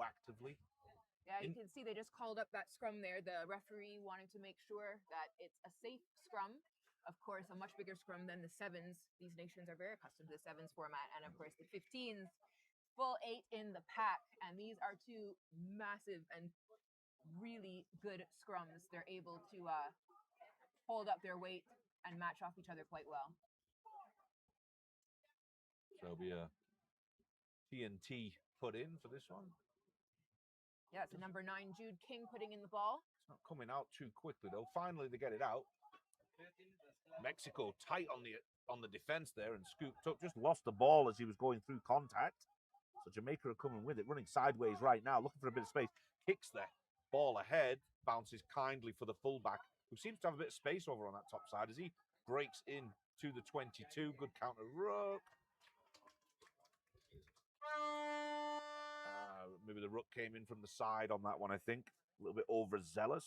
proactively. Yeah, you can see they just called up that scrum there. The referee wanting to make sure that it's a safe scrum. Of course, a much bigger scrum than the sevens. These nations are very accustomed to the sevens format. And of course, the 15s, full 8 in the pack. And these are two massive and really good scrums. They're able to hold up their weight and match off each other quite well. So there'll be a TNT put in for this one. Yeah, it's a number 9, Jude King, putting in the ball. It's not coming out too quickly, though. Finally, they get it out. Mexico tight on the defense there and scooped up. Just lost the ball as he was going through contact. So Jamaica are coming with it, running sideways right now, looking for a bit of space. Kicks the ball ahead, bounces kindly for the fullback, who seems to have a bit of space over on that top side as he breaks in to the 22. Good counter ruck. Maybe the ruck came in from the side on that one, I think. A little bit overzealous.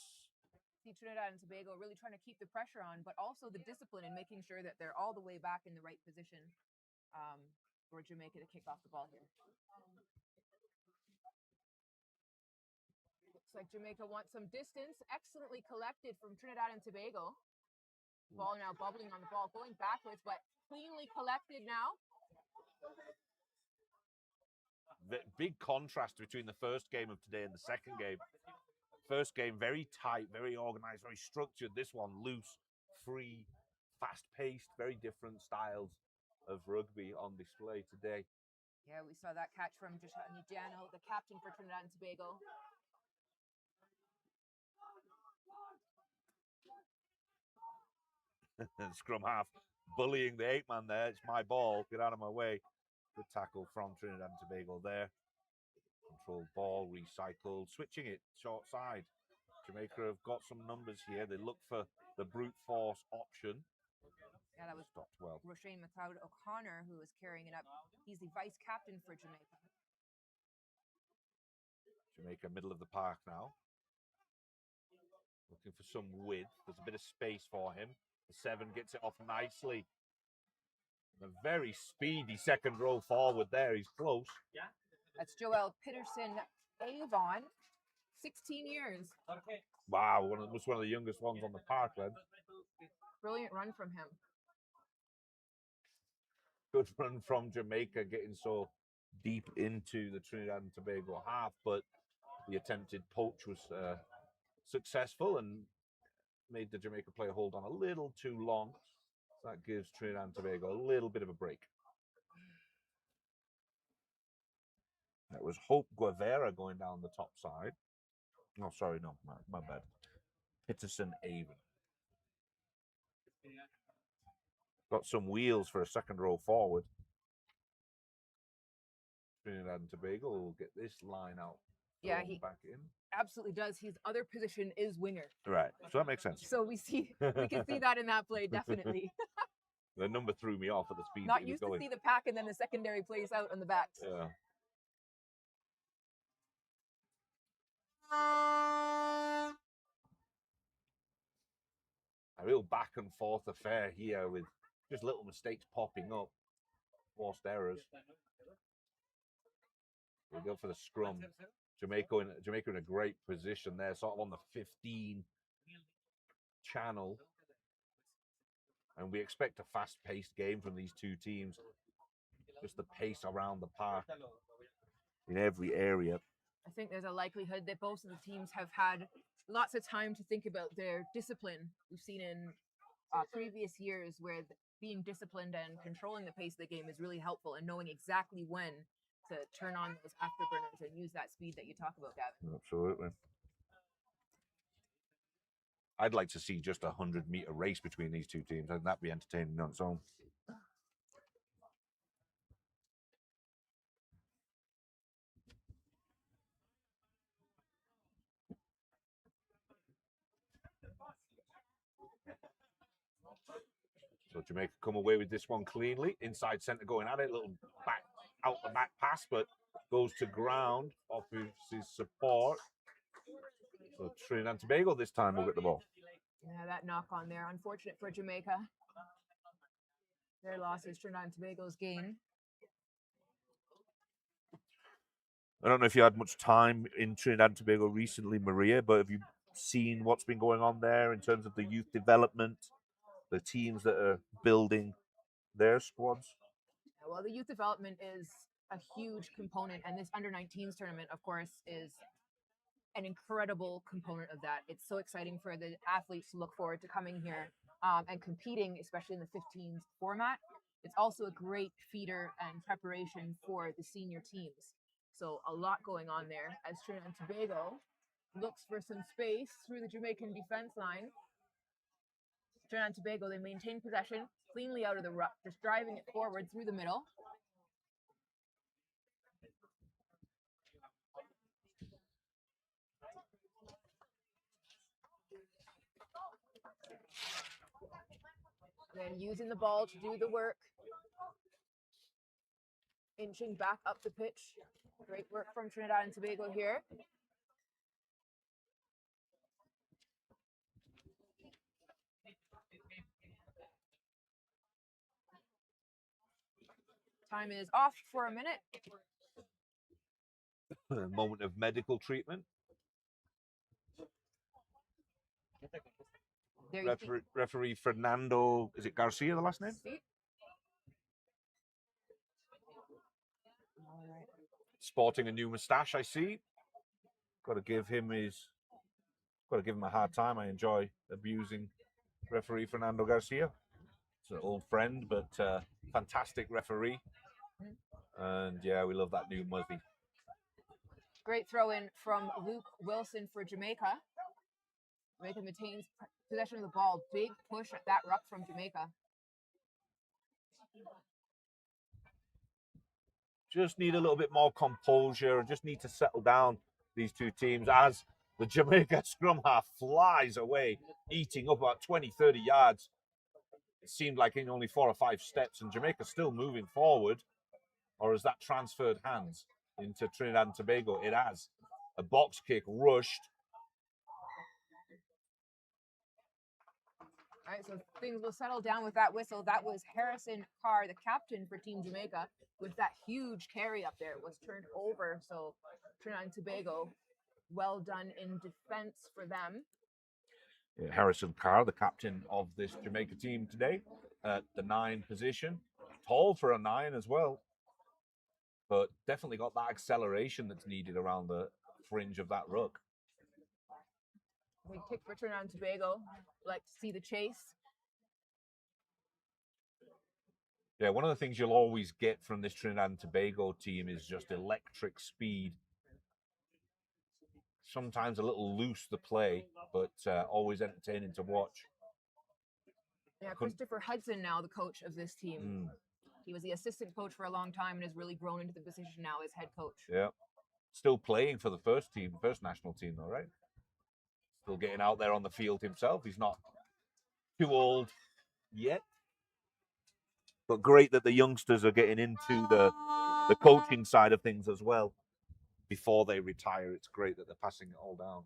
See Trinidad and Tobago really trying to keep the pressure on, but also the discipline in making sure that they're all the way back in the right position for Jamaica to kick off the ball here. Looks like Jamaica wants some distance. Excellently collected from Trinidad and Tobago. Ball now bubbling on the ball, going backwards, but cleanly collected now. The big contrast between the first game of today and the second game. First game, very tight, very organized, very structured. This one, loose, free, fast-paced, very different styles of rugby on display today. Yeah, we saw that catch from Jano, the captain for Trinidad and Tobago. Scrum half bullying the 8-man there. It's my ball. Get out of my way. Good tackle from Trinidad and Tobago there. Controlled ball, recycled, switching it short side. Jamaica have got some numbers here. They look for the brute force option. Yeah, that was stopped well. Roshane McLeod O'Connor who was carrying it up. He's the vice captain for Jamaica. Jamaica, middle of the park now. Looking for some width. There's a bit of space for him. The 7 gets it off nicely. A very speedy second row forward there. He's close. Yeah. That's Joel Peterson Avon, 16 years. Okay. Wow, one of the youngest ones on the parkland. Brilliant run from him. Good run from Jamaica, getting so deep into the Trinidad and Tobago half, but the attempted poach was successful and made the Jamaica player hold on a little too long. So that gives Trinidad and Tobago a little bit of a break. That was Hope Guevara going down the top side. Oh, sorry, no, my bad. Peterson Avon. Got some wheels for a second row forward. Trinidad and Tobago will get this line out. Yeah, he back in. Absolutely does. His other position is winger. Right, so that makes sense. So we can see that in that play, definitely. The number threw me off at the speed. Not used to see the pack and then the secondary plays out on the backs. Yeah. A real back and forth affair here with just little mistakes popping up, forced errors. We go for the scrum. Jamaica in a great position there, sort of on the 15 channel. And we expect a fast-paced game from these two teams. Just the pace around the park in every area. I think there's a likelihood that both of the teams have had lots of time to think about their discipline. We've seen in previous years where being disciplined and controlling the pace of the game is really helpful, and knowing exactly when to turn on those afterburners and use that speed that you talk about, Gavin. Absolutely. I'd like to see just a 100-meter race between these two teams. I think that'd be entertaining on its own. So Jamaica come away with this one cleanly. Inside centre going at it. Little back, out the back pass, but goes to ground off his support. So Trinidad and Tobago this time will get the ball. Yeah, that knock on there. Unfortunate for Jamaica. Their loss is Trinidad and Tobago's gain. I don't know if you had much time in Trinidad and Tobago recently, Maria, but have you seen what's been going on there in terms of the youth development, the teams that are building their squads? Well, the youth development is a huge component, and this under-19s tournament, of course, is an incredible component of that. It's so exciting for the athletes to look forward to coming here and competing, especially in the 15s format. It's also a great feeder and preparation for the senior teams. So a lot going on there as Trinidad and Tobago looks for some space through the Jamaican defense line. Trinidad and Tobago, they maintain possession cleanly out of the ruck, just driving it forward through the middle. Then using the ball to do the work. Inching back up the pitch. Great work from Trinidad and Tobago here. Time is off for a minute. A moment of medical treatment. Referee Fernando, is it Garcia, the last name? All right. Sporting a new moustache, I see. Got to give him a hard time. I enjoy abusing referee Fernando Garcia. It's an old friend, but fantastic referee. And yeah, we love that new muzzy. Great throw in from Luke Wilson for Jamaica. Jamaica maintains possession of the ball. Big push at that ruck from Jamaica. Just need a little bit more composure and just need to settle down, these two teams, as the Jamaica scrum half flies away, eating up about 20, 30 yards. It seemed like in only 4 or 5 steps, and Jamaica's still moving forward. Or has that transferred hands into Trinidad and Tobago? It has. A box kick rushed. All right, so things will settle down with that whistle. That was Harrison Carr, the captain for Team Jamaica, with that huge carry up there. It was turned over, so Trinidad and Tobago, well done in defense for them. Yeah, Harrison Carr, the captain of this Jamaica team today, at the 9 position. Tall for a 9 as well, but definitely got that acceleration that's needed around the fringe of that ruck. Big kick for Trinidad and Tobago. Like to see the chase. Yeah, one of the things you'll always get from this Trinidad and Tobago team is just electric speed. Sometimes a little loose the play, but always entertaining to watch. Yeah, Christopher Hudson now the coach of this team. He was the assistant coach for a long time and has really grown into the position now as head coach. Yeah. Still playing for the first national team though, right? Still getting out there on the field himself. He's not too old yet. But great that the youngsters are getting into the coaching side of things as well before they retire. It's great that they're passing it all down.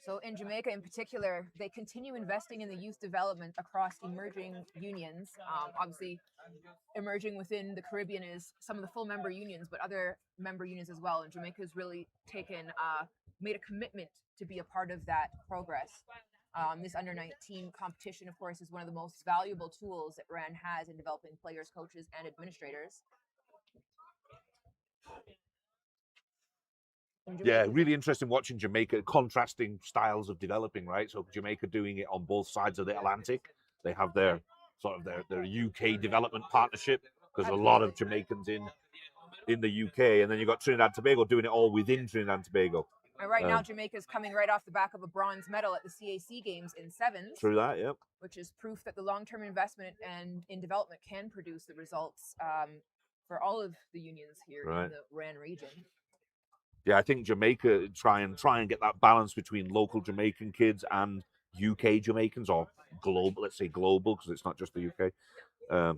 So in Jamaica in particular, they continue investing in the youth development across emerging unions. Obviously, emerging within the Caribbean is some of the full member unions, but other member unions as well. And Jamaica has really made a commitment to be a part of that progress. This under-19 competition, of course, is one of the most valuable tools that RAN has in developing players, coaches, and administrators. Yeah, really interesting watching Jamaica, contrasting styles of developing, right? So Jamaica doing it on both sides of the Atlantic. They have their sort of their UK development partnership, because a lot of Jamaicans in the UK, and then you've got Trinidad and Tobago doing it all within Trinidad and Tobago. And right now, Jamaica's coming right off the back of a bronze medal at the CAC Games in sevens. Through that, yep. Which is proof that the long-term investment and in development can produce the results for all of the unions here in the RAN region. Yeah, I think Jamaica try and get that balance between local Jamaican kids and UK Jamaicans, or global, let's say global, because it's not just the UK.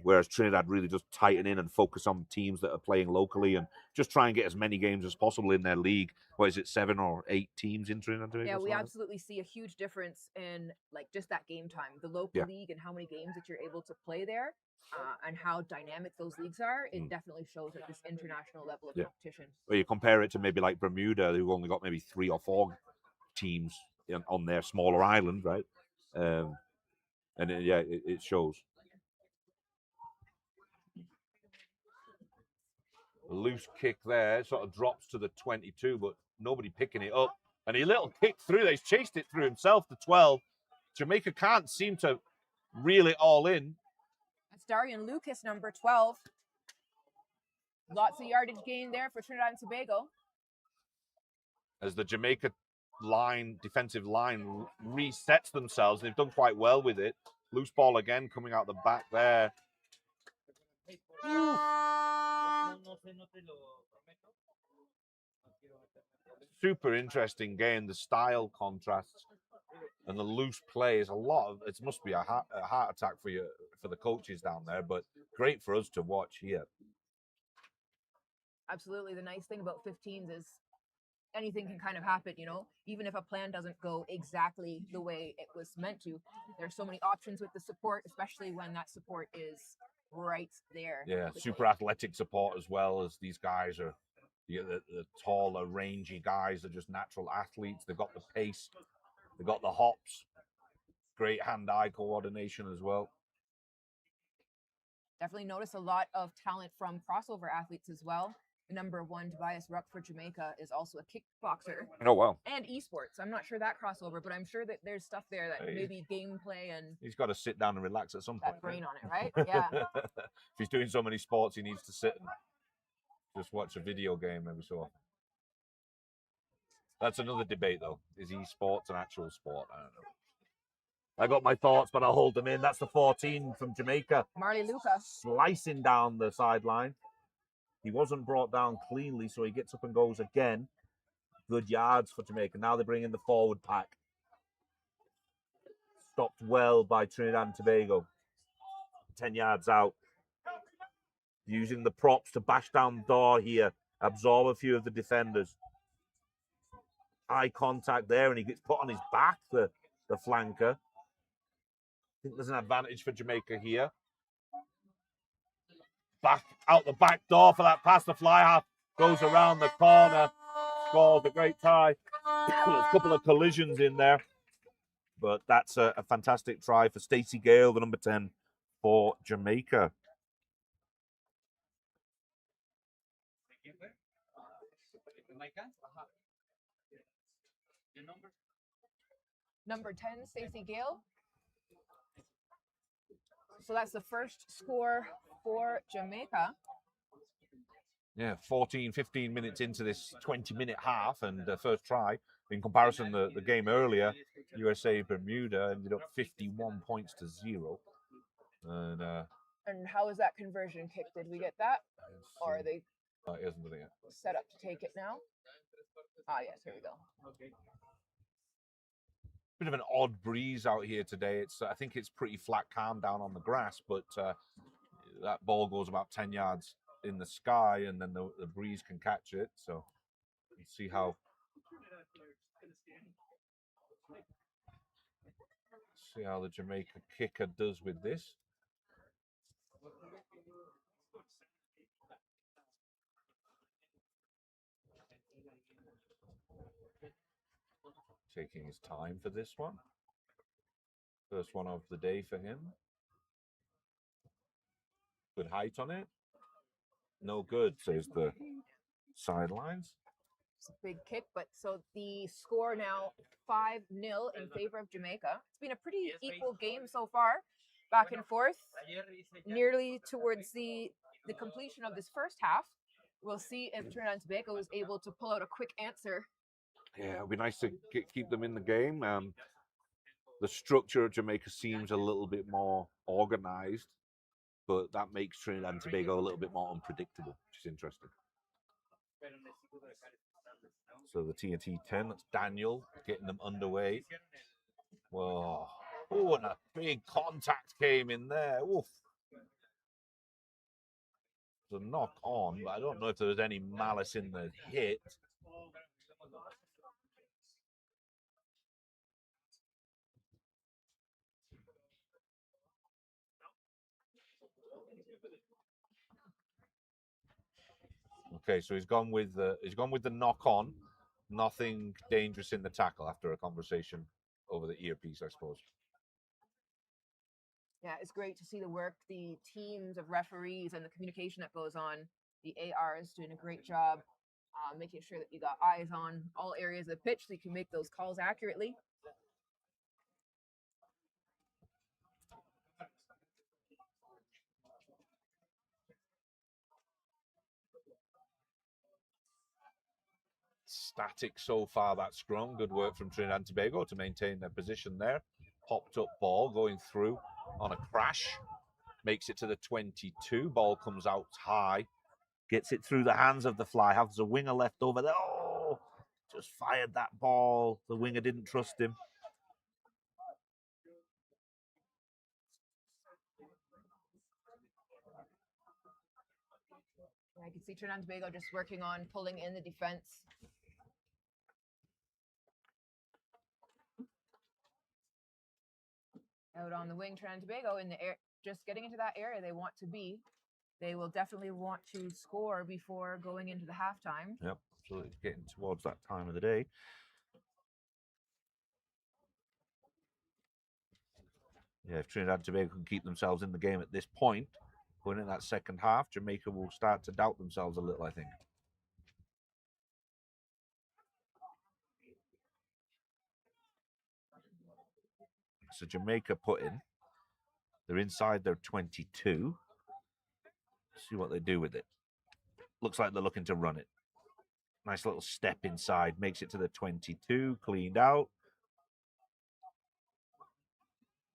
Whereas Trinidad really just tighten in and focus on teams that are playing locally and just try and get as many games as possible in their league. What is it, 7 or 8 teams in Trinidad? Yeah, we absolutely see a huge difference in like just that game time, the local league and how many games that you're able to play there, and how dynamic those leagues are. It definitely shows at this international level of competition. Well, you compare it to maybe like Bermuda, who've only got maybe 3 or 4 teams on their smaller island, right? And it shows. A loose kick there, sort of drops to the 22, but nobody picking it up. And a little kick through. He's chased it through himself to 12. Jamaica can't seem to reel it all in. That's Darian Lucas, number 12. Lots of yardage gain there for Trinidad and Tobago. As the Jamaica defensive line resets themselves. They've done quite well with it. Loose ball again coming out the back there. Super interesting game. The style contrasts and the loose play is a lot of. It must be a heart attack for the coaches down there, but great for us to watch here. Absolutely. The nice thing about 15s is anything can kind of happen, you know, even if a plan doesn't go exactly the way it was meant to. There's so many options with the support, especially when that support is right there. Yeah, super athletic support as well, as these guys are the taller, rangy guys are just natural athletes. They've got the pace, they've got the hops, great hand-eye coordination as well. Definitely notice a lot of talent from crossover athletes as well. The number 1, Tobias Ruck for Jamaica, is also a kickboxer. Oh, wow. And esports. I'm not sure that crossover, but I'm sure that there's stuff there that maybe gameplay and... He's got to sit down and relax at some point. That brain on it, right? Yeah. If he's doing so many sports, he needs to sit and just watch a video game every so often. That's another debate, though. Is esports an actual sport? I don't know. I got my thoughts, but I'll hold them in. That's the 14 from Jamaica. Marley Lucas. Slicing down the sideline. He wasn't brought down cleanly, so he gets up and goes again. Good yards for Jamaica. Now they bring in the forward pack. Stopped well by Trinidad and Tobago. 10 yards out. Using the props to bash down the door here. Absorb a few of the defenders. Eye contact there, and he gets put on his back, the flanker. I think there's an advantage for Jamaica here. Back out the back door for that pass. The fly half goes around the corner. Scores a great try. There's a couple of collisions in there. But that's a fantastic try for Stacey Gale, the number 10 for Jamaica. Number 10, Stacey Gale. So that's the first score for Jamaica. Yeah, 15 minutes into this 20-minute half and first try. In comparison, the game earlier, USA Bermuda ended up 51 points to 0. And how is that conversion kick? Did we get that? Or are they set up to take it now? Ah, yes, here we go. Bit of an odd breeze out here today. I think it's pretty flat, calm down on the grass, but that ball goes about 10 yards in the sky, and then the breeze can catch it. So we'll see how the Jamaica kicker does with this. Taking his time for this one. First one of the day for him. Good height on it. No good, says the sidelines. It's a big kick, but so the score now 5-0 in favor of Jamaica. It's been a pretty equal game so far, back and forth, nearly towards the completion of this first half. We'll see if Trinidad and Tobago is able to pull out a quick answer. Yeah, it'll be nice to keep them in the game. The structure of Jamaica seems a little bit more organized, but that makes Trinidad and Tobago a little bit more unpredictable, which is interesting. So the TNT 10, that's Daniel getting them underway. Whoa. Oh, and a big contact came in there. Oof. a knock on, but I don't know if there was any malice in the hit. Okay, so he's gone with the knock on. Nothing dangerous in the tackle after a conversation over the earpiece, I suppose. Yeah, it's great to see the work, the teams of referees and the communication that goes on. The AR is doing a great job making sure that you got eyes on all areas of the pitch so you can make those calls accurately. Static so far, that scrum. Good work from Trinidad and Tobago to maintain their position there. Popped up ball going through on a crash. Makes it to the 22. Ball comes out high. Gets it through the hands of the fly. Has a winger left over there. Oh, just fired that ball. The winger didn't trust him. I can see Trinidad and Tobago just working on pulling in the defense. Out on the wing, Trinidad and Tobago in the air, just getting into that area they want to be. They will definitely want to score before going into the halftime. Yep, absolutely. Getting towards that time of the day. Yeah, if Trinidad and Tobago can keep themselves in the game at this point, going in that second half, Jamaica will start to doubt themselves a little, I think. So Jamaica put in. They're inside their 22. See what they do with it. Looks like they're looking to run it. Nice little step inside. Makes it to the 22. Cleaned out.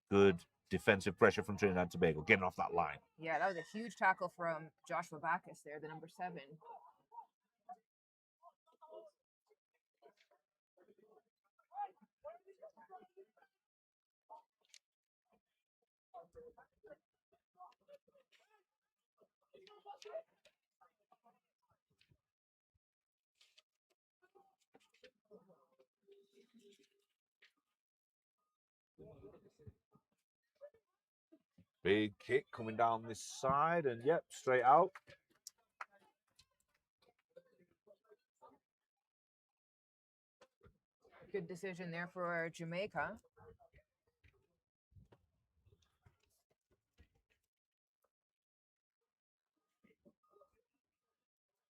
Good defensive pressure from Trinidad and Tobago. Getting off that line. Yeah, that was a huge tackle from Joshua Backus there, the number 7. Big kick coming down this side, and yep, straight out. Good decision there for Jamaica.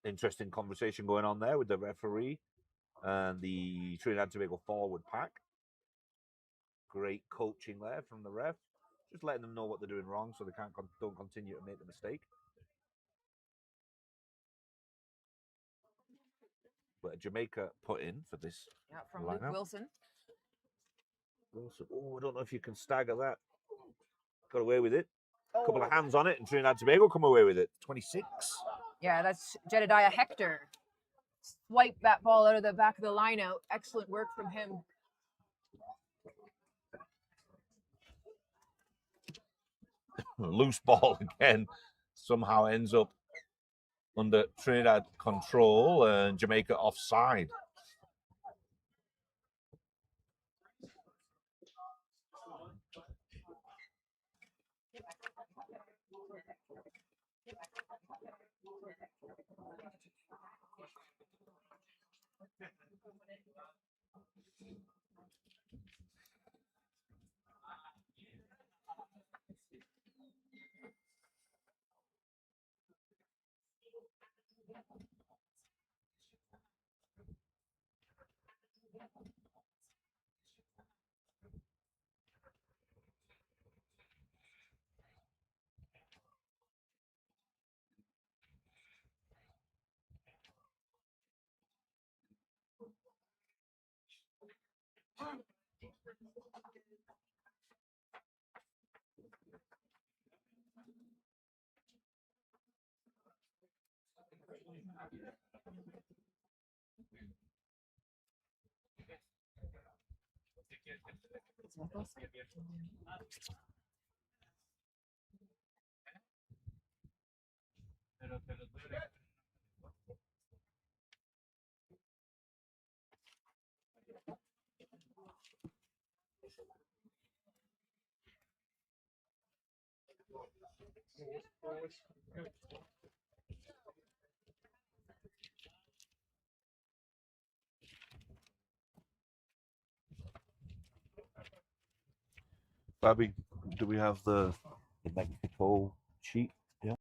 Interesting conversation going on there with the referee and the Trinidad and Tobago forward pack. Great coaching there from the ref. Just letting them know what they're doing wrong so they don't continue to make the mistake. But Jamaica put in for this. Yeah, from lineup. Luke Wilson. Oh, I don't know if you can stagger that. Got away with it. Oh. A couple of hands on it, and Trinidad and Tobago come away with it. 26. Yeah, that's Jedediah Hector. Swipe that ball out of the back of the line out. Excellent work from him. Loose ball again. Somehow ends up under Trinidad control and Jamaica offside. Babby, do we have the Mexico sheet? Yeah.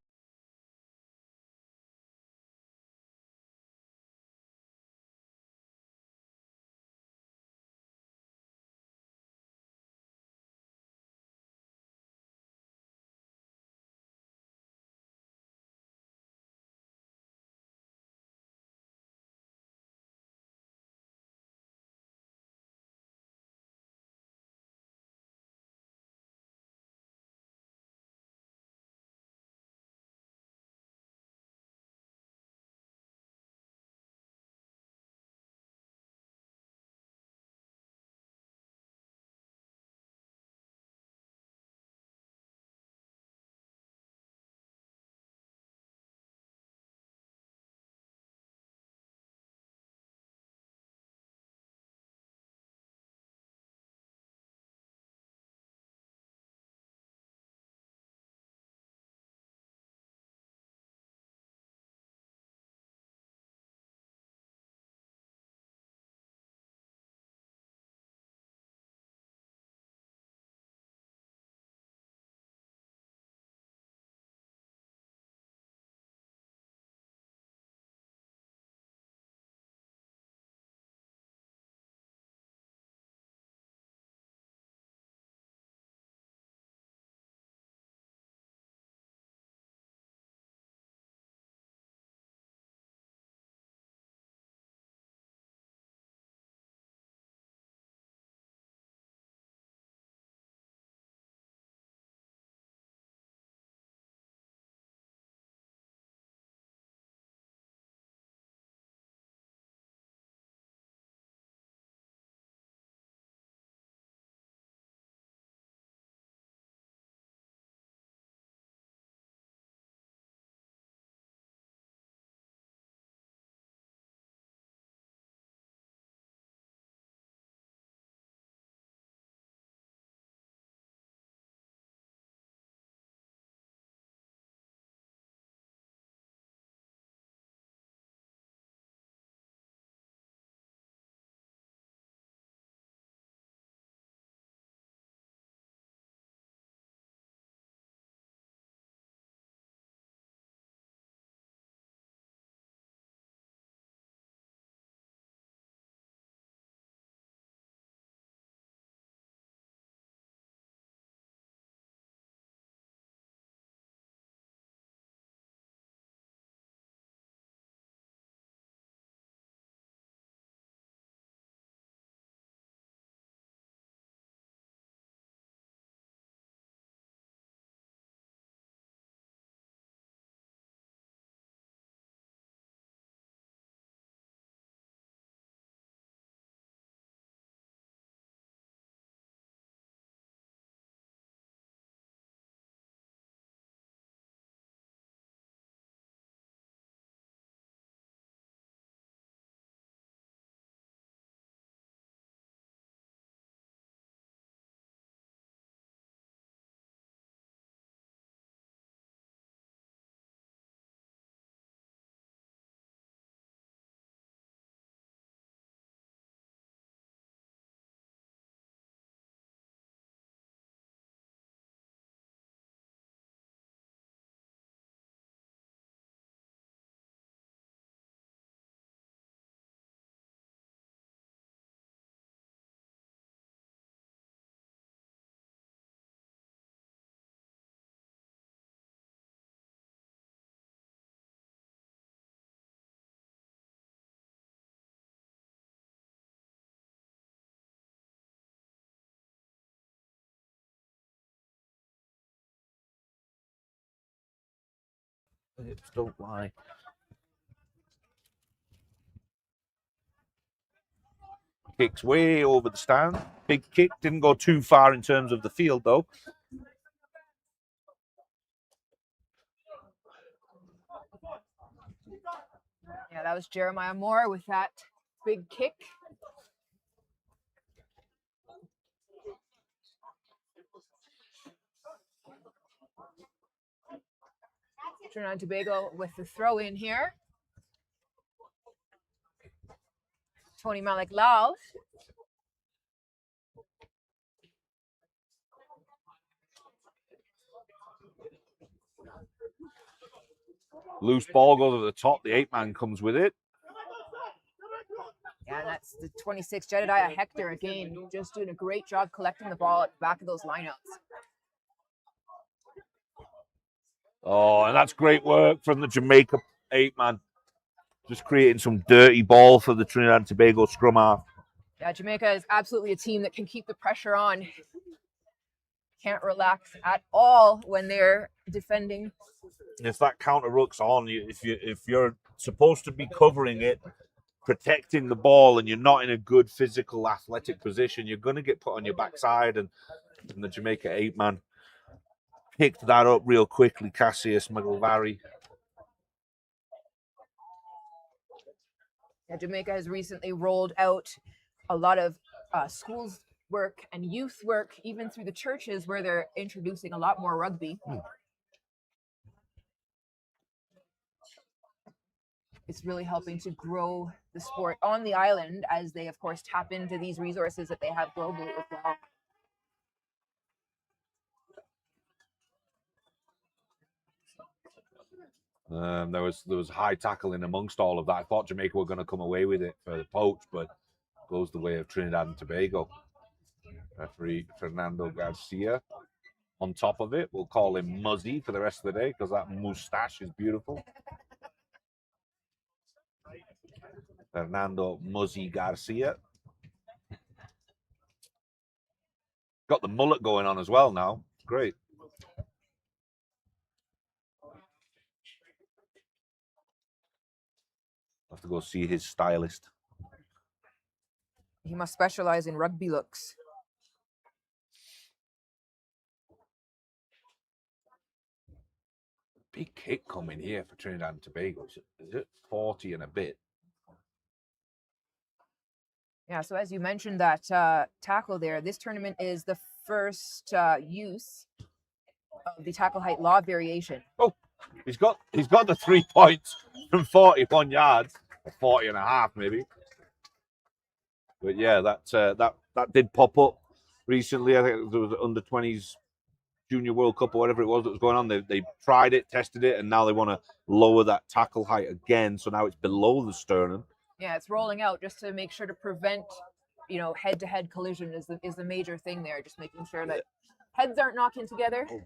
Hips don't lie. Kicks way over the stand. Big kick. Didn't go too far in terms of the field, though. Yeah, that was Jeremiah Moore with that big kick. Trinidad and Tobago with the throw in here. Tony Malik Laos. Loose ball goes at the top. The 8-man comes with it. Yeah, and that's the 26, Jedediah Hector again, just doing a great job collecting the ball at the back of those lineouts. Oh, and that's great work from the Jamaica 8-man. Just creating some dirty ball for the Trinidad and Tobago scrum half. Yeah, Jamaica is absolutely a team that can keep the pressure on. Can't relax at all when they're defending. If that counter ruck's on, if you're supposed to be covering it, protecting the ball, and you're not in a good physical athletic position, you're going to get put on your backside. And the Jamaica 8-man picked that up real quickly. Cassius McGilvary. Yeah, Jamaica has recently rolled out a lot of schools work and youth work, even through the churches, where they're introducing a lot more rugby. It's really helping to grow the sport on the island as they, of course, tap into these resources that they have globally as well. There was high tackling amongst all of that. I thought Jamaica were going to come away with it for the poach, but goes the way of Trinidad and Tobago. Referee Fernando Garcia on top of it. We'll call him Muzzy for the rest of the day because that moustache is beautiful. Fernando Muzzy Garcia. Got the mullet going on as well now. Great. Have to go see his stylist. He must specialize in rugby looks. Big kick coming here for Trinidad and Tobago. Is it 40 and a bit? Yeah, so as you mentioned that tackle there, this tournament is the first use of the tackle height law variation. Oh, he's got the 3 points from 41 yards, 40 and a half maybe. But yeah, that did pop up recently. I think there was under 20s Junior World Cup or whatever it was that was going on. They tried it, tested it, and now they want to lower that tackle height again. So now it's below the sternum. Yeah, it's rolling out just to make sure to prevent, head-to-head collision is the major thing there. Just making sure that heads aren't knocking together. Did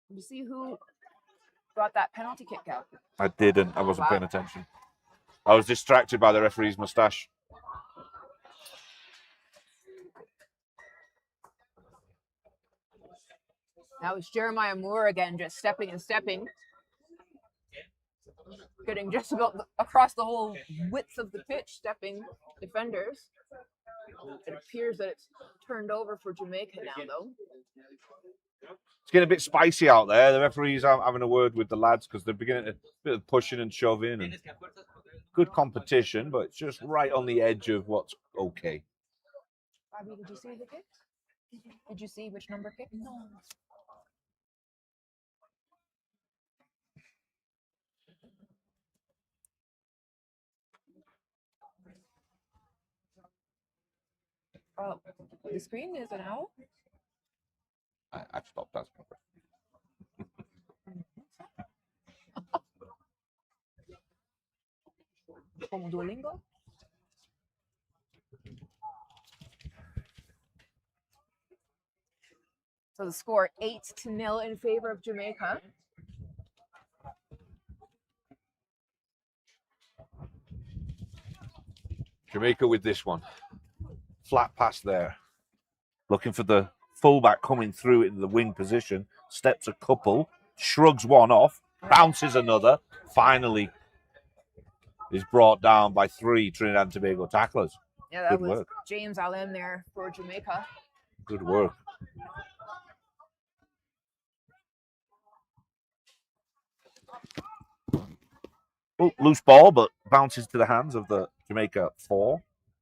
you see who got that penalty kick out? I didn't. I wasn't paying attention. I was distracted by the referee's mustache. That was Jeremiah Moore again, just stepping and stepping. Getting just about across the whole width of the pitch, stepping defenders. It appears that it's turned over for Jamaica now, though. It's getting a bit spicy out there. The referees are having a word with the lads because they're beginning a bit of pushing and shoving. And good competition, but it's just right on the edge of what's okay. Bobby, did you see the kick? Did you see which number kick? No. Oh, the screen is an owl? I've stopped asking. Como Duolingo? So the score 8-0 in favor of Jamaica. Jamaica with this one. Flat pass there. Looking for the fullback coming through in the wing position. Steps a couple. Shrugs one off. Bounces another. Finally is brought down by 3 Trinidad and Tobago tacklers. Yeah, that was James Allen there for Jamaica. Good work. Oh, loose ball, but bounces to the hands of the Jamaica 4.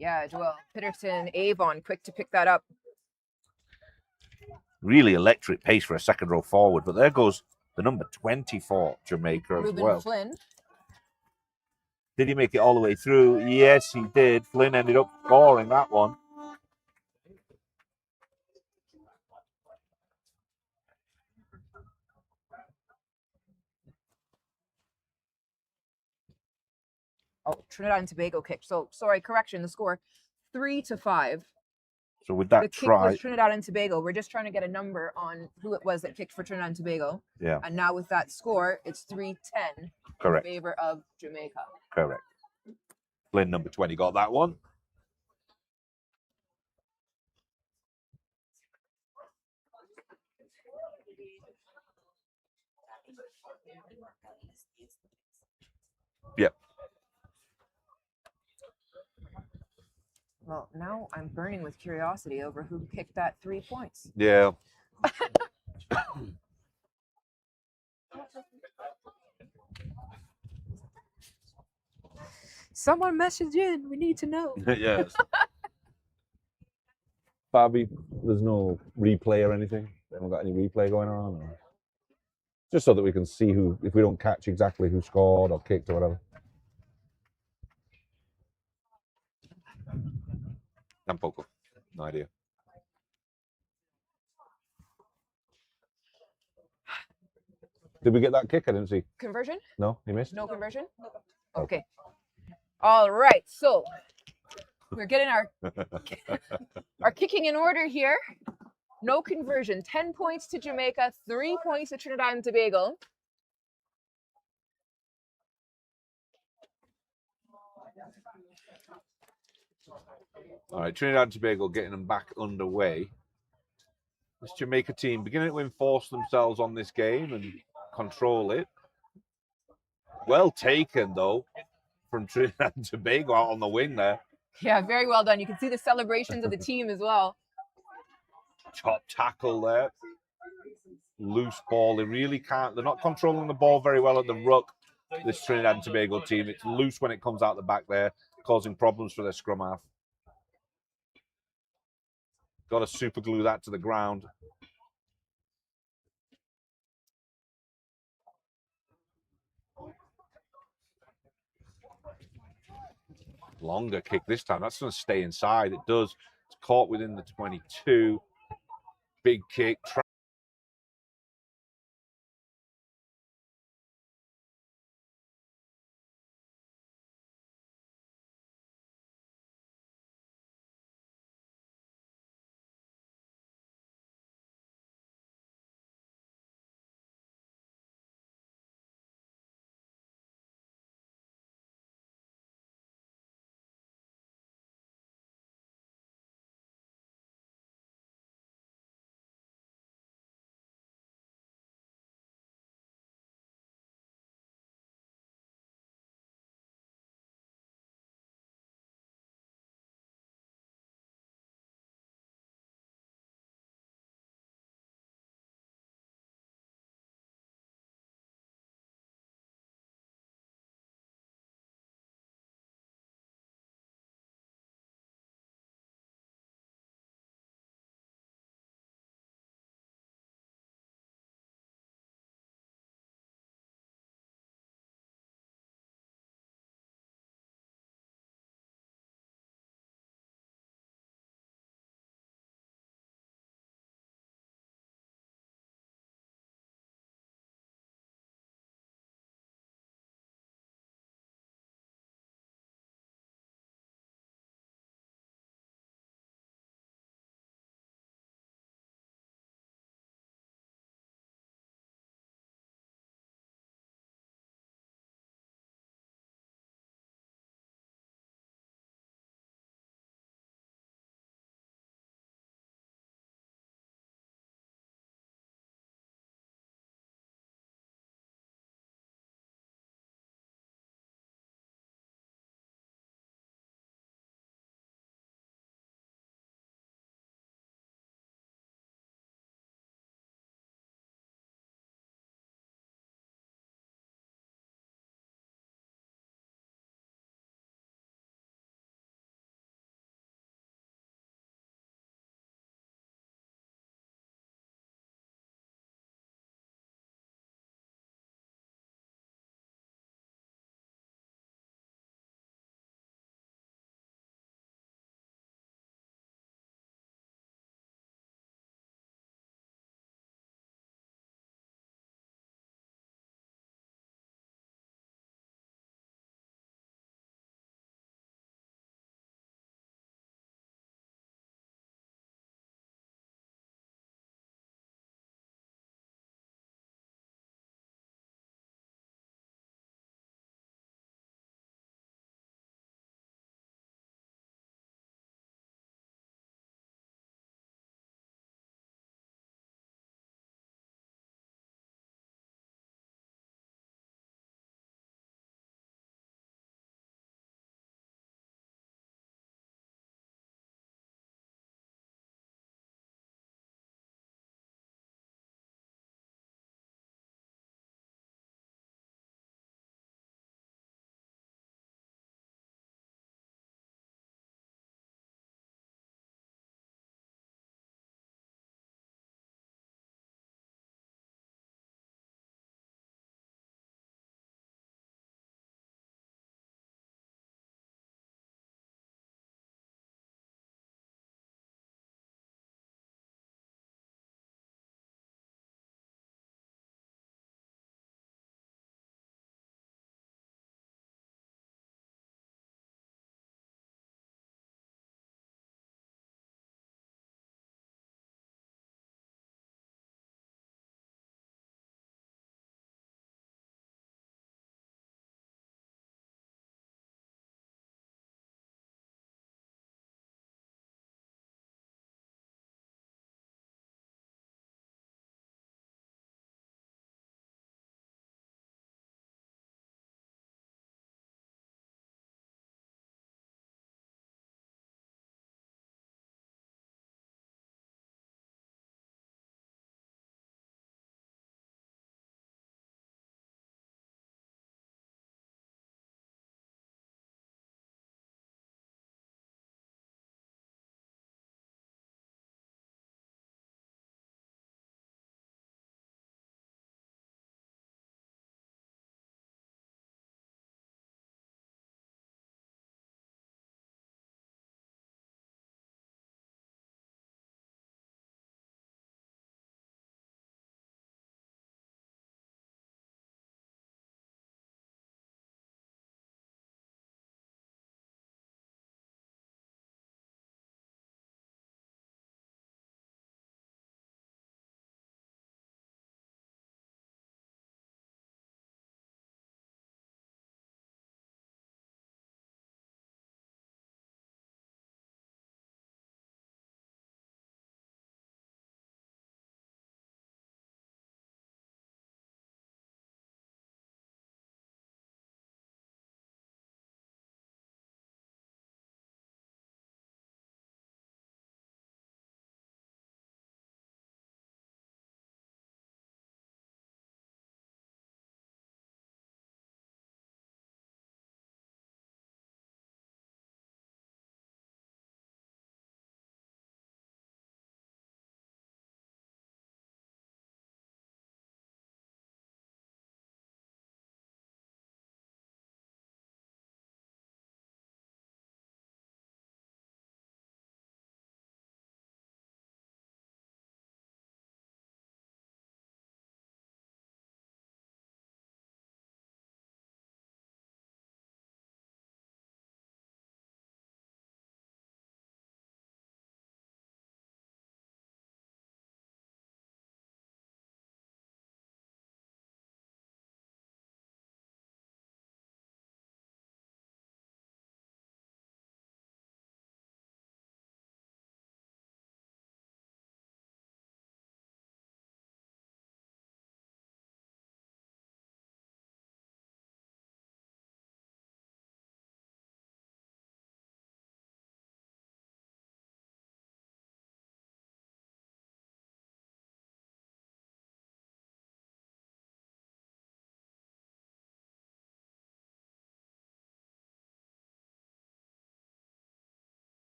Yeah, Joel Pitterton, Avon, quick to pick that up. Really electric pace for a second row forward, but there goes the number 24 Jamaica as Ruben well. Flynn. Did he make it all the way through? Yes, he did. Flynn ended up scoring that one. Oh, Trinidad and Tobago kicked. So, sorry, correction, the score 3-5. So with that The kick try, was Trinidad and Tobago. We're just trying to get a number on who it was that kicked for Trinidad and Tobago. yeah, And now with that score, it's 3-10 correct, in favor of Jamaica. correct. Flynn, number 20, got that one. Yep. Well, now I'm burning with curiosity over who kicked that 3 points. Yeah. Someone message in. We need to know. Yes. Bobby, there's no replay or anything. They haven't got any replay going on, or... just so that we can see who, if we don't catch exactly who scored or kicked or whatever. Tampoco. No idea. Did we get that kick? I didn't see. Conversion? No, he missed. No conversion? Okay. All right. So we're getting our kicking in order here. No conversion. 10 points to Jamaica, 3 points to Trinidad and Tobago. All right, Trinidad and Tobago getting them back underway. This Jamaica team beginning to enforce themselves on this game and control it. Well taken, though, from Trinidad and Tobago out on the wing there. Yeah, very well done. You can see the celebrations of the team as well. Top tackle there. Loose ball. They really can't. They're not controlling the ball very well at the ruck, this Trinidad and Tobago team. It's loose when it comes out the back there, causing problems for their scrum half. Got to super glue that to the ground. Longer kick this time. That's going to stay inside. It does. It's caught within the 22. Big kick.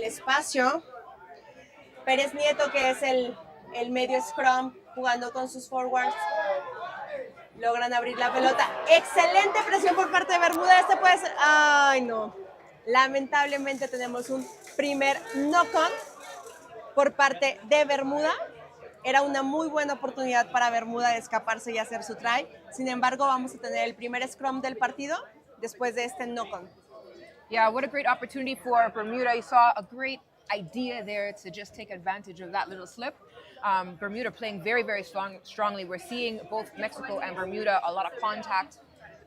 el espacio. Pérez Nieto, que es el medio scrum, jugando con sus forwards. Logran abrir la pelota. Excelente presión por parte de Bermuda. Este puede ser... Ay, no. Lamentablemente tenemos un primer knock-on por parte de Bermuda. Era una muy buena oportunidad para Bermuda de escaparse y hacer su try. Sin embargo, vamos a tener el primer scrum del partido después de este knock-on. Yeah, what a great opportunity for Bermuda. You saw a great idea there to just take advantage of that little slip. Bermuda playing very, very strongly. We're seeing both Mexico and Bermuda, a lot of contact,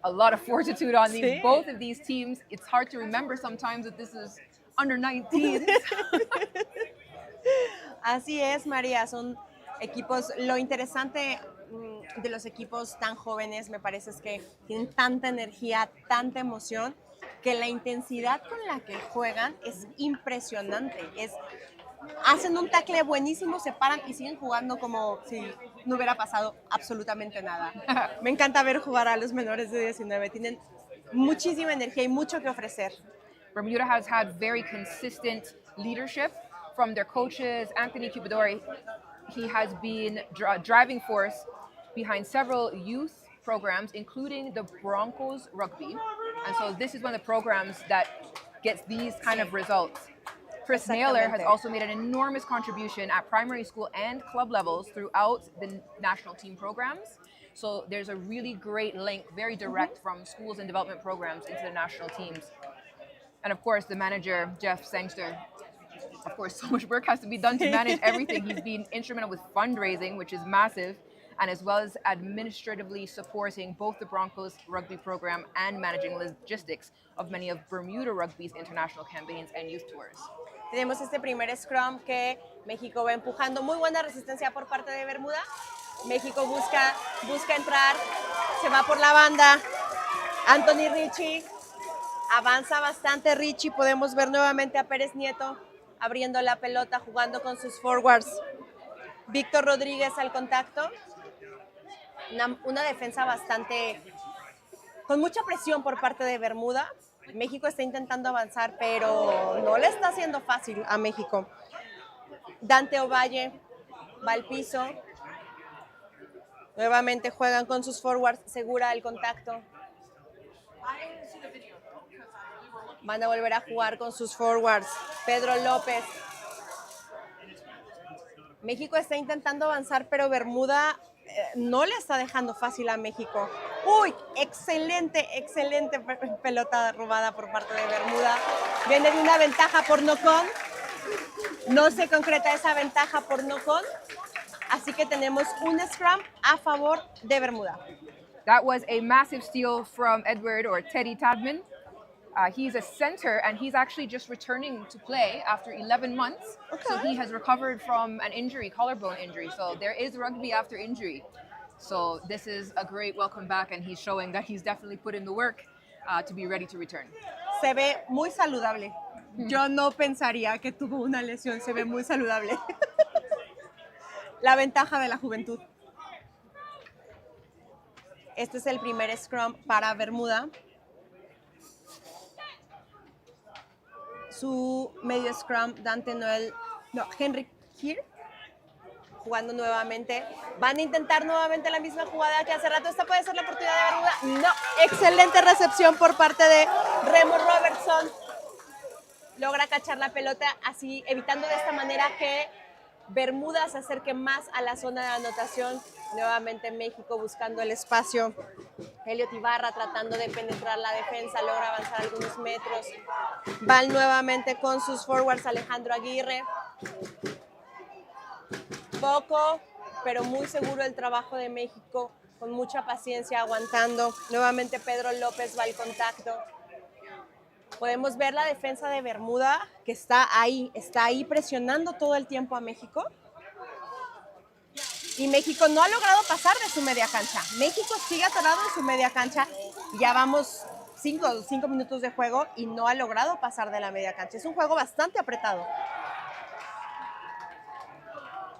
a lot of fortitude on these, both of these teams. It's hard to remember sometimes that this is under 19. Así es, María, son equipos, lo interesante de los equipos tan jóvenes me parece es que tienen tanta energía, tanta emoción, que la intensidad con la que juegan es impresionante. Hacen un tackle buenísimo, se paran y siguen jugando como si no hubiera pasado absolutamente nada. Me encanta ver jugar a los menores de 19, tienen muchísima energía y mucho que ofrecer. Bermuda has had very consistent leadership from their coaches. Anthony Cupadori, he has been driving force behind several youth programs, including the Broncos Rugby. And so this is one of the programs that gets these kind of results. Chris Naylor has also made an enormous contribution at primary school and club levels throughout the national team programs. So there's a really great link, very direct from schools and development programs into the national teams. And of course, the manager, Jeff Sangster, of course, so much work has to be done to manage everything. He's been instrumental with fundraising, which is massive, and as well as administratively supporting both the Broncos rugby program and managing logistics of many of Bermuda Rugby's international campaigns and youth tours. Tenemos este primer scrum que México va empujando. Muy buena resistencia por parte de Bermuda. México busca entrar, se va por la banda. Anthony Richie, avanza bastante Richie. Podemos ver nuevamente a Pérez Nieto abriendo la pelota, jugando con sus forwards. Víctor Rodríguez al contacto. Una defensa bastante, con mucha presión por parte de Bermuda. México está intentando avanzar, pero no le está haciendo fácil a México. Dante Ovalle va al piso. Nuevamente juegan con sus forwards, segura el contacto. Van a volver a jugar con sus forwards. Pedro López. México está intentando avanzar, pero Bermuda no le está dejando fácil a México. ¡Uy! Excelente pelota robada por parte de Bermuda. Viene de una ventaja por knock-on. No se concreta esa ventaja por knock-on. Así que tenemos un scrum a favor de Bermuda. That was a massive steal from Edward, or Teddy Tadman. He's a center, and he's actually just returning to play after 11 months. Okay. So he has recovered from an injury, collarbone injury. So there is rugby after injury. So this is a great welcome back, and he's showing that he's definitely put in the work to be ready to return. Se ve muy saludable. Yo no pensaría que tuvo una lesión, se ve muy saludable. La ventaja de la juventud. Este es el primer scrum para Bermuda. Su medio scrum, Henry Kier, jugando nuevamente. Van a intentar nuevamente la misma jugada que hace rato. Esta puede ser la oportunidad de Bermuda. No, excelente recepción por parte de Remo Robertson. Logra cachar la pelota, así evitando de esta manera que Bermuda se acerque más a la zona de anotación. Nuevamente México buscando el espacio. Elliot Ibarra tratando de penetrar la defensa, logra avanzar algunos metros. Van nuevamente con sus forwards Alejandro Aguirre. Poco, pero muy seguro el trabajo de México, con mucha paciencia, aguantando. Nuevamente Pedro López va al contacto. Podemos ver la defensa de Bermuda, que está ahí presionando todo el tiempo a México. Y México no ha logrado pasar de su media cancha. México sigue atorado en su media cancha. Ya vamos 5 minutos de juego y no ha logrado pasar de la media cancha. Es un juego bastante apretado.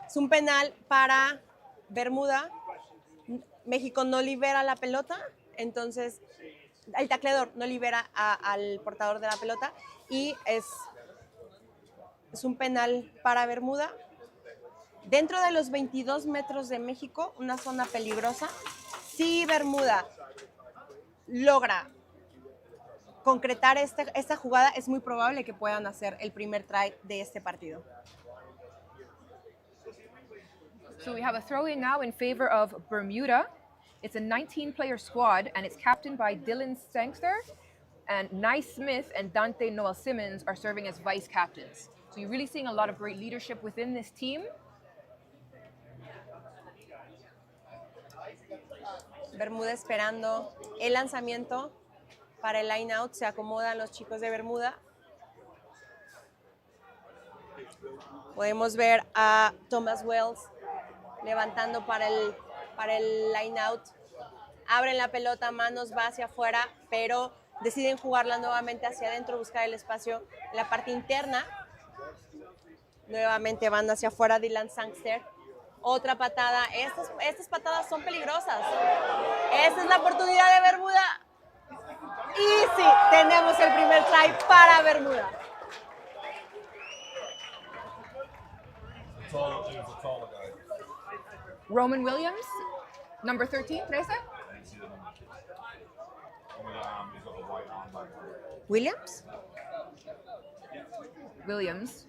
Es un penal para Bermuda. México no libera la pelota, entonces el tacleador no libera al portador de la pelota y es Es un penal para Bermuda. Dentro de los 22 metros de México, una zona peligrosa. Si Bermuda logra concretar esta jugada, es muy probable que puedan hacer el primer try de este partido. So we have a throw-in now in favor of Bermuda. It's a 19-player squad, and it's captained by Dylan Sangster, and Nice Smith and Dante Noel Simmons are serving as vice captains. So you're really seeing a lot of great leadership within this team. Bermuda esperando el lanzamiento para el line out. Se acomodan los chicos de Bermuda. Podemos ver a Thomas Wells levantando para el line out. Abren la pelota, manos va hacia afuera, pero deciden jugarla nuevamente hacia adentro, buscar el espacio en la parte interna. Nuevamente van hacia afuera Dylan Sangster. Otra patada. Estas patadas son peligrosas. Esta es la oportunidad de Bermuda. Y sí, tenemos el primer try para Bermuda. Roman Williams, number 13, 13? Williams. Williams.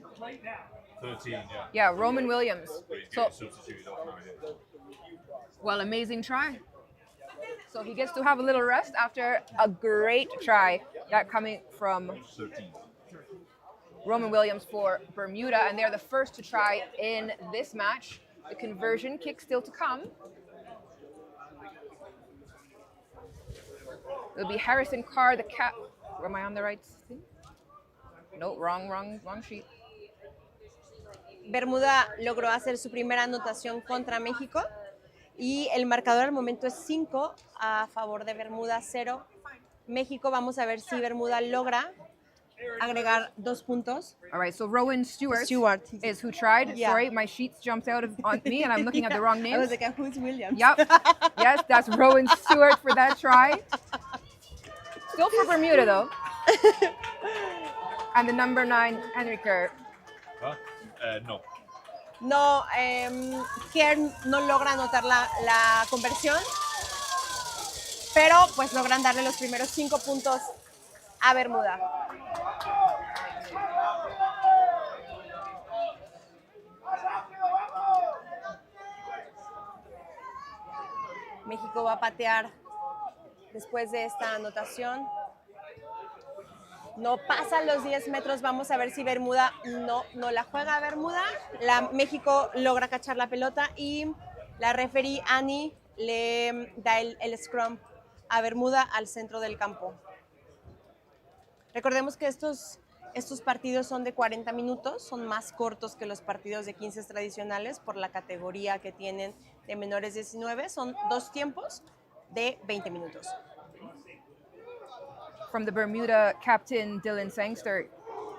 13, yeah. Yeah, Roman Williams. So, Substituted off now, yeah. well, amazing try. So he gets to have a little rest after a great try. That coming from 13. Roman Williams for Bermuda, and they're the first to try in this match. The conversion kick still to come. It'll be Harrison Carr, the cap. Am I on the right thing? No, wrong sheet. Bermuda logró hacer su primera anotación contra México y el marcador al momento es 5 a favor de Bermuda, 0. México, vamos a ver si Bermuda logra agregar 2 puntos. All right, so Rowan Stewart is who tried. Yeah. Sorry, my sheets jumped out on me and I'm looking at the wrong I names. was like, who's Williams? Yep. Yes, that's Rowan Stewart for that try. Still for Bermuda, though. And the number 9, Henry Kerr. Huh? No. No, Kern no logra anotar la conversión, pero pues logran darle los primeros 5 puntos a Bermuda. México va a patear después de esta anotación. No pasa los 10 metros, vamos a ver si Bermuda no la juega a Bermuda. México logra cachar la pelota y la referee Annie le da el scrum a Bermuda al centro del campo. Recordemos que estos partidos son de 40 minutos, son más cortos que los partidos de 15 tradicionales por la categoría que tienen de menores 19, son 2 tiempos de 20 minutos. From the Bermuda captain, Dylan Sangster.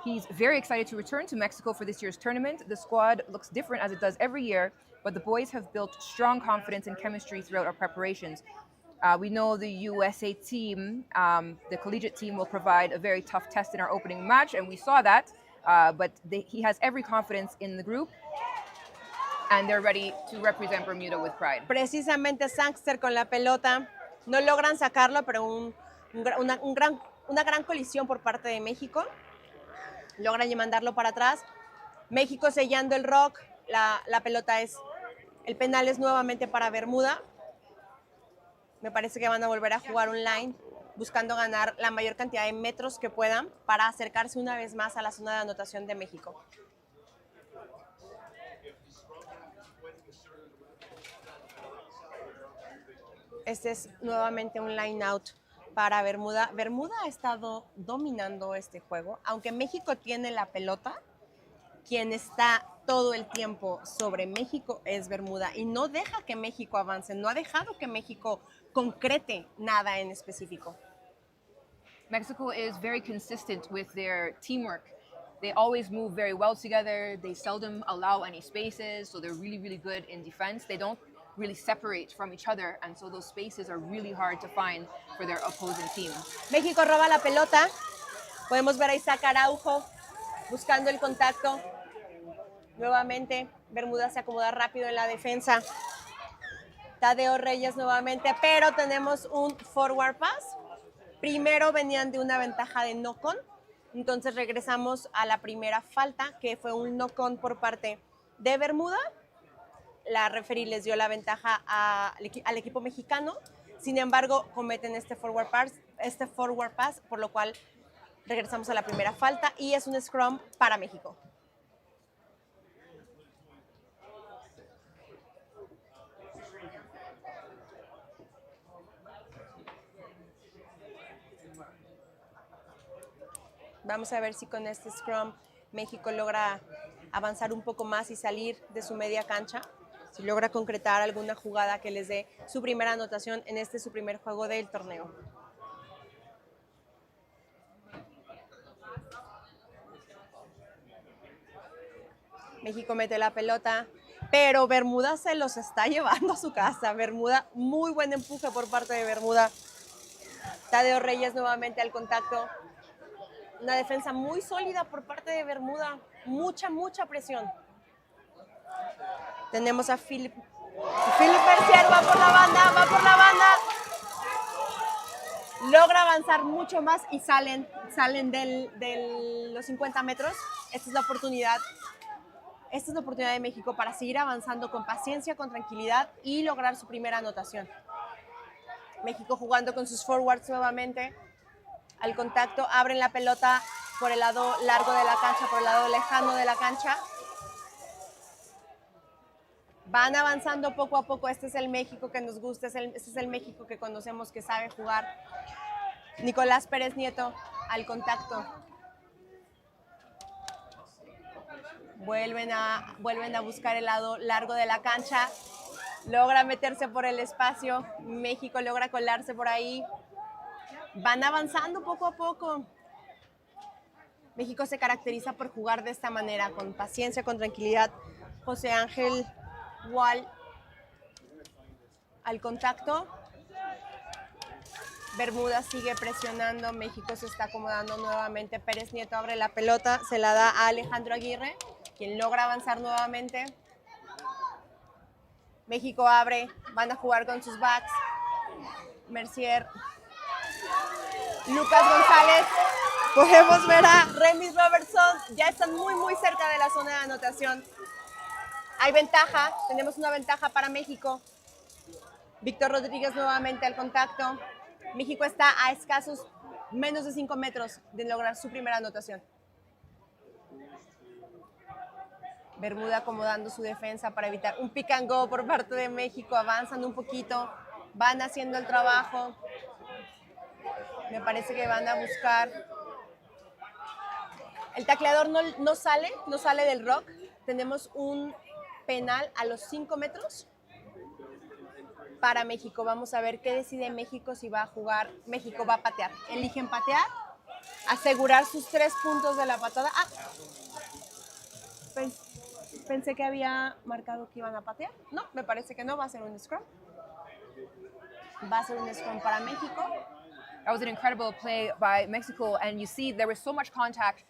He's very excited to return to Mexico for this year's tournament. The squad looks different as it does every year, but the boys have built strong confidence and chemistry throughout our preparations. We know the USA team, the collegiate team, will provide a very tough test in our opening match, and we saw that, but he has every confidence in the group, and they're ready to represent Bermuda with pride. Precisamente Sangster con la pelota, no logran sacarlo, pero una gran colisión por parte de México. Logran mandarlo para atrás. México sellando el rock. La pelota el penal es nuevamente para Bermuda. Me parece que van a volver a jugar un line, buscando ganar la mayor cantidad de metros que puedan para acercarse una vez más a la zona de anotación de México. Este es nuevamente un line out para Bermuda. Bermuda ha estado dominando este juego, aunque México tiene la pelota. Quien está todo el tiempo sobre México es Bermuda y no deja que México avance, no ha dejado que México concrete nada en específico. Mexico is very consistent with their teamwork. They always move very well together. They seldom allow any spaces, so they're really, really good in defense. They don't really separate from each other, and so those spaces are really hard to find for their opposing team. México roba la pelota. Podemos ver a Isaac Araujo buscando el contacto. Nuevamente, Bermuda se acomoda rápido en la defensa. Tadeo Reyes nuevamente, pero tenemos un forward pass. Primero venían de una ventaja de knock-on, entonces regresamos a la primera falta, que fue un knock-on por parte de Bermuda. La referee les dio la ventaja al equipo mexicano, sin embargo cometen este forward pass, por lo cual regresamos a la primera falta y es un scrum para México. Vamos a ver si con este scrum México logra avanzar un poco más y salir de su media cancha, si logra concretar alguna jugada que les dé su primera anotación en su primer juego del torneo. México mete la pelota, pero Bermuda se los está llevando a su casa. Bermuda, muy buen empuje por parte de Bermuda. Tadeo Reyes nuevamente al contacto. Una defensa muy sólida por parte de Bermuda. Mucha presión. Tenemos a Philip Mercier, va por la banda. Logra avanzar mucho más y salen de los 50 metros. Esta es la oportunidad de México para seguir avanzando con paciencia, con tranquilidad y lograr su primera anotación. México jugando con sus forwards nuevamente. Al contacto, abren la pelota por el lado largo de la cancha, por el lado lejano de la cancha. Van avanzando poco a poco. Este es el México que nos gusta, este es el México que conocemos, que sabe jugar. Nicolás Pérez Nieto al contacto. Vuelven a buscar el lado largo de la cancha. Logra meterse por el espacio. México logra colarse por ahí. Van avanzando poco a poco. México se caracteriza por jugar de esta manera, con paciencia, con tranquilidad. José Ángel Wall al contacto. Bermuda sigue presionando. México se está acomodando nuevamente. Pérez Nieto abre la pelota, se la da a Alejandro Aguirre, quien logra avanzar nuevamente. México abre, van a jugar con sus backs. Mercier, Lucas González, podemos ver a Remis Robertson, ya están muy cerca de la zona de anotación. Hay ventaja, tenemos una ventaja para México. Víctor Rodríguez nuevamente al contacto. México está a escasos menos de 5 metros de lograr su primera anotación. Bermuda acomodando su defensa para evitar un pick and go por parte de México, avanzan un poquito, van haciendo el trabajo. Me parece que van a buscar. El tacleador no sale del rock. Tenemos un penal a los 5 metros para México. Vamos a ver qué decide México, si va a jugar. México va a patear. Eligen patear, asegurar sus 3 puntos de la patada. Pensé que había marcado que iban a patear. No, me parece que no, va a ser un scrum. Va a ser un scrum para México. That was an incredible play by Mexico, and you see there was so much contact,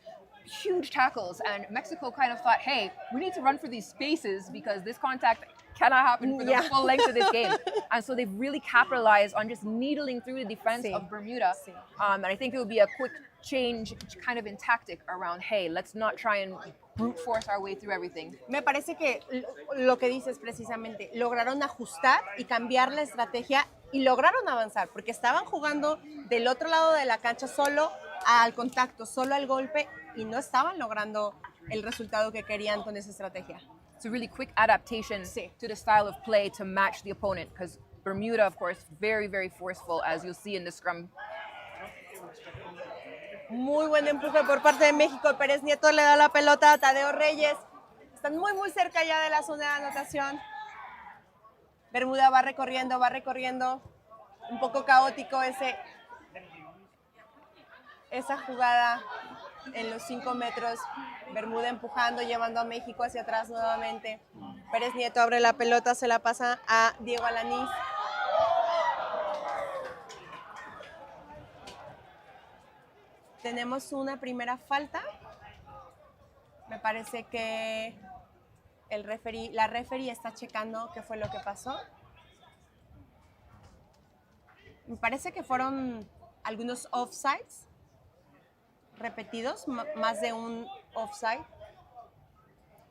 huge tackles, and Mexico kind of thought, hey, we need to run for these spaces because this contact cannot happen for the full length of this game. And so they've really capitalized on just needling through the defense of Bermuda. And I think it would be a quick change kind of in tactic around, hey, let's not try and brute force our way through everything. Me parece que lo que dices precisamente, lograron ajustar y cambiar la estrategia y lograron avanzar, porque estaban jugando del otro lado de la cancha solo al contacto, solo al golpe, y no estaban logrando el resultado que querían con esa estrategia. It's a really quick adaptation to the style of play to match the opponent, because Bermuda, of course, very forceful, as you'll see in the scrum. Muy buen empuje por parte de México. Pérez Nieto le da la pelota a Tadeo Reyes. Están muy cerca ya de la zona de anotación. Bermuda va recorriendo. Un poco caótico esa jugada en los 5 metros. Bermuda empujando, llevando a México hacia atrás nuevamente. Pérez Nieto abre la pelota, se la pasa a Diego Alanís. Tenemos una primera falta Me parece que la referee está checando qué fue lo que pasó. Me parece que fueron algunos offsides repetidos, más de un offside.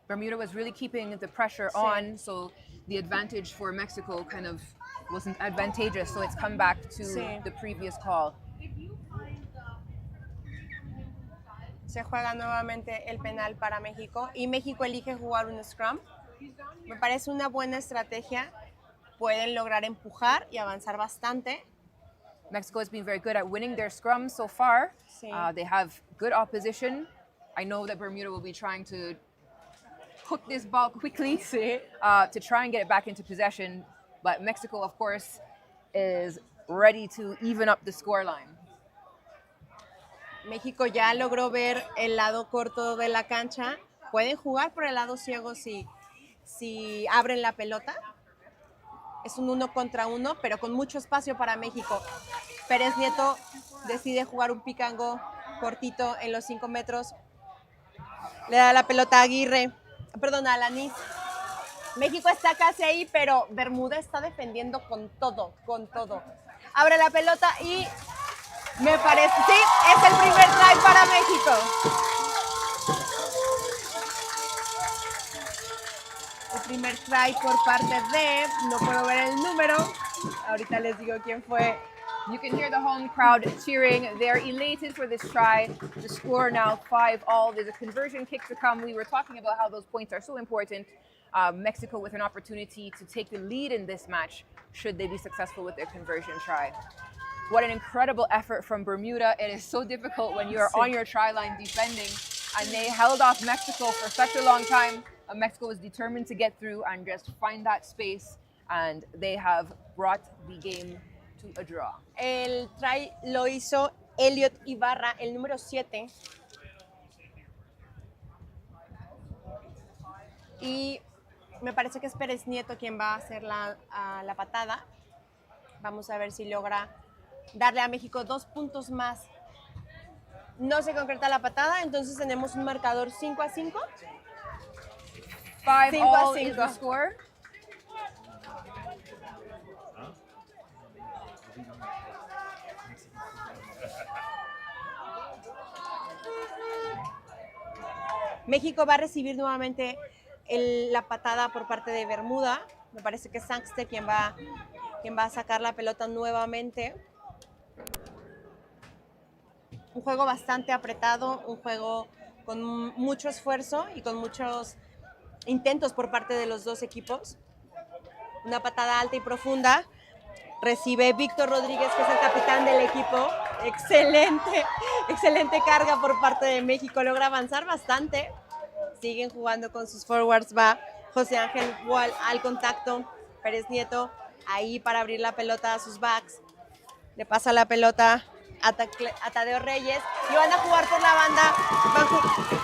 Bermuda was really keeping the pressure Sí. on, so the advantage for Mexico kind of wasn't advantageous, so it's come back to Sí. the previous call. Se juega nuevamente el penal para México y México elige jugar un scrum. Me parece una buena estrategia. Pueden lograr empujar y avanzar bastante. Mexico has been very good at winning their scrums so far. Sí. They have good opposition. I know that Bermuda will be trying to cook this ball quickly Sí. to try and get it back into possession. But Mexico, of course, is ready to even up the scoreline. México ya logró ver el lado corto de la cancha. Pueden jugar por el lado ciego si abren la pelota. Es un 1 contra 1, pero con mucho espacio para México. Pérez Nieto decide jugar un pick and go cortito en los 5 metros. Le da la pelota a Alanis. México está casi ahí, pero Bermuda está defendiendo con todo, con todo. Abre la pelota y me parece, sí, es el primer try para México. El primer try por parte de, no puedo ver el número, ahorita les digo quién fue. You can hear the home crowd cheering. They're elated for this try. The score now 5-all. There's a conversion kick to come. We were talking about how those points are so important. Mexico with an opportunity to take the lead in this match should they be successful with their conversion try. What an incredible effort from Bermuda. It is so difficult when you're on your try line defending, and they held off Mexico for such a long time. Mexico was determined to get through and just find that space, and they have brought the game to a draw. El try lo hizo Elliot Ibarra, el número 7. Y me parece que es Pérez Nieto quien va a hacer la patada. Vamos a ver si logra darle a México 2 puntos más. No se concreta la patada, entonces tenemos un marcador 5-5. 5-all is the score. México va a recibir nuevamente la patada por parte de Bermuda. Me parece que es Sangster quien va a sacar la pelota nuevamente. Un juego bastante apretado, un juego con mucho esfuerzo y con muchos intentos por parte de los dos equipos. Una patada alta y profunda. Recibe Víctor Rodríguez, que es el capitán del equipo. Excelente carga por parte de México. Logra avanzar bastante. Siguen jugando con sus forwards. Va José Ángel Wall al contacto. Pérez Nieto ahí para abrir la pelota a sus backs. Le pasa la pelota a Tadeo Reyes y van a jugar por la banda.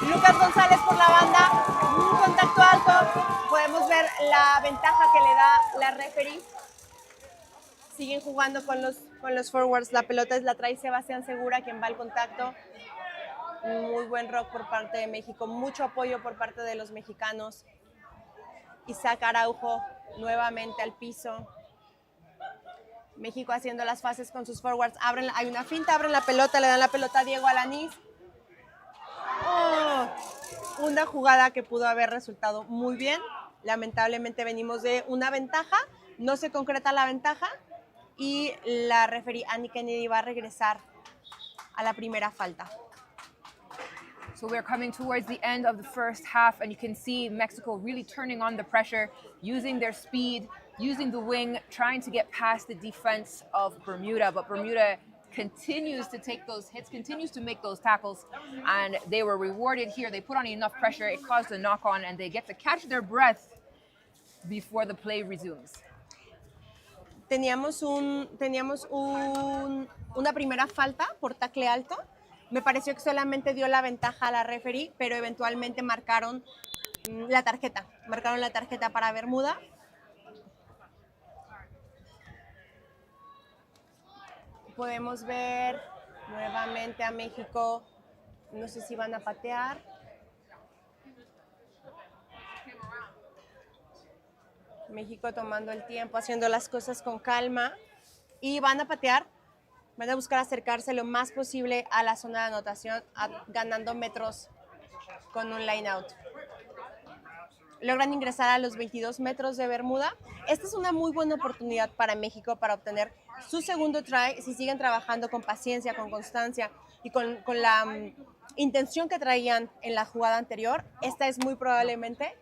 Lucas González por la banda. Un contacto alto. Podemos ver la ventaja que le da la referee. Siguen jugando con los forwards. La pelota la trae Sebastián Segura, quien va al contacto. Muy buen rock por parte de México. Mucho apoyo por parte de los mexicanos. Isaac Araujo nuevamente al piso. México haciendo las fases con sus forwards. Hay una finta, abren la pelota, le dan la pelota a Diego Alanis. Oh, una jugada que pudo haber resultado muy bien. Lamentablemente venimos de una ventaja. No se concreta la ventaja. Y la referee Annie Kennedy va a regresar a la primera falta. So we're coming towards the end of the first half, and you can see Mexico really turning on the pressure, using their speed, using the wing, trying to get past the defense of Bermuda. But Bermuda continues to take those hits, continues to make those tackles, and they were rewarded here. They put on enough pressure, it caused a knock-on, and they get to catch their breath before the play resumes. Teníamos una primera falta por tackle alto. Me pareció que solamente dio la ventaja a la referee, pero eventualmente marcaron la tarjeta. Marcaron la tarjeta para Bermuda. Podemos ver nuevamente a México. No sé si van a patear. México tomando el tiempo, haciendo las cosas con calma y van a patear, van a buscar acercarse lo más posible a la zona de anotación, ganando metros con un line out. Logran ingresar a los 22 metros de Bermuda. Esta es una muy buena oportunidad para México para obtener su segundo try si siguen trabajando con paciencia, con constancia y con la intención que traían en la jugada anterior. Esta es muy probablemente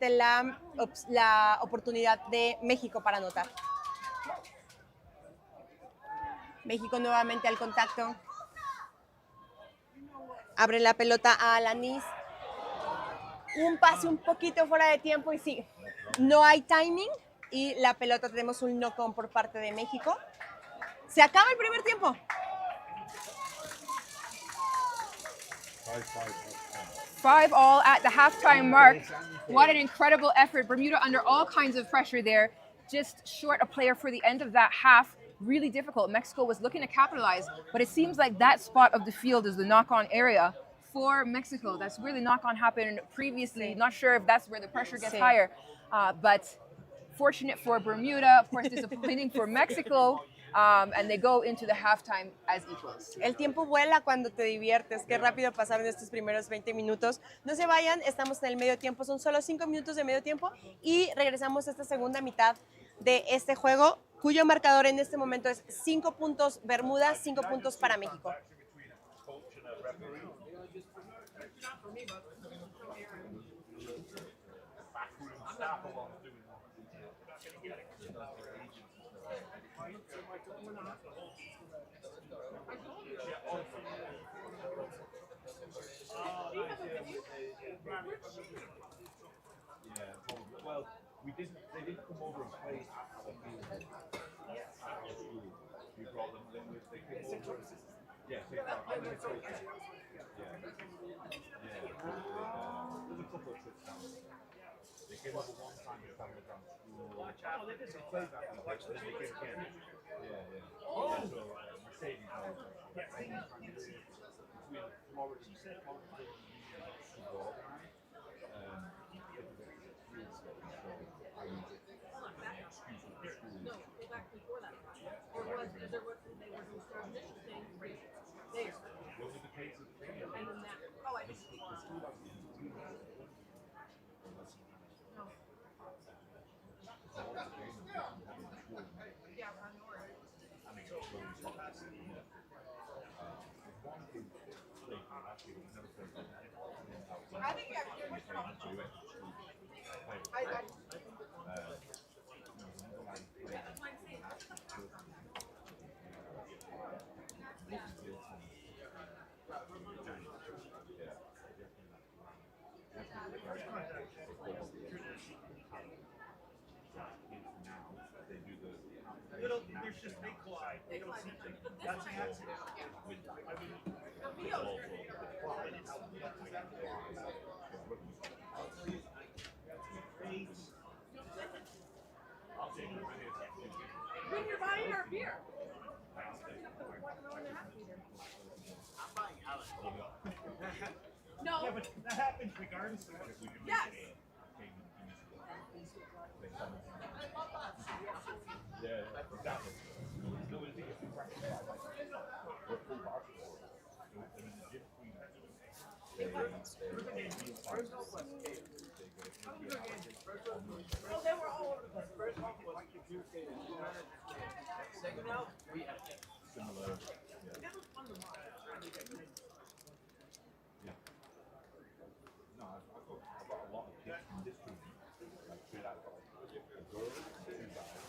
la oportunidad de México para anotar. México nuevamente al contacto. Abre la pelota a Alanis. Un pase un poquito fuera de tiempo y sí, no hay timing y la pelota tenemos un knock-on por parte de México. Se acaba el primer tiempo. 5-5 at the halftime mark. What an incredible effort. Bermuda under all kinds of pressure there. Just short a player for the end of that half. Really difficult. Mexico was looking to capitalize, but it seems like that spot of the field is the knock-on area for Mexico. That's where the knock-on happened previously. Not sure if that's where the pressure gets higher, but fortunate for Bermuda, of course disappointing for Mexico, and they go into the halftime as equals. El tiempo vuela cuando te diviertes. Qué rápido pasaron estos primeros 20 minutos. No se vayan, estamos en el medio tiempo, son solo 5 minutos de medio tiempo y regresamos a esta segunda mitad de este juego, cuyo marcador en este momento es 5 puntos Bermuda, 5 puntos para México. Well, they didn't come over and play at our field. We brought them in with they came over. Yeah, there's a couple of trips down. They came over one time to travel down to school. They played that week, but then they came again. So Mercedes knows between Florida and There's just they collide. They don't see things. That's an accident. When you're buying our beer. No. Yeah, but that happens regardless of what we do. Yes. Yeah, exactly. Well, they were all over the place. First off was second out, we had Similar. it was fun to watch. Yeah. No, I've got a lot of kids from this room. Like Trinidad, a girl and 2 guys.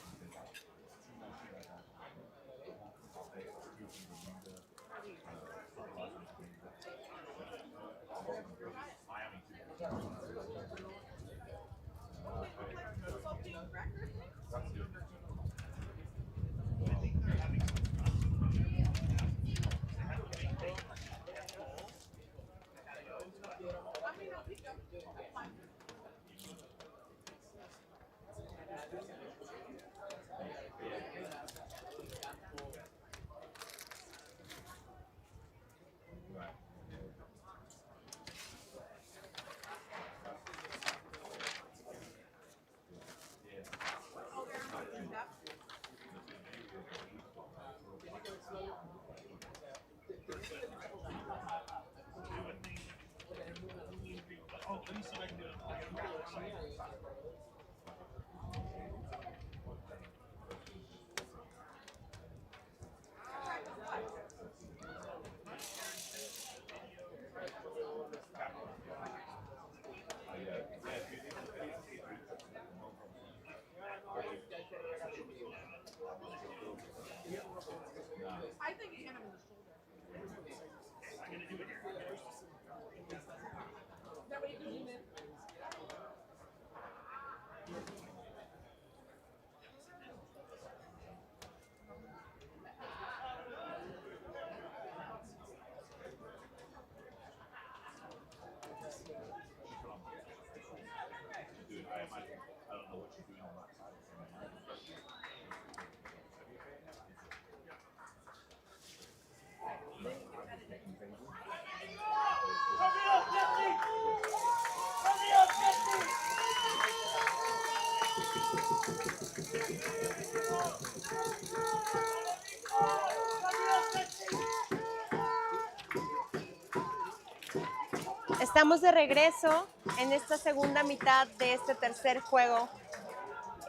Estamos de regreso en esta segunda mitad de este tercer juego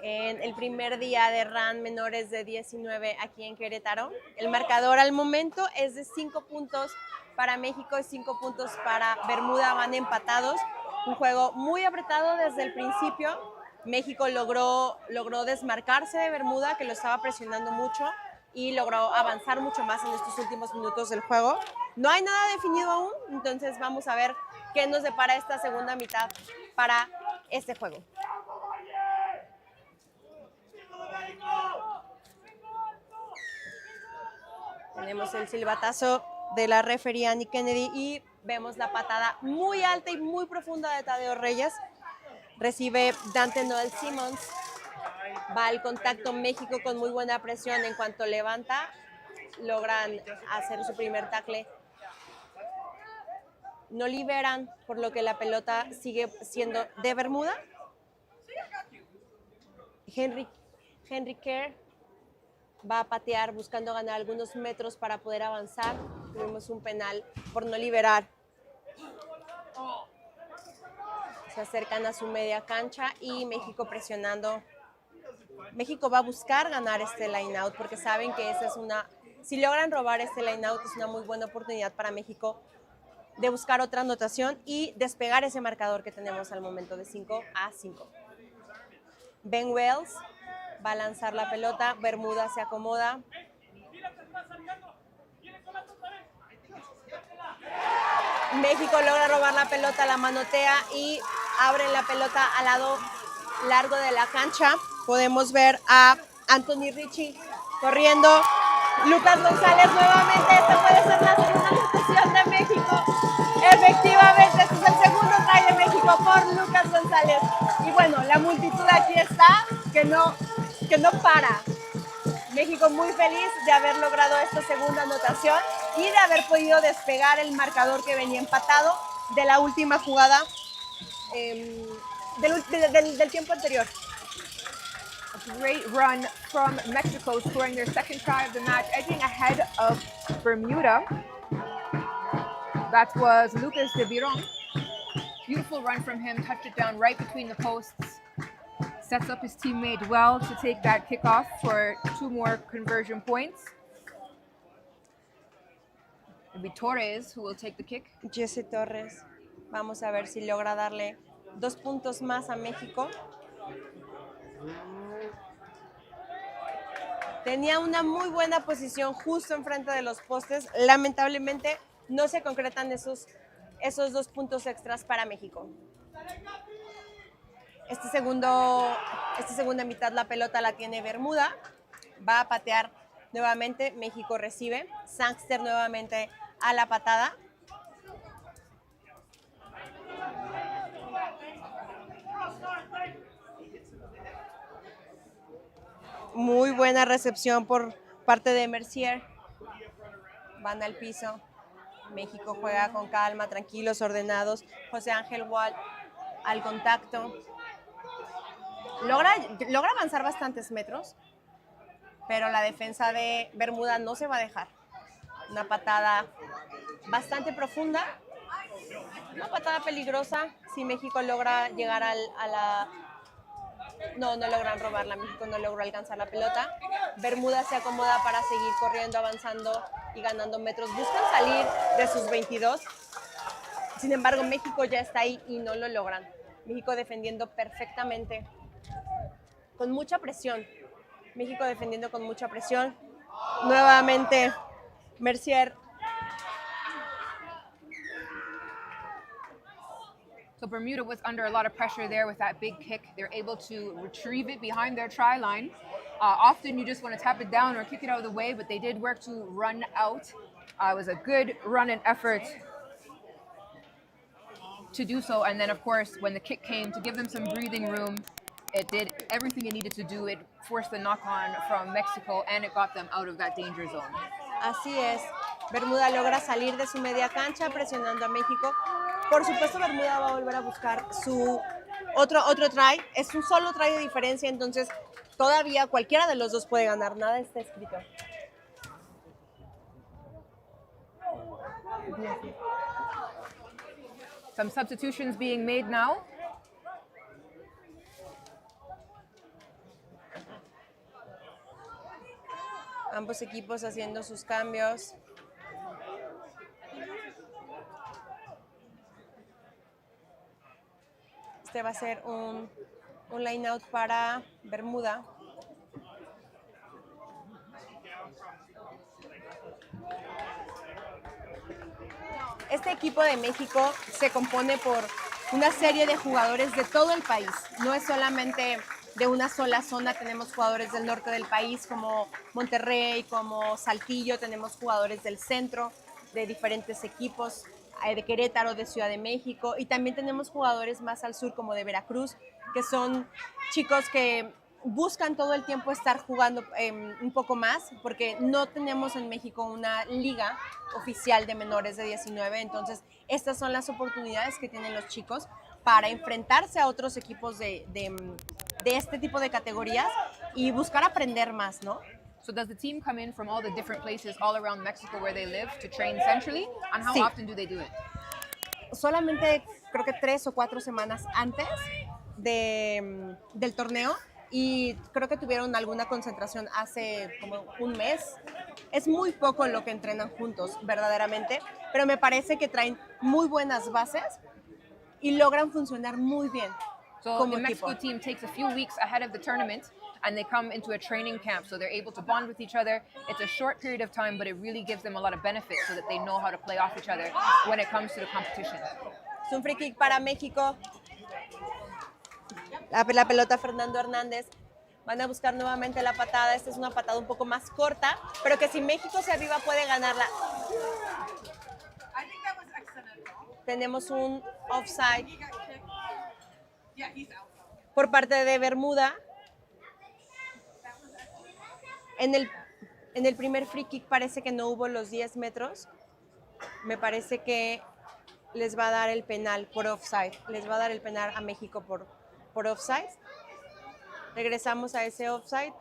en el primer día de RAN menores de 19 aquí en Querétaro. El marcador al momento es de 5 puntos para México y 5 puntos para Bermuda, van empatados. Un juego muy apretado desde el principio. México logró desmarcarse de Bermuda, que lo estaba presionando mucho, y logró avanzar mucho más en estos últimos minutos del juego. No hay nada definido aún, entonces vamos a ver qué nos depara esta segunda mitad para este juego. Tenemos el silbatazo de la referee Annie Kennedy y vemos la patada muy alta y muy profunda de Tadeo Reyes. Recibe Dante Noel Simmons. Va al contacto México con muy buena presión. En cuanto levanta, logran hacer su primer tackle. No liberan, por lo que la pelota sigue siendo de Bermuda. Henry Kerr va a patear buscando ganar algunos metros para poder avanzar. Tuvimos un penal por no liberar. Se acercan a su media cancha y México presionando. México va a buscar ganar este line out porque saben que esa es una... Si logran robar este line out es una muy buena oportunidad para México de buscar otra anotación y despegar ese marcador que tenemos al momento de 5-5. Ben Wells va a lanzar la pelota, Bermuda se acomoda. México logra robar la pelota, la manotea y abren la pelota al lado largo de la cancha. Podemos ver a Anthony Richie corriendo. Lucas González nuevamente, esta puede ser la segunda anotación de México. Efectivamente, este es el segundo try de México por Lucas González. Y bueno, la multitud aquí está, que no para. México muy feliz de haber logrado esta segunda anotación y de haber podido despegar el marcador que venía empatado de la última jugada del tiempo anterior. A great run from Mexico, scoring their second try of the match, edging ahead of Bermuda. That was Lucas de Biron. Beautiful run from him, touched it down right between the posts. Sets up his teammate well to take that kickoff for 2 more conversion points. It'll be Torres who will take the kick. Jesse Torres. Vamos a ver si logra darle 2 puntos más a México. Tenía una muy buena posición justo enfrente de los postes. Lamentablemente no se concretan esos 2 puntos extras para México. Esta segunda mitad la pelota la tiene Bermuda. Va a patear nuevamente. México recibe. Sangster nuevamente a la patada. Muy buena recepción por parte de Mercier. Van al piso. México juega con calma, tranquilos, ordenados. José Ángel Wall al contacto. Logra avanzar bastantes metros, pero la defensa de Bermuda no se va a dejar. Una patada bastante profunda. Una patada peligrosa si México logra llegar a la... No logran robarla, México no logró alcanzar la pelota. Bermuda se acomoda para seguir corriendo, avanzando y ganando metros. Buscan salir de sus 22. Sin embargo, México ya está ahí y no lo logran. México defendiendo perfectamente, con mucha presión. México defendiendo con mucha presión. Nuevamente, Mercier. So Bermuda was under a lot of pressure there with that big kick. They're able to retrieve it behind their try line. Often you just want to tap it down or kick it out of the way, but they did work to run out. It was a good run and effort to do so. And then, of course, when the kick came, to give them some breathing room, it did everything it needed to do. It forced the knock-on from Mexico, and it got them out of that danger zone. Así es. Bermuda logra salir de su media cancha presionando a México. Por supuesto, Bermuda va a volver a buscar su otro try. Es un solo try de diferencia, entonces todavía cualquiera de los dos puede ganar. Nada está escrito. Some substitutions being made now. Ambos equipos haciendo sus cambios. Este va a ser un line out para Bermuda. Este equipo de México se compone por una serie de jugadores de todo el país. No es solamente de una sola zona. Tenemos jugadores del norte del país como Monterrey, como Saltillo. Tenemos jugadores del centro de diferentes equipos, de Querétaro, de Ciudad de México. Y también tenemos jugadores más al sur como de Veracruz, que son chicos que buscan todo el tiempo estar jugando un poco más, porque no tenemos en México una liga oficial de menores de 19, entonces estas son las oportunidades que tienen los chicos para enfrentarse a otros equipos de este tipo de categorías y buscar aprender más, ¿no? So does the team come in from all the different places all around Mexico where they live to train centrally? And how Sí. often do they do it? Solamente creo que 3 o 4 semanas antes del torneo, y creo que tuvieron alguna concentración hace como un mes. Es muy poco lo que entrenan juntos, verdaderamente, pero me parece que traen muy buenas bases y logran funcionar muy bien So como the Mexico equipo. team takes a few weeks ahead of the tournament and they come into a training camp, so they're able to bond with each other. It's a short period of time, but it really gives them a lot of benefits so that they know how to play off each other when it comes to the competition. Es un free kick para México. La pelota Fernando Hernández. Van a buscar nuevamente la patada. Esta es una patada un poco más corta, pero que si México se aviva puede ganarla. I think that was excellent. Tenemos un offside He got kicked. Yeah, he's out. por parte de Bermuda. En el primer free kick parece que no hubo los 10 metros. Me parece que les va a dar el penal por offside. Les va a dar el penal a México por offside. Regresamos a ese offside.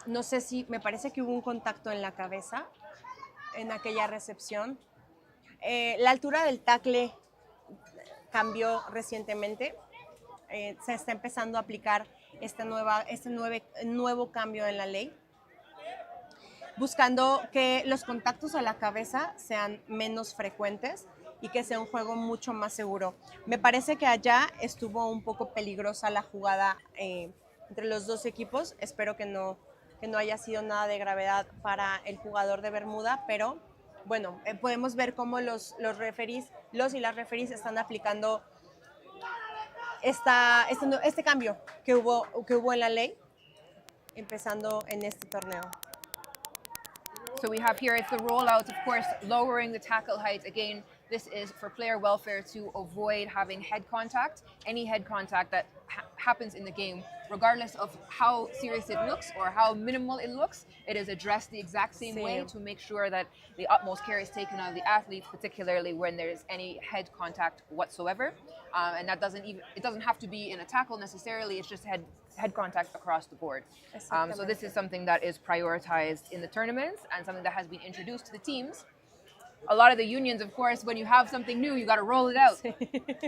No sé si, me parece que hubo un contacto en la cabeza en aquella recepción. La altura del tackle cambió recientemente. Se está empezando a aplicar este nuevo cambio en la ley, buscando que los contactos a la cabeza sean menos frecuentes y que sea un juego mucho más seguro. Me parece que allá estuvo un poco peligrosa la jugada entre los dos equipos. Espero que no haya sido nada de gravedad para el jugador de Bermuda, pero bueno, podemos ver cómo los y las referees están aplicando este cambio que hubo en la ley, empezando en este torneo. So we have here, it's the rollout, of course, lowering the tackle height. Again, this is for player welfare to avoid having head contact. Any head contact that happens in the game, regardless of how serious it looks or how minimal it looks, it is addressed the exact same way to make sure that the utmost care is taken of the athletes, particularly when there's any head contact whatsoever. And that it doesn't have to be in a tackle necessarily, it's just head contact across the board. So this is something that is prioritized in the tournaments and something that has been introduced to the teams. a lot of the unions, of course, when you have something new, you got to roll it out.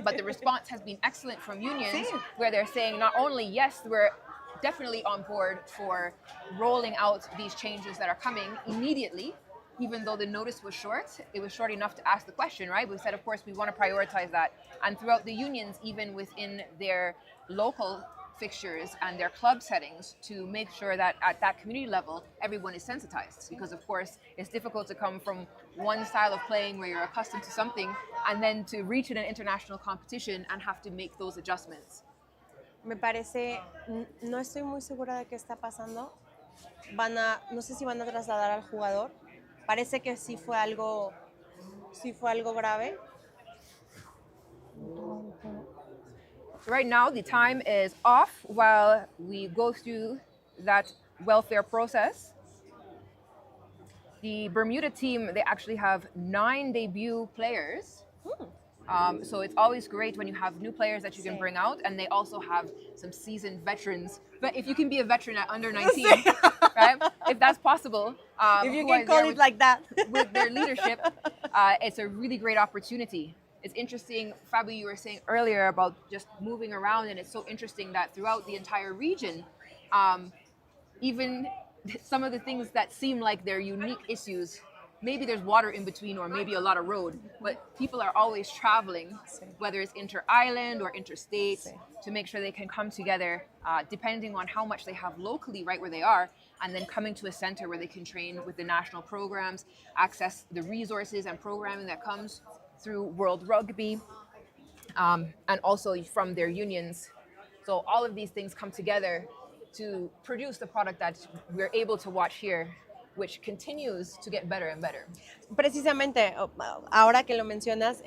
But the response has been excellent from unions, where they're saying not only, yes, we're definitely on board for rolling out these changes that are coming immediately, even though the notice was short. It was short enough to ask the question, right? We said, of course, we want to prioritize that. And throughout the unions, even within their local fixtures and their club settings, to make sure that at that community level, everyone is sensitized. Because, of course, it's difficult to come from one style of playing where you're accustomed to something and then to reach in an international competition and have to make those adjustments. Me parece, no estoy muy segura de qué está pasando. No sé si van a trasladar al jugador. Parece que sí fue algo grave. Right now, the time is off while we go through that welfare process. The Bermuda team, they actually have 9 debut players. So it's always great when you have new players that you can bring out, and they also have some seasoned veterans. But if you can be a veteran at under 19, right? If that's possible, If you can call it like that. with their leadership, it's a really great opportunity. It's interesting, Fabi, you were saying earlier about just moving around, and it's so interesting that throughout the entire region, even some of the things that seem like they're unique issues, maybe there's water in between or maybe a lot of road, but people are always traveling, whether it's inter-island or interstate, to make sure they can come together, depending on how much they have locally right where they are, and then coming to a center where they can train with the national programs, access the resources and programming that comes through World Rugby, and also from their unions. So all of these things come together to produce the product that we're able to watch here, which continues to get better and better. Precisamente, ahora que lo mencionas,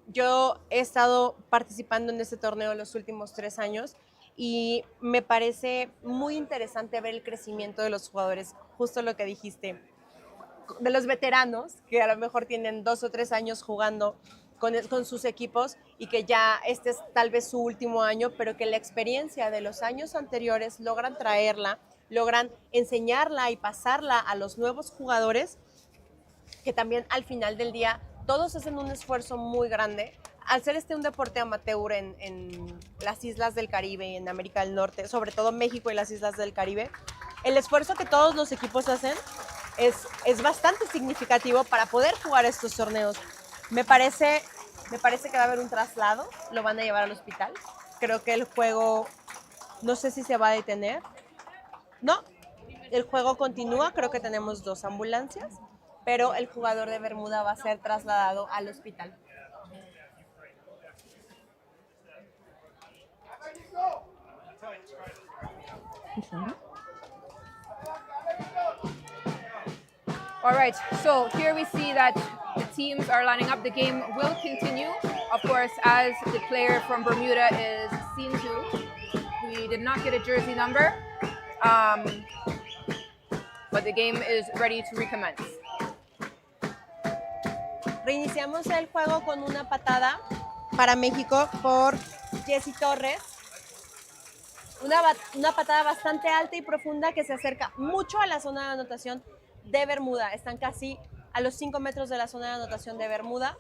yo he estado participando en este torneo los últimos 3 años y me parece muy interesante ver el crecimiento de los jugadores, justo lo que dijiste, de los veteranos, que a lo mejor tienen 2 o 3 años jugando con sus equipos y que ya este es tal vez su último año, pero que la experiencia de los años anteriores logran traerla, logran enseñarla y pasarla a los nuevos jugadores, que también al final del día todos hacen un esfuerzo muy grande. Al ser un deporte amateur en las islas del Caribe y en América del Norte, sobre todo México y las islas del Caribe, el esfuerzo que todos los equipos hacen es bastante significativo para poder jugar estos torneos. Me parece que va a haber un traslado, lo van a llevar al hospital. Creo que el juego, no sé si se va a detener. No, el juego continúa, creo que tenemos 2 ambulancias, pero el jugador de Bermuda va a ser trasladado al hospital. All right, so here we see that the teams are lining up. The game will continue, of course, as the player from Bermuda is seen to. We did not get a jersey number, but the game is ready to recommence. Reiniciamos el juego con una patada para México por Jessy Torres. Una patada bastante alta y profunda que se acerca mucho a la zona de anotación de Bermuda. Están casi a los 5 metros de la zona de anotación de Bermuda.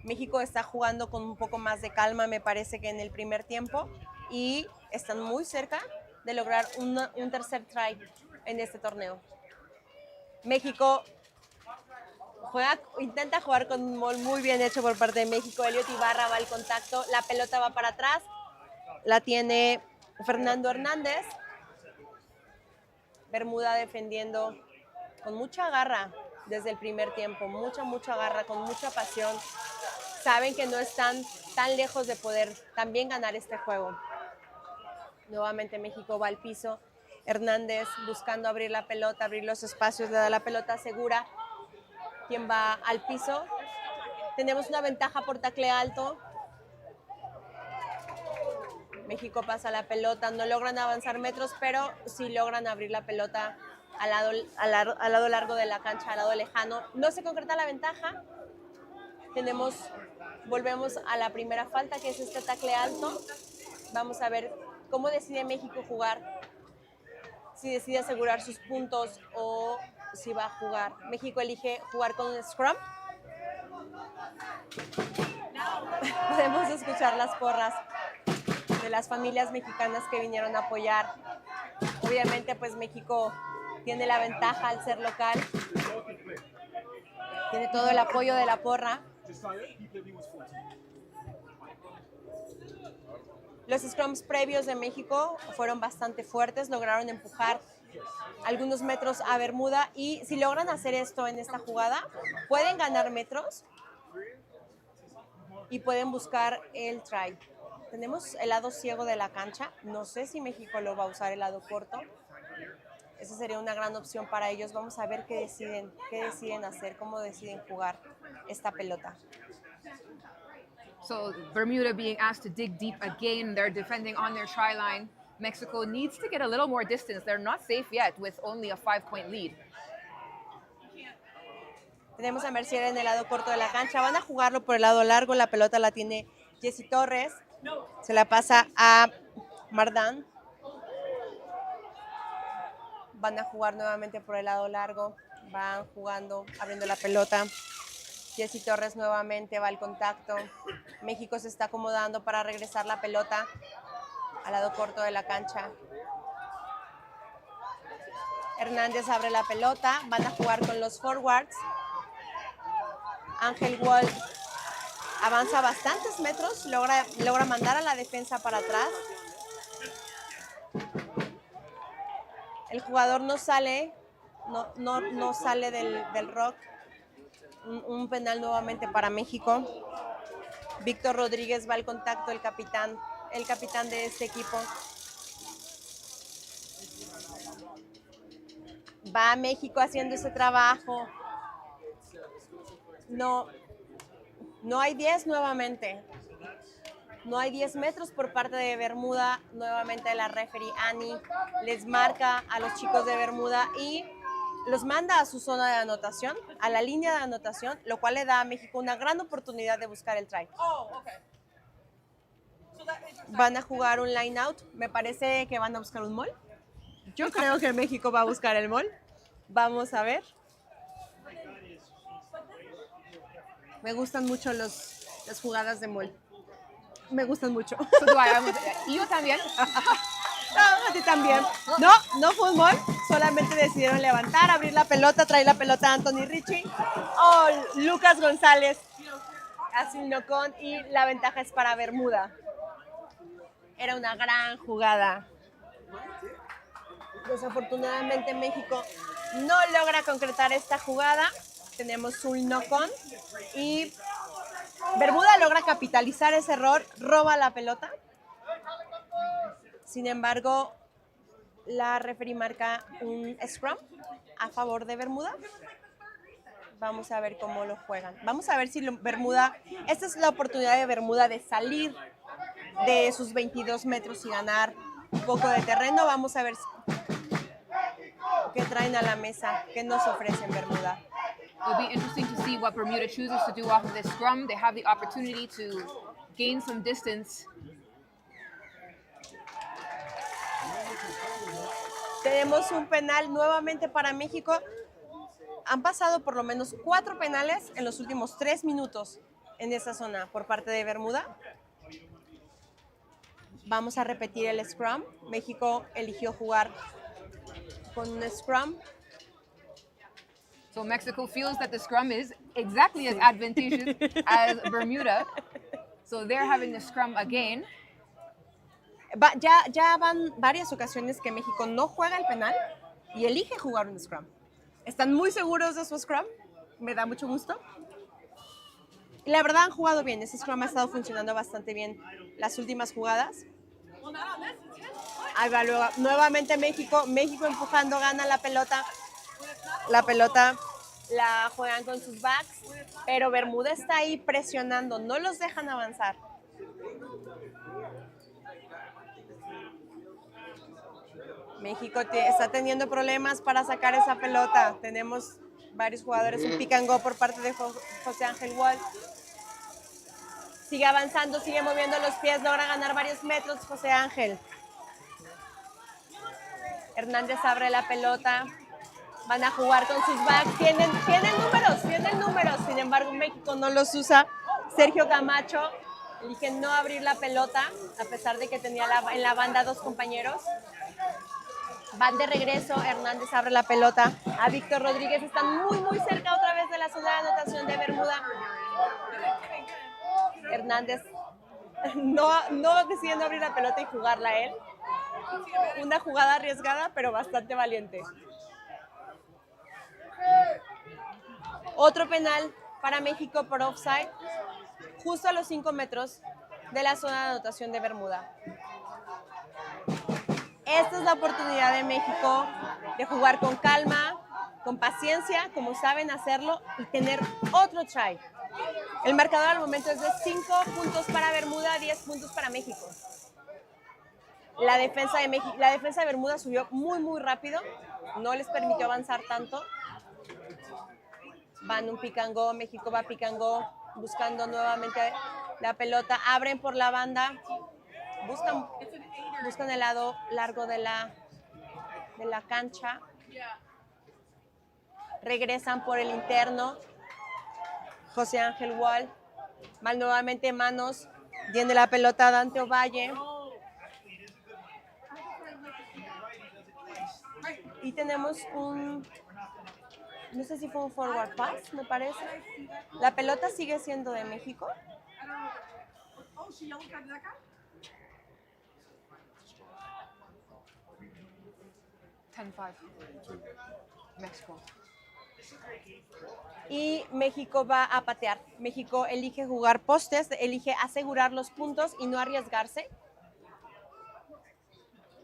México está jugando con un poco más de calma, me parece que en el primer tiempo, y están muy cerca de lograr un tercer try en este torneo. México intenta jugar con un mall muy bien hecho por parte de México. Eliot Ibarra va al contacto, la pelota va para atrás, la tiene Fernando Hernández. Bermuda defendiendo con mucha garra desde el primer tiempo, mucha garra, con mucha pasión. Saben que no están tan lejos de poder también ganar este juego. Nuevamente México va al piso. Hernández buscando abrir la pelota, abrir los espacios, le da la pelota segura. ¿Quién va al piso? Tenemos una ventaja por tacle alto. México pasa la pelota, no logran avanzar metros, pero sí logran abrir la pelota al lado largo de la cancha, al lado lejano. No se concreta la ventaja. Volvemos a la primera falta, que es este tacle alto. Vamos a ver cómo decide México jugar, si decide asegurar sus puntos o si va a jugar. México elige jugar con un scrum. Podemos escuchar las porras de las familias mexicanas que vinieron a apoyar. Obviamente, pues México tiene la ventaja al ser local. Tiene todo el apoyo de la porra. Los scrums previos de México fueron bastante fuertes, lograron empujar algunos metros a Bermuda y si logran hacer esto en esta jugada, pueden ganar metros y pueden buscar el try. Tenemos el lado ciego de la cancha, no sé si México lo va a usar el lado corto. Esa sería una gran opción para ellos. Vamos a ver qué deciden hacer, cómo deciden jugar esta pelota. So Bermuda being asked to dig deep again. They're defending on their try line. Mexico needs to get a little more distance. They're not safe yet with only a 5-point lead. Tenemos a Mercier en el lado corto de la cancha. Van a jugarlo por el lado largo. La pelota la tiene Jessy Torres. Se la pasa a Mardan. Van a jugar nuevamente por el lado largo. Van jugando, abriendo la pelota. Jessy Torres nuevamente va al contacto. México se está acomodando para regresar la pelota al lado corto de la cancha. Hernández abre la pelota. Van a jugar con los forwards. Ángel Wall avanza bastantes metros. Logra mandar a la defensa para atrás. El jugador no sale del rock. Un penal nuevamente para México. Víctor Rodríguez va al contacto, el capitán de este equipo. Va México haciendo ese trabajo. No hay 10 nuevamente. No hay 10 metros por parte de Bermuda. Nuevamente la referee Annie les marca a los chicos de Bermuda y los manda a su zona de anotación, a la línea de anotación, lo cual le da a México una gran oportunidad de buscar el try. Van a jugar un line out. Me parece que van a buscar un mall. Yo creo que México va a buscar el mall. Vamos a ver. Me gustan mucho las jugadas de mall. Me gustan mucho. So do I. ¿Y yo también? No, a ti también. No fue un mall. Solamente decidieron levantar, abrir la pelota, traer la pelota a Anthony Richie. Oh, Lucas González hace un knock-on y la ventaja es para Bermuda. Era una gran jugada. Desafortunadamente México no logra concretar esta jugada. Tenemos un knock-on y Bermuda logra capitalizar ese error, roba la pelota. Sin embargo, la referee marca un scrum a favor de Bermuda. Vamos a ver cómo lo juegan. Vamos a ver si Bermuda, esta es la oportunidad de Bermuda de salir de sus 22 metros y ganar un poco de terreno. Vamos a ver qué traen a la mesa, qué nos ofrecen Bermuda. It'll be interesting to see what Bermuda chooses to do off of this scrum. They have the opportunity to gain some distance. Tenemos un penal nuevamente para México. Han pasado por lo menos 4 penales en los últimos 3 minutos en esa zona por parte de Bermuda. Vamos a repetir el scrum. México eligió jugar con un scrum. So Mexico feels that the scrum is exactly as advantageous as Bermuda. So they're having the scrum again. Ya van varias ocasiones que México no juega el penal y elige jugar un scrum. Están muy seguros de su scrum. Me da mucho gusto. Y la verdad han jugado bien. Ese scrum ha estado funcionando bastante bien las últimas jugadas. Ahí va luego, nuevamente México empujando, gana la pelota. La pelota la juegan con sus backs, pero Bermuda está ahí presionando, no los dejan avanzar. México está teniendo problemas para sacar esa pelota. Tenemos varios jugadores, un pick and go por parte de José Ángel Wall. Sigue avanzando, sigue moviendo los pies, logra ganar varios metros José Ángel. Hernández abre la pelota. Van a jugar con sus backs. Tienen números. Sin embargo, México no los usa. Sergio Camacho elige no abrir la pelota, a pesar de que tenía en la banda 2 compañeros. Van de regreso, Hernández abre la pelota a Víctor Rodríguez. Están muy cerca otra vez de la zona de anotación de Bermuda. Hernández no decide no abrir la pelota y jugarla a él. Una jugada arriesgada, pero bastante valiente. Otro penal para México por offside, justo a los 5 metros de la zona de anotación de Bermuda. Esta es la oportunidad de México de jugar con calma, con paciencia, como saben hacerlo, y tener otro try. El marcador al momento es de 5 puntos para Bermuda, 10 puntos para México. La defensa de Bermuda subió muy rápido, no les permitió avanzar tanto. Van un pick and go, México va pick and go, buscando nuevamente la pelota, abren por la banda, buscan el lado largo de la cancha, regresan por el interno, José Ángel Wall, mal nuevamente manos, tiene la pelota Dante Ovalle, y tenemos no sé si fue un forward pass, me parece. La pelota sigue siendo de México. 10-5. México. Y México va a patear. México elige jugar postes, elige asegurar los puntos y no arriesgarse.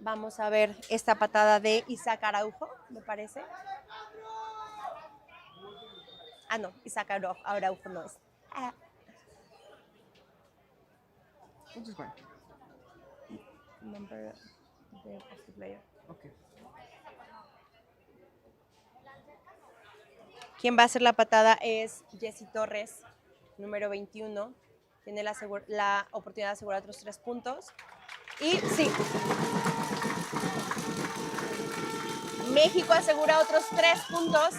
Vamos a ver esta patada de Isaac Araujo, me parece. Ah, no, Isaac Araujo no es. Number of the player. Okay. Quien va a hacer la patada es Jessy Torres, número 21. Tiene la oportunidad de asegurar otros 3 puntos. Y sí, México asegura otros 3 puntos,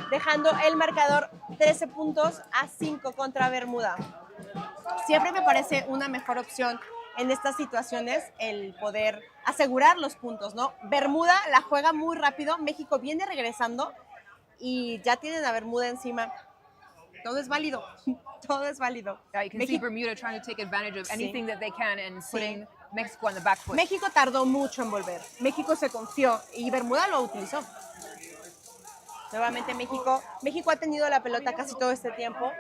dejando el marcador 13 puntos a 5 contra Bermuda. Siempre me parece una mejor opción en estas situaciones el poder asegurar los puntos, ¿no? Bermuda la juega muy rápido, México viene regresando y ya tienen a Bermuda encima. Todo es válido, todo es válido. Yeah, you can see Bermuda trying to take advantage of anything that they can and putting Mexico on the back foot. México tardó mucho en volver. México se confió y Bermuda lo utilizó. Nuevamente México ha tenido la pelota casi todo este tiempo.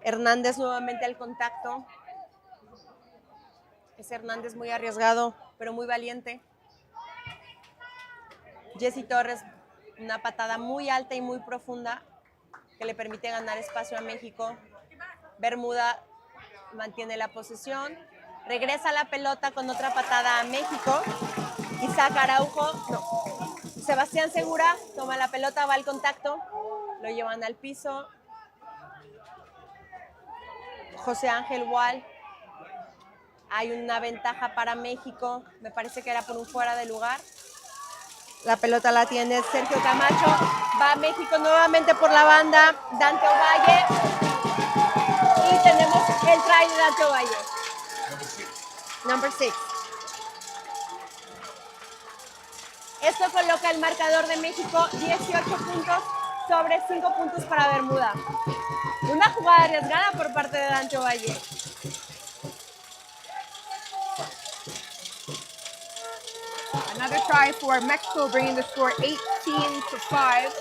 Hernández nuevamente al contacto. Es Hernández muy arriesgado, pero muy valiente. Jessy Torres, una patada muy alta y muy profunda que le permite ganar espacio a México. Bermuda mantiene la posesión. Regresa la pelota con otra patada a México. Isaac Araujo, no. Sebastián Segura toma la pelota, va al contacto. Lo llevan al piso. José Ángel Wall. Hay una ventaja para México. Me parece que era por un fuera de lugar. La pelota la tiene Sergio Camacho. Va México nuevamente por la banda. Dante Ovalle. Y tenemos el try de Dante Ovalle. Number 6. Esto coloca el marcador de México 18 puntos sobre 5 puntos para Bermuda. Una jugada arriesgada por parte de Dante Ovalle. Another try for Mexico, bringing the score 18-5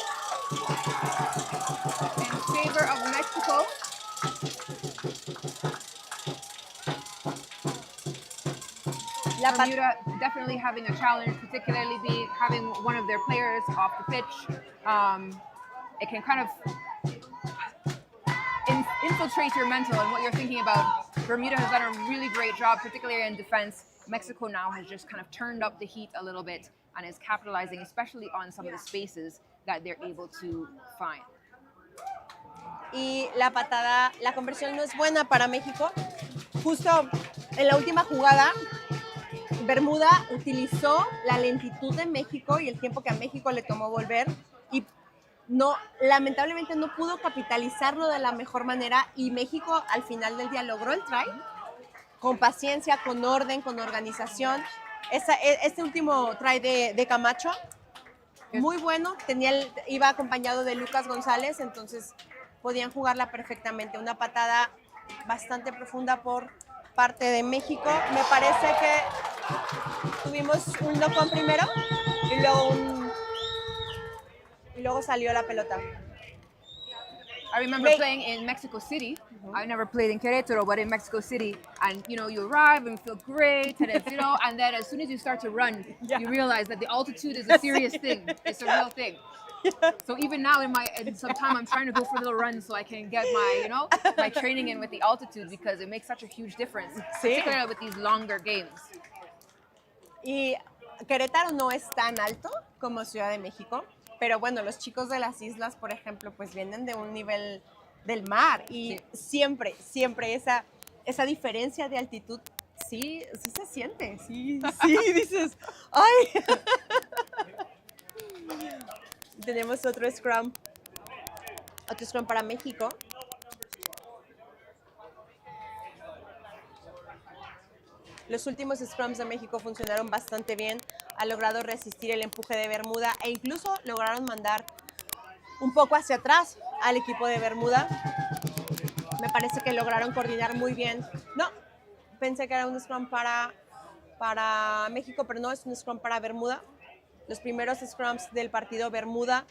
in favor of Mexico. Bermuda definitely having a challenge, particularly having one of their players off the pitch. It can kind of infiltrate your mental and what you're thinking about. Bermuda has done a really great job, particularly in defense. Mexico now has just kind of turned up the heat a little bit and is capitalizing, especially on some of the spaces that they're able to find. Y la patada, la conversión no es buena para México. Justo en la última jugada, Bermuda utilizó la lentitud de México y el tiempo que a México le tomó volver y no, lamentablemente no pudo capitalizarlo de la mejor manera y México al final del día logró el try con paciencia, con orden, con organización. Este último try de Camacho, muy bueno, iba acompañado de Lucas González, entonces podían jugarla perfectamente. Una patada bastante profunda por parte de México. Me parece que tuvimos un knock-on primero y luego salió la pelota. I remember playing in Mexico City. I never played in Querétaro, but in Mexico City, and you arrive and feel great, and and then as soon as you start to run, you realize that the altitude is a serious thing. It's a real thing. So even now in some time I'm trying to go for little runs so I can get my my training in with the altitude because it makes such a huge difference, particularly with these longer games. Y Querétaro no es tan alto como Ciudad de México, pero bueno, los chicos de las islas, por ejemplo, pues vienen de un nivel del mar y siempre esa diferencia de altitud sí se siente, sí dices, ¡ay! Tenemos otro scrum para México. Los últimos scrums de México funcionaron bastante bien, ha logrado resistir el empuje de Bermuda e incluso lograron mandar un poco hacia atrás al equipo de Bermuda. Me parece que lograron coordinar muy bien. No, pensé que era un scrum para México, pero no, es un scrum para Bermuda. Los primeros scrums del partido Bermuda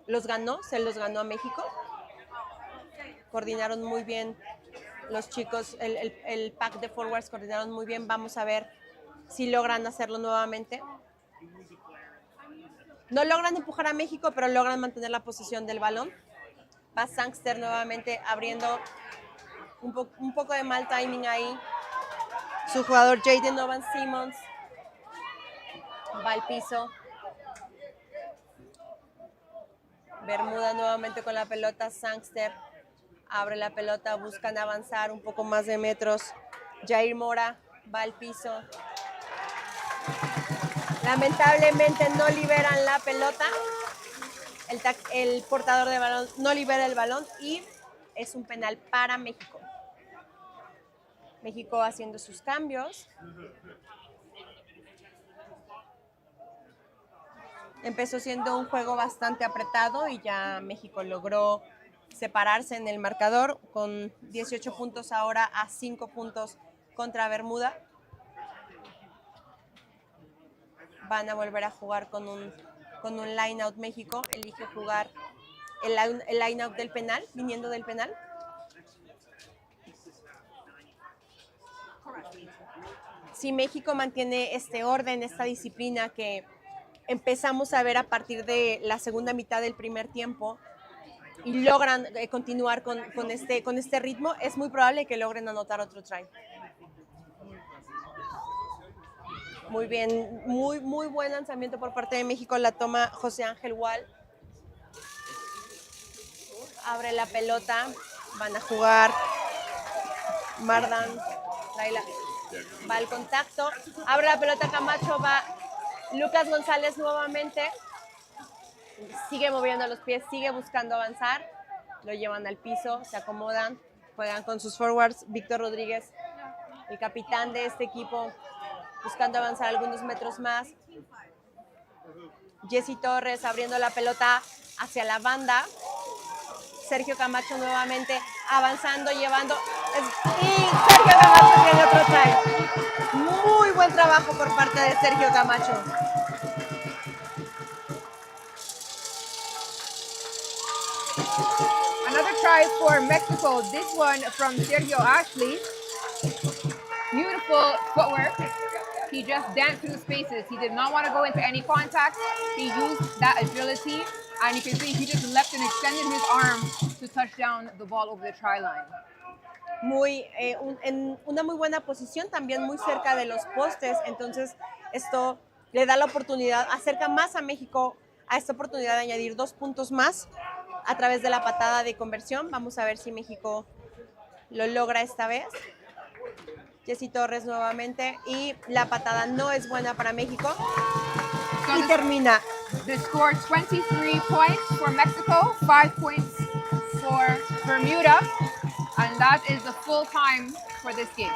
se los ganó a México. Coordinaron muy bien los chicos, el pack de forwards coordinaron muy bien. Vamos a ver si logran hacerlo nuevamente. No logran empujar a México, pero logran mantener la posesión del balón. Va Sangster nuevamente abriendo un poco de mal timing ahí. Su jugador Jaden Novan Simmons va al piso. Bermuda nuevamente con la pelota. Sangster abre la pelota, buscan avanzar un poco más de metros. Jair Mora va al piso. Lamentablemente no liberan la pelota. El portador de balón no libera el balón y es un penal para México. México haciendo sus cambios. Empezó siendo un juego bastante apretado y ya México logró separarse en el marcador con 18 puntos ahora a 5 puntos contra Bermuda. Van a volver a jugar con un line-out México. Elige jugar el line-out del penal, viniendo del penal. Si México mantiene este orden, esta disciplina que empezamos a ver a partir de la segunda mitad del primer tiempo y logran continuar con este ritmo, es muy probable que logren anotar otro try. Muy bien, muy buen lanzamiento por parte de México, la toma José Ángel Wall. Abre la pelota, van a jugar Mardan, va al contacto, abre la pelota Camacho, va Lucas González nuevamente, sigue moviendo los pies, sigue buscando avanzar, lo llevan al piso, se acomodan, juegan con sus forwards. Víctor Rodríguez, el capitán de este equipo, buscando avanzar algunos metros más. Jessy Torres abriendo la pelota hacia la banda. Sergio Camacho nuevamente avanzando, llevando. Y Sergio Camacho tiene otro try. Muy buen trabajo por parte de Sergio Camacho. Another try for Mexico. This one from Sergio Ashley. Beautiful footwork. He just danced through spaces. He did not want to go into any contact. He used that agility, and you can see he just leapt and extended his arm to touch down the ball over the try line. En una muy buena posición, también muy cerca de los postes. Entonces, esto le da la oportunidad, acerca más a México a esta oportunidad de añadir 2 puntos más a través de la patada de conversión. Vamos a ver si México lo logra esta vez. Jessy Torres nuevamente. Y la patada no es buena para México. So Y termina. the score 23 points for Mexico, 5 points for Bermuda, and that is the full time for this game.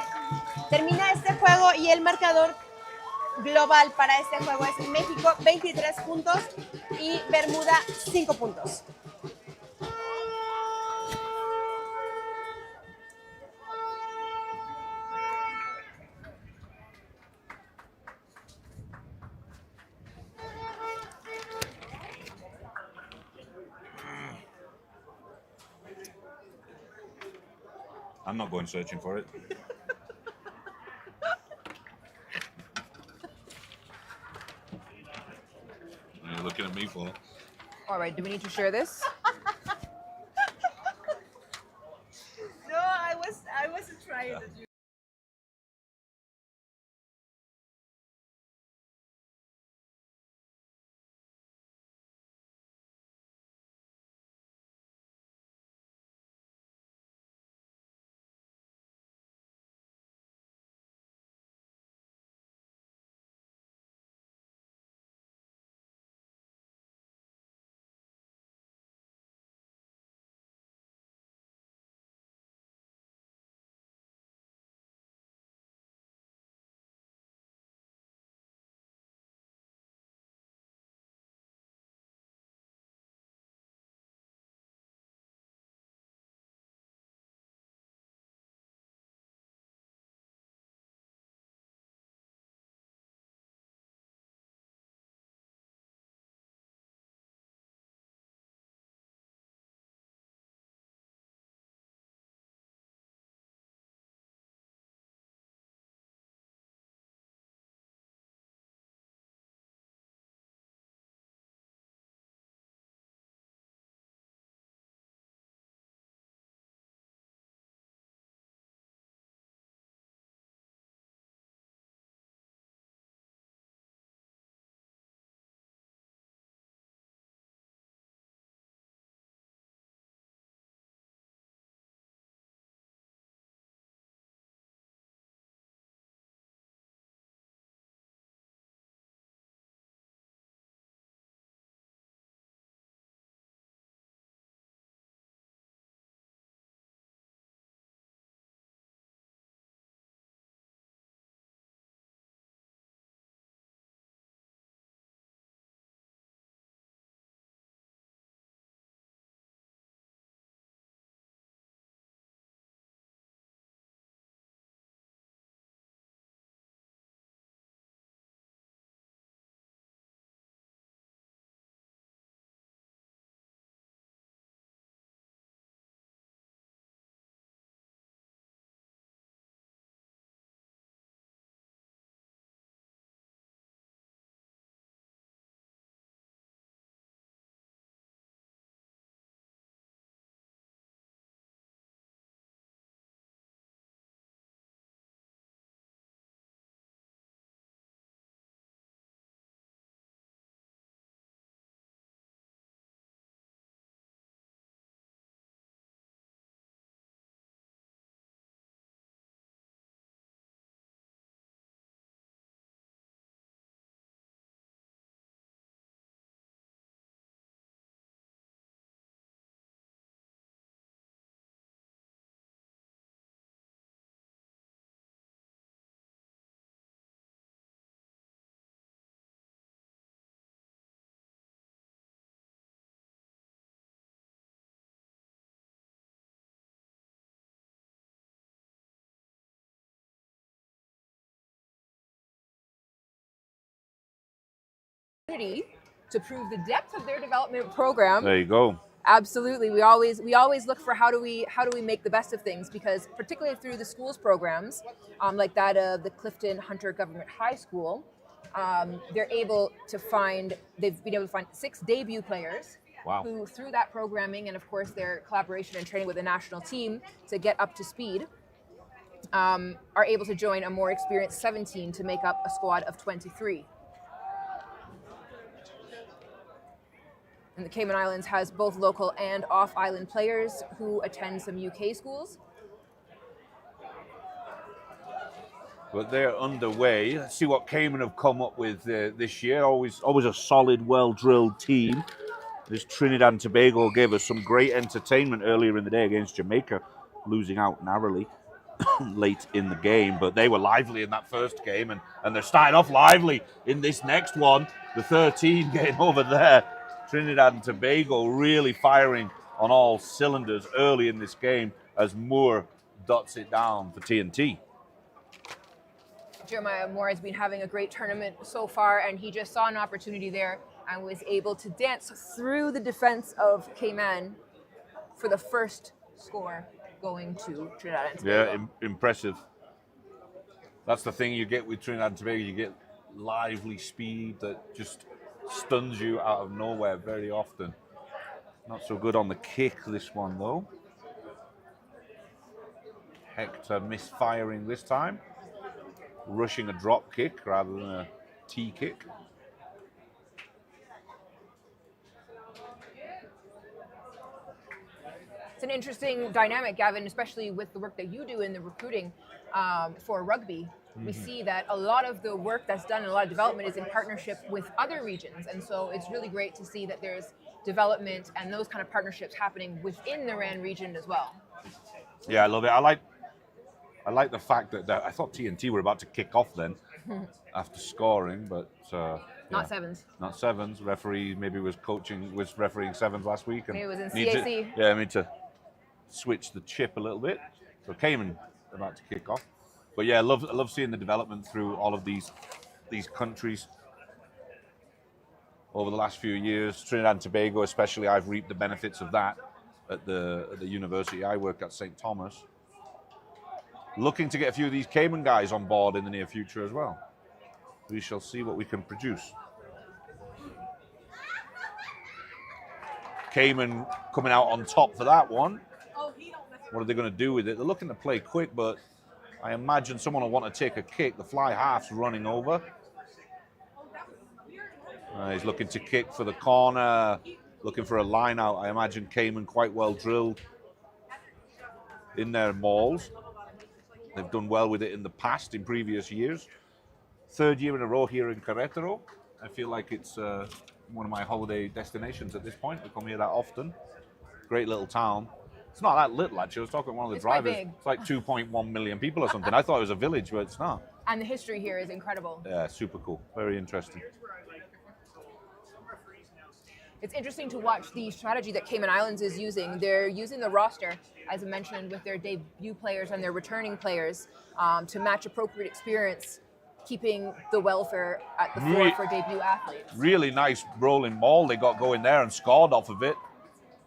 Termina este juego y el marcador global para este juego es México 23 puntos y Bermuda 5 puntos. I'm not going searching for it. You're looking at me for it. All right, do we need to share this? No, I was trying to do. To prove the depth of their development program. There you go. Absolutely, we always look for how do we make the best of things, because particularly through the schools programs, like that of the Clifton Hunter Government High School, they've been able to find 6 debut players. Wow. Who, through that programming and of course their collaboration and training with the national team to get up to speed, are able to join a more experienced 17 to make up a squad of 23. And the Cayman Islands has both local and off-island players who attend some UK schools. But they're underway. Let's see what Cayman have come up with this year. Always a solid, well-drilled team. This Trinidad and Tobago gave us some great entertainment earlier in the day against Jamaica, losing out narrowly late in the game. But they were lively in that first game, and they're starting off lively in this next one. The 13 game over there. Trinidad and Tobago really firing on all cylinders early in this game as Moore dots it down for TNT. Jeremiah Moore has been having a great tournament so far, and he just saw an opportunity there and was able to dance through the defense of Cayman for the first score going to Trinidad and Tobago. Yeah, impressive. That's the thing you get with Trinidad and Tobago. You get lively speed that just stuns you out of nowhere very often. Not so good on the kick, this one, though. Hector misfiring this time. Rushing a drop kick rather than a tee kick. It's an interesting dynamic, Gavin, especially with the work that you do in the recruiting for rugby. We see that a lot of the work that's done and a lot of development is in partnership with other regions. And so it's really great to see that there's development and those kind of partnerships happening within the RAN region as well. Yeah, I love it. I like the fact that I thought TNT were about to kick off then after scoring, but Not sevens. Not sevens. Referee maybe was refereeing sevens last week. And Maybe it was in need to- CAC. yeah, I need to switch the chip a little bit. So Cayman about to kick off. But yeah, I love seeing the development through all of these countries over the last few years. Trinidad and Tobago, especially, I've reaped the benefits of that at the university I work at, St. Thomas. Looking to get a few of these Cayman guys on board in the near future as well. We shall see what we can produce. Cayman coming out on top for that one. What are they going to do with it? They're looking to play quick, but I imagine someone will want to take a kick. The fly half's running over. He's looking to kick for the corner, looking for a line out. I imagine Cayman quite well drilled in their mauls. They've done well with it in the past, in previous years. Third year in a row here in Querétaro. I feel like it's one of my holiday destinations at this point. We come here that often. Great little town. It's not that little, actually. I was talking to one of the drivers. Quite big. It's like 2.1 million people or something. I thought it was a village, but it's not. And the history here is incredible. Yeah, super cool. Very interesting. It's interesting to watch the strategy that Cayman Islands is using. They're using the roster, as I mentioned, with their debut players and their returning players to match appropriate experience, keeping the welfare at the fore for debut athletes. Really nice rolling maul they got going there and scored off of it.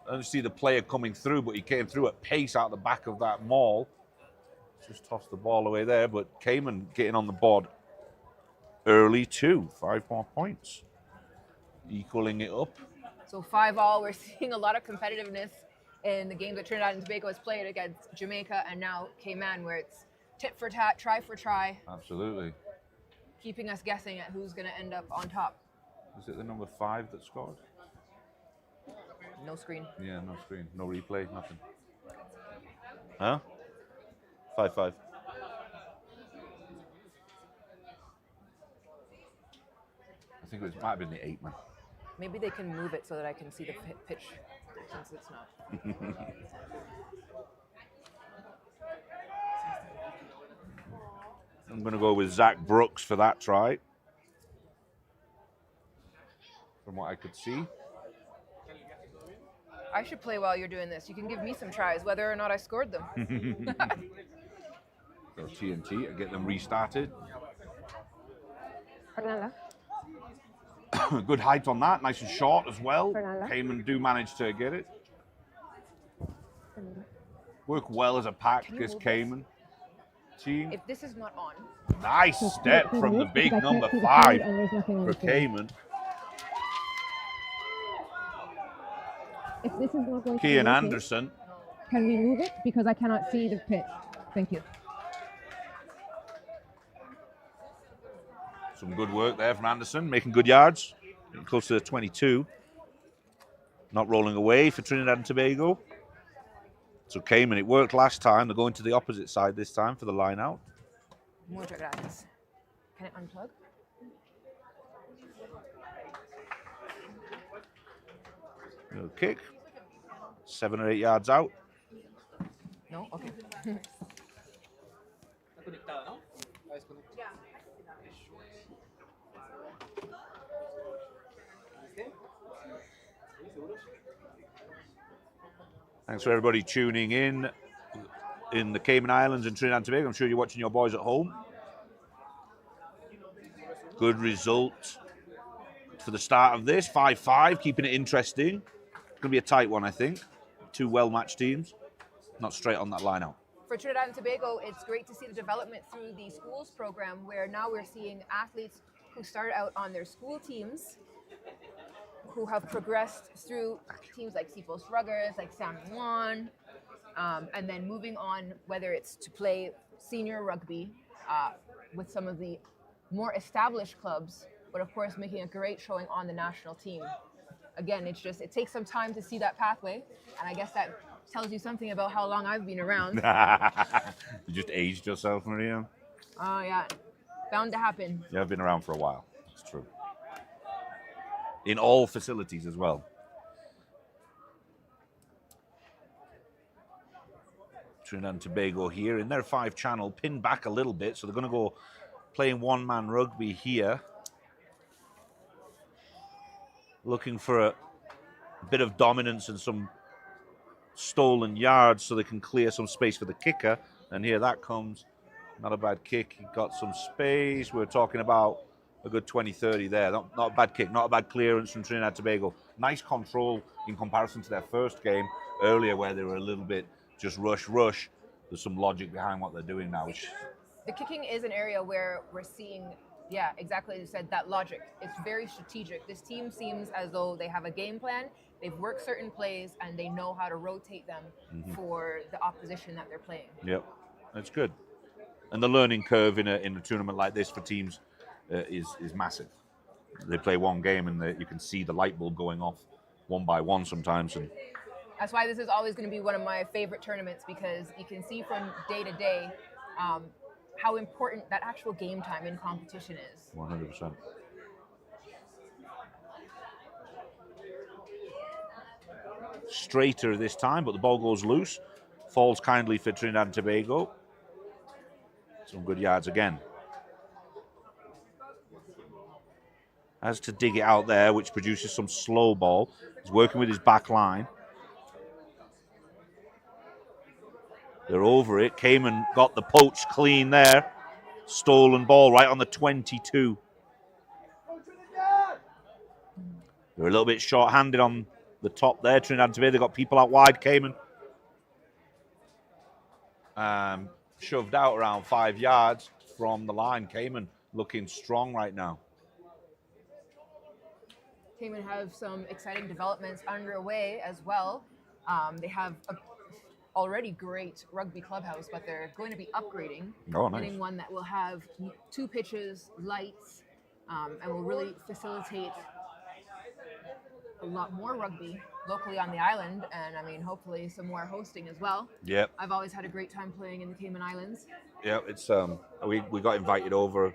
I don't see the player coming through, but he came through at pace out the back of that maul. Just tossed the ball away there, but Cayman getting on the board early too. 5 more points. Equaling it up. So 5-all, we're seeing a lot of competitiveness in the games that Trinidad and Tobago has played against Jamaica and now Cayman, where it's tit for tat, try for try. Absolutely. Keeping us guessing at who's going to end up on top. Is it the number 5 that scored? No screen. Yeah, no screen, no replay, nothing. Huh? 5-5. I think it might have been the 8 man. Maybe they can move it so that I can see the pitch, since it's not. I'm going to go with Zach Brooks for that try. From what I could see. I should play while you're doing this. You can give me some tries, whether or not I scored them. Go TNT and get them restarted. Fernanda. Good height on that, nice and short as well. Fernanda. Cayman do manage to get it. Work well as a pack, Can you this move Cayman team. If this is not on, Nice step from the big number 5 for Cayman. If this is not going to Kian be okay, Anderson. can we move it? Because I cannot see the pitch. Thank you. Some good work there from Anderson, making good yards. Getting close to the 22. Not rolling away for Trinidad and Tobago. So Cayman, it worked last time. They're going to the opposite side this time for the line out. Muchas gracias. Can it unplug? Little kick. 7 or 8 yards out. No? Okay. Thanks for everybody tuning in the Cayman Islands and Trinidad and Tobago. I'm sure you're watching your boys at home. Good result for the start of this. 5-5, keeping it interesting. It's going to be a tight one, I think. Two well-matched teams. Not straight on that line out. For Trinidad and Tobago, it's great to see the development through the schools program, where now we're seeing athletes who started out on their school teams, who have progressed through teams like Cipos Ruggers, like San Juan, and then moving on, whether it's to play senior rugby with some of the more established clubs, but of course making a great showing on the national team. Again, it takes some time to see that pathway, and I guess that tells you something about how long I've been around. You just aged yourself, Maria. Oh, yeah. Bound to happen. Yeah, I've been around for a while. That's true. In all facilities as well. Trinidad and Tobago here in their 5-channel, pinned back a little bit, so they're going to go playing one-man rugby here. Looking for a bit of dominance and some stolen yards so they can clear some space for the kicker. And here that comes. Not a bad kick. He got some space. We're talking about a good 20-30 there. Not a bad kick, not a bad clearance from Trinidad and Tobago. Nice control in comparison to their first game earlier where they were a little bit just rush. There's some logic behind what they're doing now. The kicking is an area where we're seeing, yeah, exactly as you said, that logic. It's very strategic. This team seems as though they have a game plan. They've worked certain plays and they know how to rotate them for the opposition that they're playing. Yep, that's good. And the learning curve in a tournament like this for teams is massive. They play one game and you can see the light bulb going off one by one sometimes. And that's why this is always going to be one of my favorite tournaments, because you can see from day to day how important that actual game time in competition is. 100%. Straighter this time, but the ball goes loose. Falls kindly for Trinidad and Tobago. Some good yards again. Has to dig it out there, which produces some slow ball. He's working with his back line. They're over it. Cayman got the poach clean there. Stolen ball right on the 22. They're a little bit short-handed on the top there. Trinidad and Tobago, they got people out wide. Cayman shoved out around 5 yards from the line. Cayman looking strong right now. Cayman have some exciting developments underway as well. They have a already great rugby clubhouse, but they're going to be upgrading. Oh, nice. Getting one that will have 2 pitches, lights, and will really facilitate a lot more rugby locally on the island, and I mean, hopefully some more hosting as well. Yep. I've always had a great time playing in the Cayman Islands. Yeah, it's we got invited over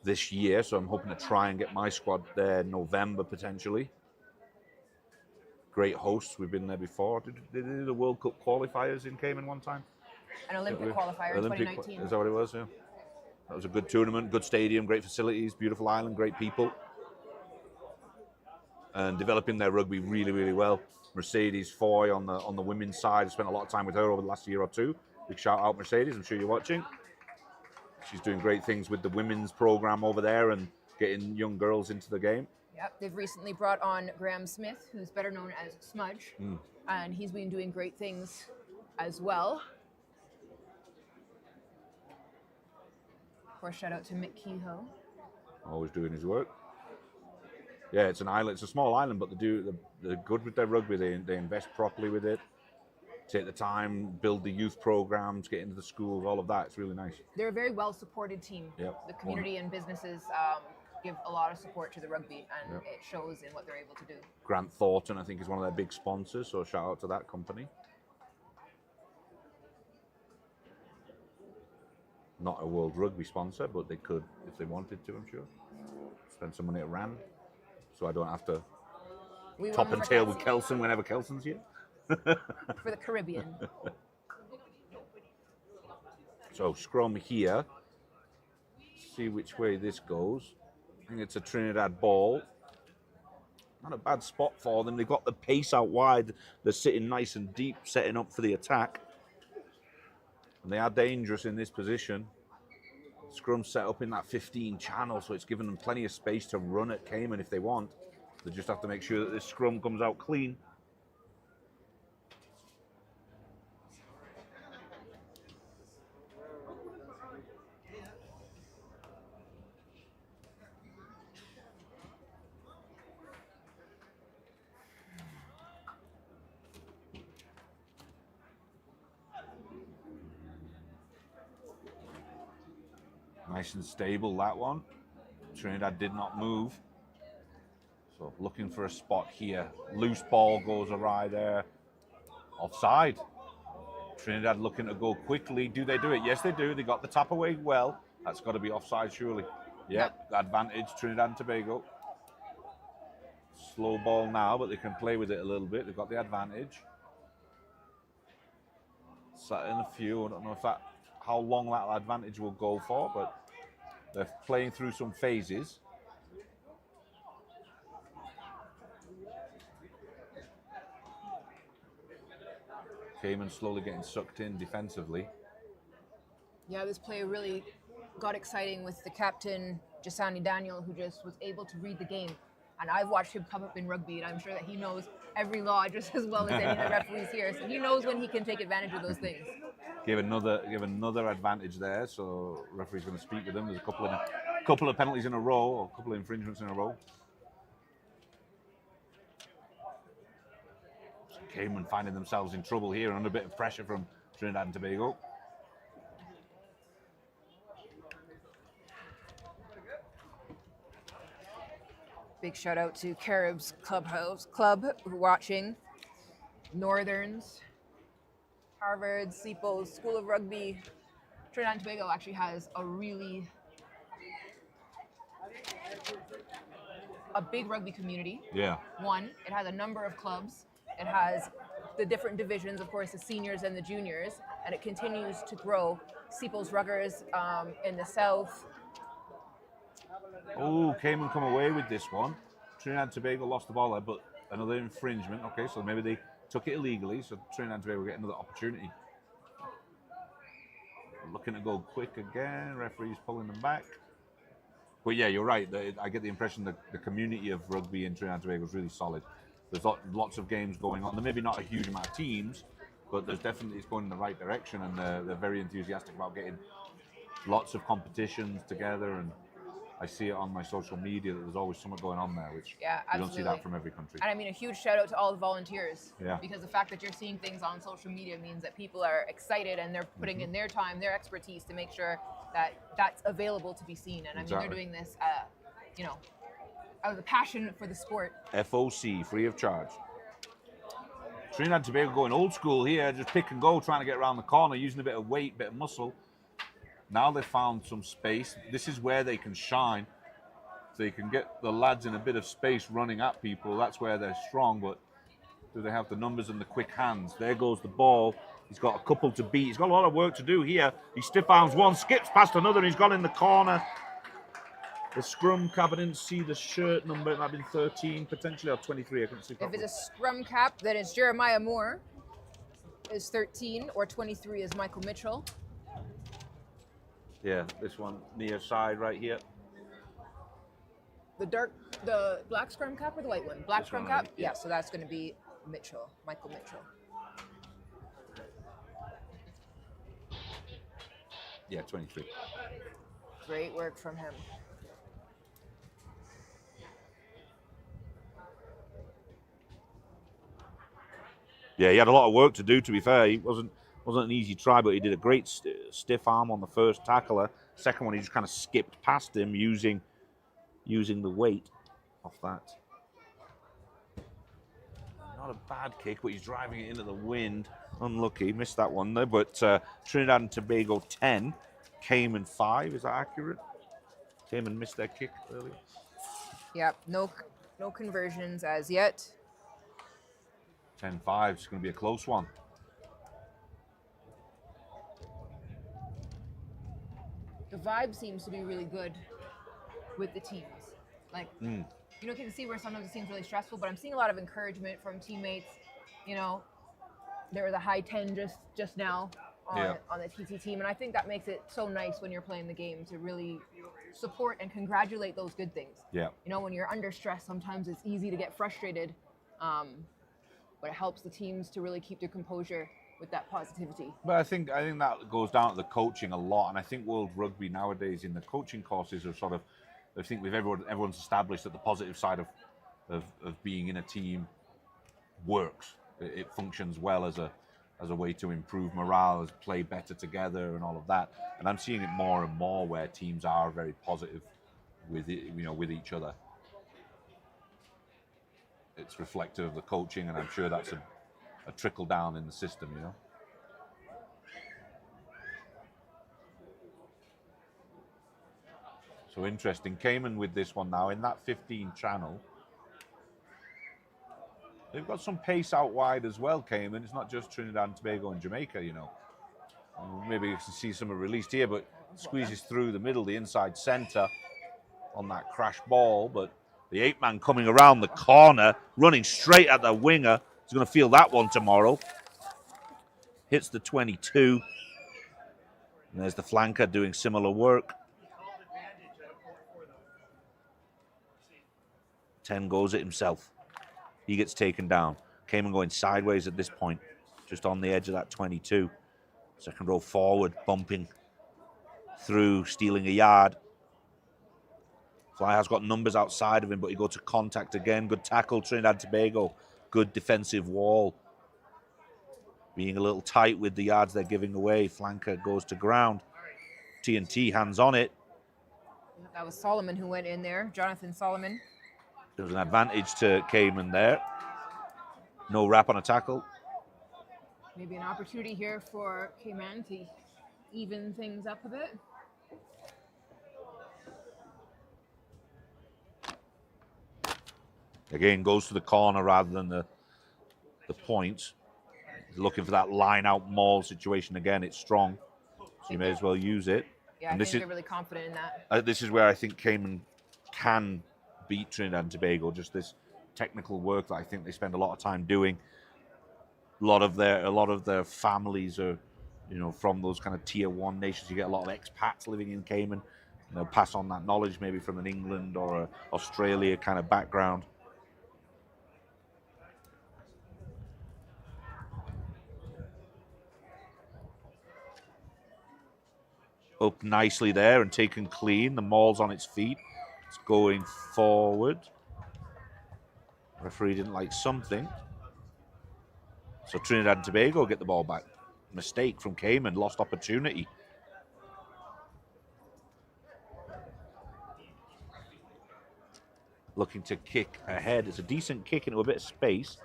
this year, so I'm hoping to try and get my squad there November potentially. Great hosts. We've been there before. Did they do the World Cup qualifiers in Cayman one time? An Olympic qualifier in 2019. Is that what it was? Yeah. That was a good tournament, good stadium, great facilities, beautiful island, great people. And developing their rugby really, really well. Mercedes Foy on the women's side. I spent a lot of time with her over the last year or two. Big shout out, Mercedes. I'm sure you're watching. She's doing great things with the women's program over there and getting young girls into the game. Yep, they've recently brought on Graham Smith, who's better known as Smudge, and he's been doing great things as well. Of course, shout out to Mick Kehoe. Always doing his work. Yeah, it's an island. It's a small island, but they're good with their rugby. They invest properly with it. Take the time, build the youth programs, get into the schools, all of that. It's really nice. They're a very well-supported team. Yep. The community and businesses give a lot of support to the rugby, and it shows in what they're able to do. Grant Thornton, I think, is one of their big sponsors, so shout out to that company. Not a World Rugby sponsor, but they could if they wanted to, I'm sure. Spend some money at RAN, so I don't have to We top won and for tail with Kelson. Kelson whenever Kelson's here. For the Caribbean. So scrum here. See which way this goes. I think it's a Trinidad ball. Not a bad spot for them. They've got the pace out wide. They're sitting nice and deep, setting up for the attack. And they are dangerous in this position. Scrum set up in that 15 channel, so it's given them plenty of space to run at Cayman if they want. They just have to make sure that this scrum comes out clean. Nice and stable, that one. Trinidad did not move. So looking for a spot here. Loose ball goes awry there. Offside. Trinidad looking to go quickly. Do they do it? Yes, they do. They got the tap away well. That's got to be offside, surely. Yep, advantage, Trinidad and Tobago. Slow ball now, but they can play with it a little bit. They've got the advantage. Sat in a few. I don't know if that, how long that advantage will go for, but they're playing through some phases. Cayman slowly getting sucked in defensively. Yeah, this play really got exciting with the captain, Jasani Daniel, who just was able to read the game. And I've watched him come up in rugby, and I'm sure that he knows every law just as well as any of the referees here. So he knows when he can take advantage of those things. Give another advantage there. So referee's going to speak with them. There's a couple of penalties in a row, or a couple of infringements in a row. So Cayman finding themselves in trouble here under a bit of pressure from Trinidad and Tobago. Big shout out to Carib's Club who are watching. Northerns, Harvard, Sepos, School of Rugby. Trinidad and Tobago actually has a big rugby community. Yeah. One, it has a number of clubs. It has the different divisions, of course, the seniors and the juniors, and it continues to grow. Sepos Ruggers in the south. Oh, Cayman come away with this one. Trinidad and Tobago lost the ball there, but another infringement. Okay, so maybe they took it illegally, so Trinidad and Tobago get another opportunity. Looking to go quick again. Referee's pulling them back. But yeah, you're right. I get the impression that the community of rugby in Trinidad and Tobago is really solid. There's lots of games going on. There may be not a huge amount of teams, but there's definitely, it's going in the right direction, and they're very enthusiastic about getting lots of competitions together. And I see it on my social media that there's always something going on there, which Yeah, you don't see that from every country. And I mean, a huge shout out to all the volunteers. Yeah. Because the fact that you're seeing things on social media means that people are excited and they're putting in their time, their expertise to make sure that that's available to be seen. And I mean, they're doing this, out of the passion for the sport. FOC, free of charge. Trinidad and Tobago going old school here, just pick and go, trying to get around the corner, using a bit of weight, bit of muscle. Now they've found some space. This is where they can shine. So you can get the lads in a bit of space running at people. That's where they're strong, but do they have the numbers and the quick hands? There goes the ball. He's got a couple to beat. He's got a lot of work to do here. He stiff arms one, skips past another, and he's gone in the corner. The scrum cap, I didn't see the shirt number. It might have been 13 potentially, or 23. I couldn't see If properly. it's a scrum cap, then it's Jeremiah Moore is 13, or 23 is Michael Mitchell. Yeah, this one near side right here. The black scrum cap or the white one? Black This scrum one, cap? yeah. Yeah, so that's going to be Mitchell, Michael Mitchell. Yeah, 23. Great work from him. Yeah, he had a lot of work to do, to be fair. He wasn't an easy try, but he did a great stiff arm on the first tackler. Second one, he just kind of skipped past him using the weight off that. Not a bad kick, but he's driving it into the wind. Unlucky, missed that one there. But Trinidad and Tobago 10, Cayman 5. Is that accurate? Cayman missed their kick earlier. Yep, no conversions as yet. 10-5. It's going to be a close one. The vibe seems to be really good with the teams. Like, you can see where sometimes it seems really stressful, but I'm seeing a lot of encouragement from teammates. You know, there was a high 10 just now on the TT team, and I think that makes it so nice when you're playing the game to really support and congratulate those good things. Yeah. You know, when you're under stress, sometimes it's easy to get frustrated, but it helps the teams to really keep their composure with that positivity. But I think that goes down to the coaching a lot, and I think World Rugby nowadays in the coaching courses are sort of, I think everyone's established that the positive side of being in a team works. It functions well as a way to improve morale, as play better together, and all of that. And I'm seeing it more and more where teams are very positive with with each other. It's reflective of the coaching, and I'm sure that's a trickle down in the system, you know. So interesting. Cayman with this one now in that 15 channel. They've got some pace out wide as well, Cayman. It's not just Trinidad and Tobago and Jamaica, you know. Maybe you can see some are released here, but squeezes through the middle, the inside centre on that crash ball. But the 8-man coming around the corner, running straight at the winger. He's going to feel that one tomorrow. Hits the 22. And there's the flanker doing similar work. 10 goes it himself. He gets taken down. Cayman going sideways at this point, just on the edge of that 22. Second row forward, bumping through, stealing a yard. Fly has got numbers outside of him, but he goes to contact again. Good tackle, Trinidad and Tobago. Good defensive wall. Being a little tight with the yards they're giving away. Flanker goes to ground. TNT hands on it. That was Solomon who went in there, Jonathan Solomon. There was an advantage to Cayman there. No wrap on a tackle. Maybe an opportunity here for Cayman to even things up a bit. Again, goes to the corner rather than the point. He's looking for that line out maul situation again. It's strong, so you may as well use it. Yeah, and I think they're really confident in that. This is where I think Cayman can beat Trinidad and Tobago. Just this technical work that I think they spend a lot of time doing. A lot of their families are, from those kind of tier 1 nations. You get a lot of expats living in Cayman. Pass on that knowledge maybe from an England or a Australia kind of background. Up nicely there and taken clean. The maul's on its feet. It's going forward. Referee didn't like something. So Trinidad and Tobago get the ball back. Mistake from Cayman, lost opportunity. Looking to kick ahead. It's a decent kick into a bit of space.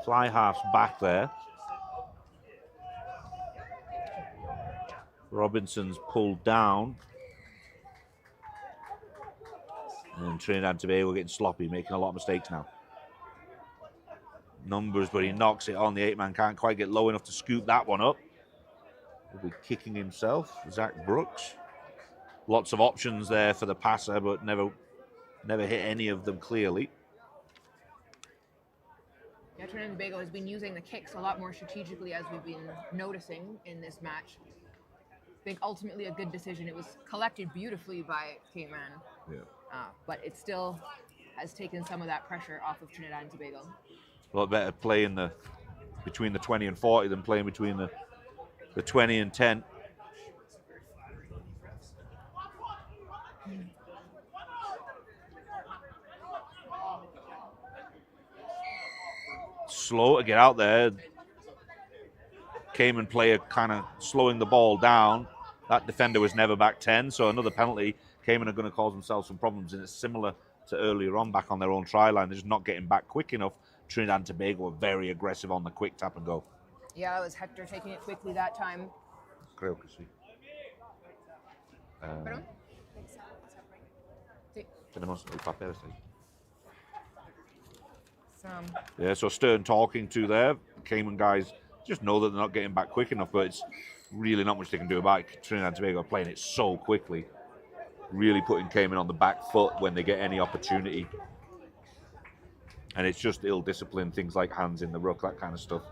Fly half's back there. Robinson's pulled down. And Trinidad and Tobago getting sloppy, making a lot of mistakes now. Numbers, but he knocks it on. The 8-man can't quite get low enough to scoop that one up. He'll be kicking himself, Zach Brooks. Lots of options there for the passer, but never hit any of them clearly. Yeah, Trinidad and Tobago has been using the kicks a lot more strategically, as we've been noticing in this match. I think ultimately a good decision. It was collected beautifully by Cayman, but it still has taken some of that pressure off of Trinidad and Tobago. A lot better playing between the 20 and 40 than playing between the 20 and 10. Slow to get out there. Cayman player kind of slowing the ball down. That defender was never back 10, so another penalty. Cayman are going to cause themselves some problems, and it's similar to earlier on back on their own try line. They're just not getting back quick enough. Trinidad and Tobago were very aggressive on the quick tap and go. Yeah, it was Hector taking it quickly that time. Perdón? Sí. Tenemos el papel, sí. Some. Yeah, so Stern talking to there. Cayman guys just know that they're not getting back quick enough, but it's really not much they can do about it. Trinidad and Tobago are playing it so quickly, really putting Cayman on the back foot when they get any opportunity. And it's just ill-discipline, things like hands in the ruck, that kind of stuff.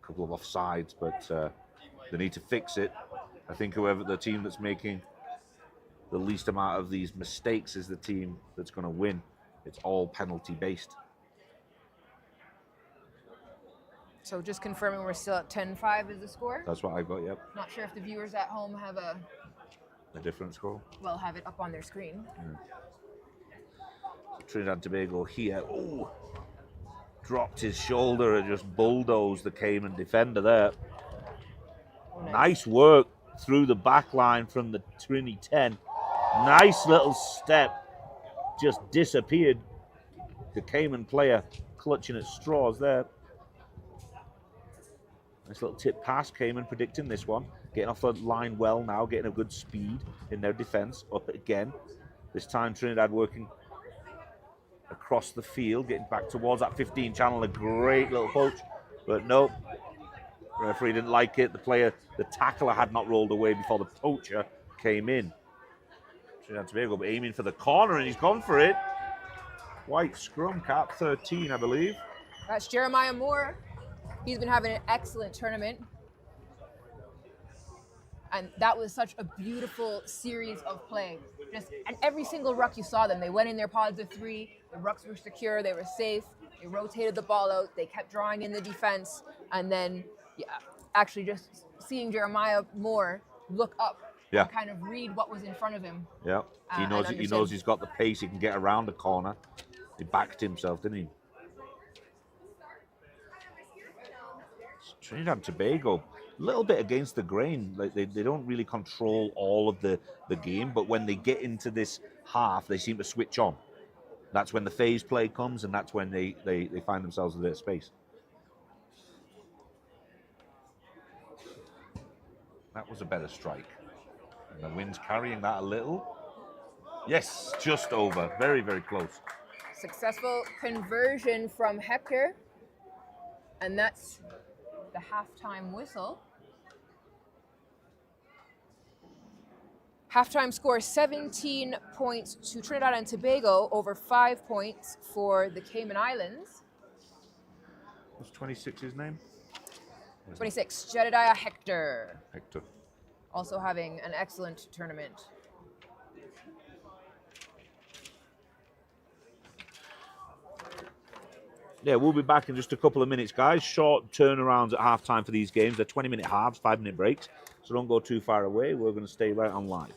A couple of offsides, but they need to fix it. I think whoever the team that's making the least amount of these mistakes is the team that's going to win. It's all penalty-based. So just confirming we're still at 10-5 is the score. That's what I've got, yep. Not sure if the viewers at home have A different score. well, have it up on their screen. So Trinidad and Tobago here. Oh, dropped his shoulder and just bulldozed the Cayman defender there. Oh, Nice work through the back line from the Trini 10. Nice little step. Just disappeared. The Cayman player clutching at straws there. Nice little tip pass. Cayman predicting this one. Getting off the line well now. Getting a good speed in their defense. Up again. This time Trinidad working across the field. Getting back towards that 15 channel. A great little poach. But no. Referee didn't like it. The tackler had not rolled away before the poacher came in. Trinidad and Tobago aiming for the corner, and he's gone for it. White scrum cap, 13, I believe. That's Jeremiah Moore. He's been having an excellent tournament. And that was such a beautiful series of play. And every single ruck you saw them, they went in their pods of 3. The rucks were secure, they were safe. They rotated the ball out. They kept drawing in the defense. And then, actually just seeing Jeremiah Moore look up and kind of read what was in front of him. Yeah, he knows he's got the pace. He can get around the corner. He backed himself, didn't he? Trinidad and Tobago, a little bit against the grain. Like they don't really control all of the game, but when they get into this half, they seem to switch on. That's when the phase play comes, and that's when they find themselves with a bit of space. That was a better strike. And the wind's carrying that a little. Yes, just over. Very, very close. Successful conversion from Hector. And that's the halftime whistle. Halftime score 17 points to Trinidad and Tobago over 5 points for the Cayman Islands. What's 26's name? 26, Jedediah Hector. Hector. Also having an excellent tournament. Yeah, we'll be back in just a couple of minutes, guys. Short turnarounds at halftime for these games. They're 20-minute halves, 5-minute breaks. So don't go too far away. We're going to stay right on live.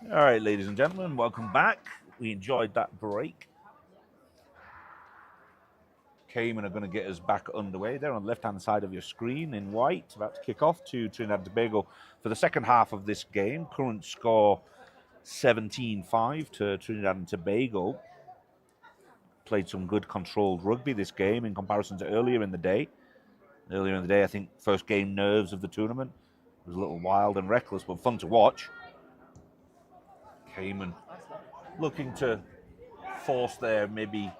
All right, ladies and gentlemen, welcome back. We enjoyed that break. Cayman are going to get us back underway. They're on the left-hand side of your screen in white, about to kick off to Trinidad and Tobago for the second half of this game. Current score 17-5 to Trinidad and Tobago. Played some good controlled rugby this game in comparison to earlier in the day. Earlier in the day, I think first game nerves of the tournament. It was a little wild and reckless, but fun to watch. Cayman looking to force their maybe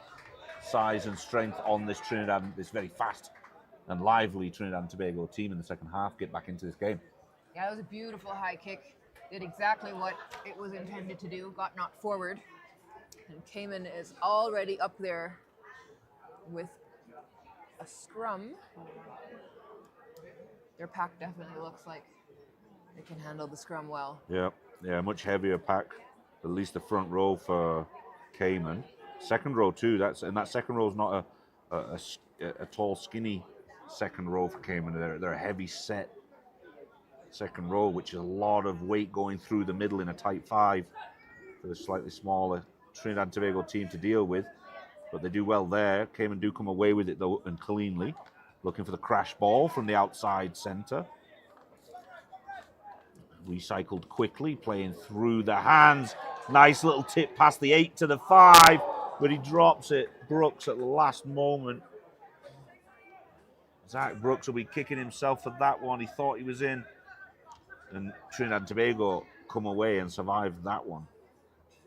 size and strength on this Trinidad, this very fast and lively Trinidad and Tobago team in the second half, get back into this game. Yeah, it was a beautiful high kick. Did exactly what it was intended to do, got knocked forward. And Cayman is already up there with a scrum. Their pack definitely looks like they can handle the scrum well. Yeah, much heavier pack, at least the front row for Cayman. Second row too. And that second row is not a tall, skinny second row for Cayman. They're a heavy set second row, which is a lot of weight going through the middle in a tight five for the slightly smaller Trinidad and Tobago team to deal with. But they do well there. Cayman do come away with it though, and cleanly. Looking for the crash ball from the outside centre. Recycled quickly, playing through the hands. Nice little tip past the 8 to the 5, but he drops it. Brooks at the last moment. Zach Brooks will be kicking himself for that one. He thought he was in. And Trinidad and Tobago come away and survive that one.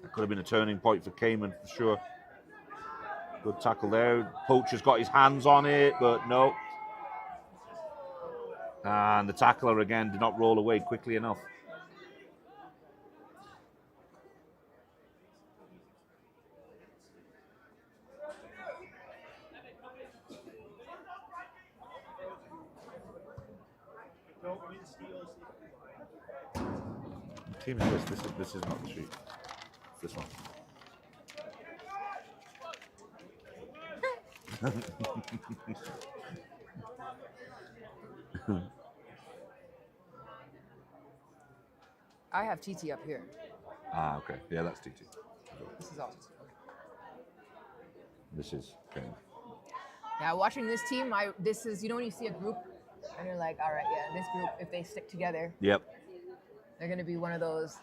That could have been a turning point for Cayman for sure. Good tackle there. Poacher's got his hands on it, but no. And the tackler again did not roll away quickly enough. Team is this is not the sheet. It's this one. I have TT up here. Ah, okay. Yeah, that's TT. This is awesome. This is okay. Yeah, watching this team, this is, you know, when you see a group and you're like, all right, yeah, this group, if they stick together, Yep. they're going to be one of those.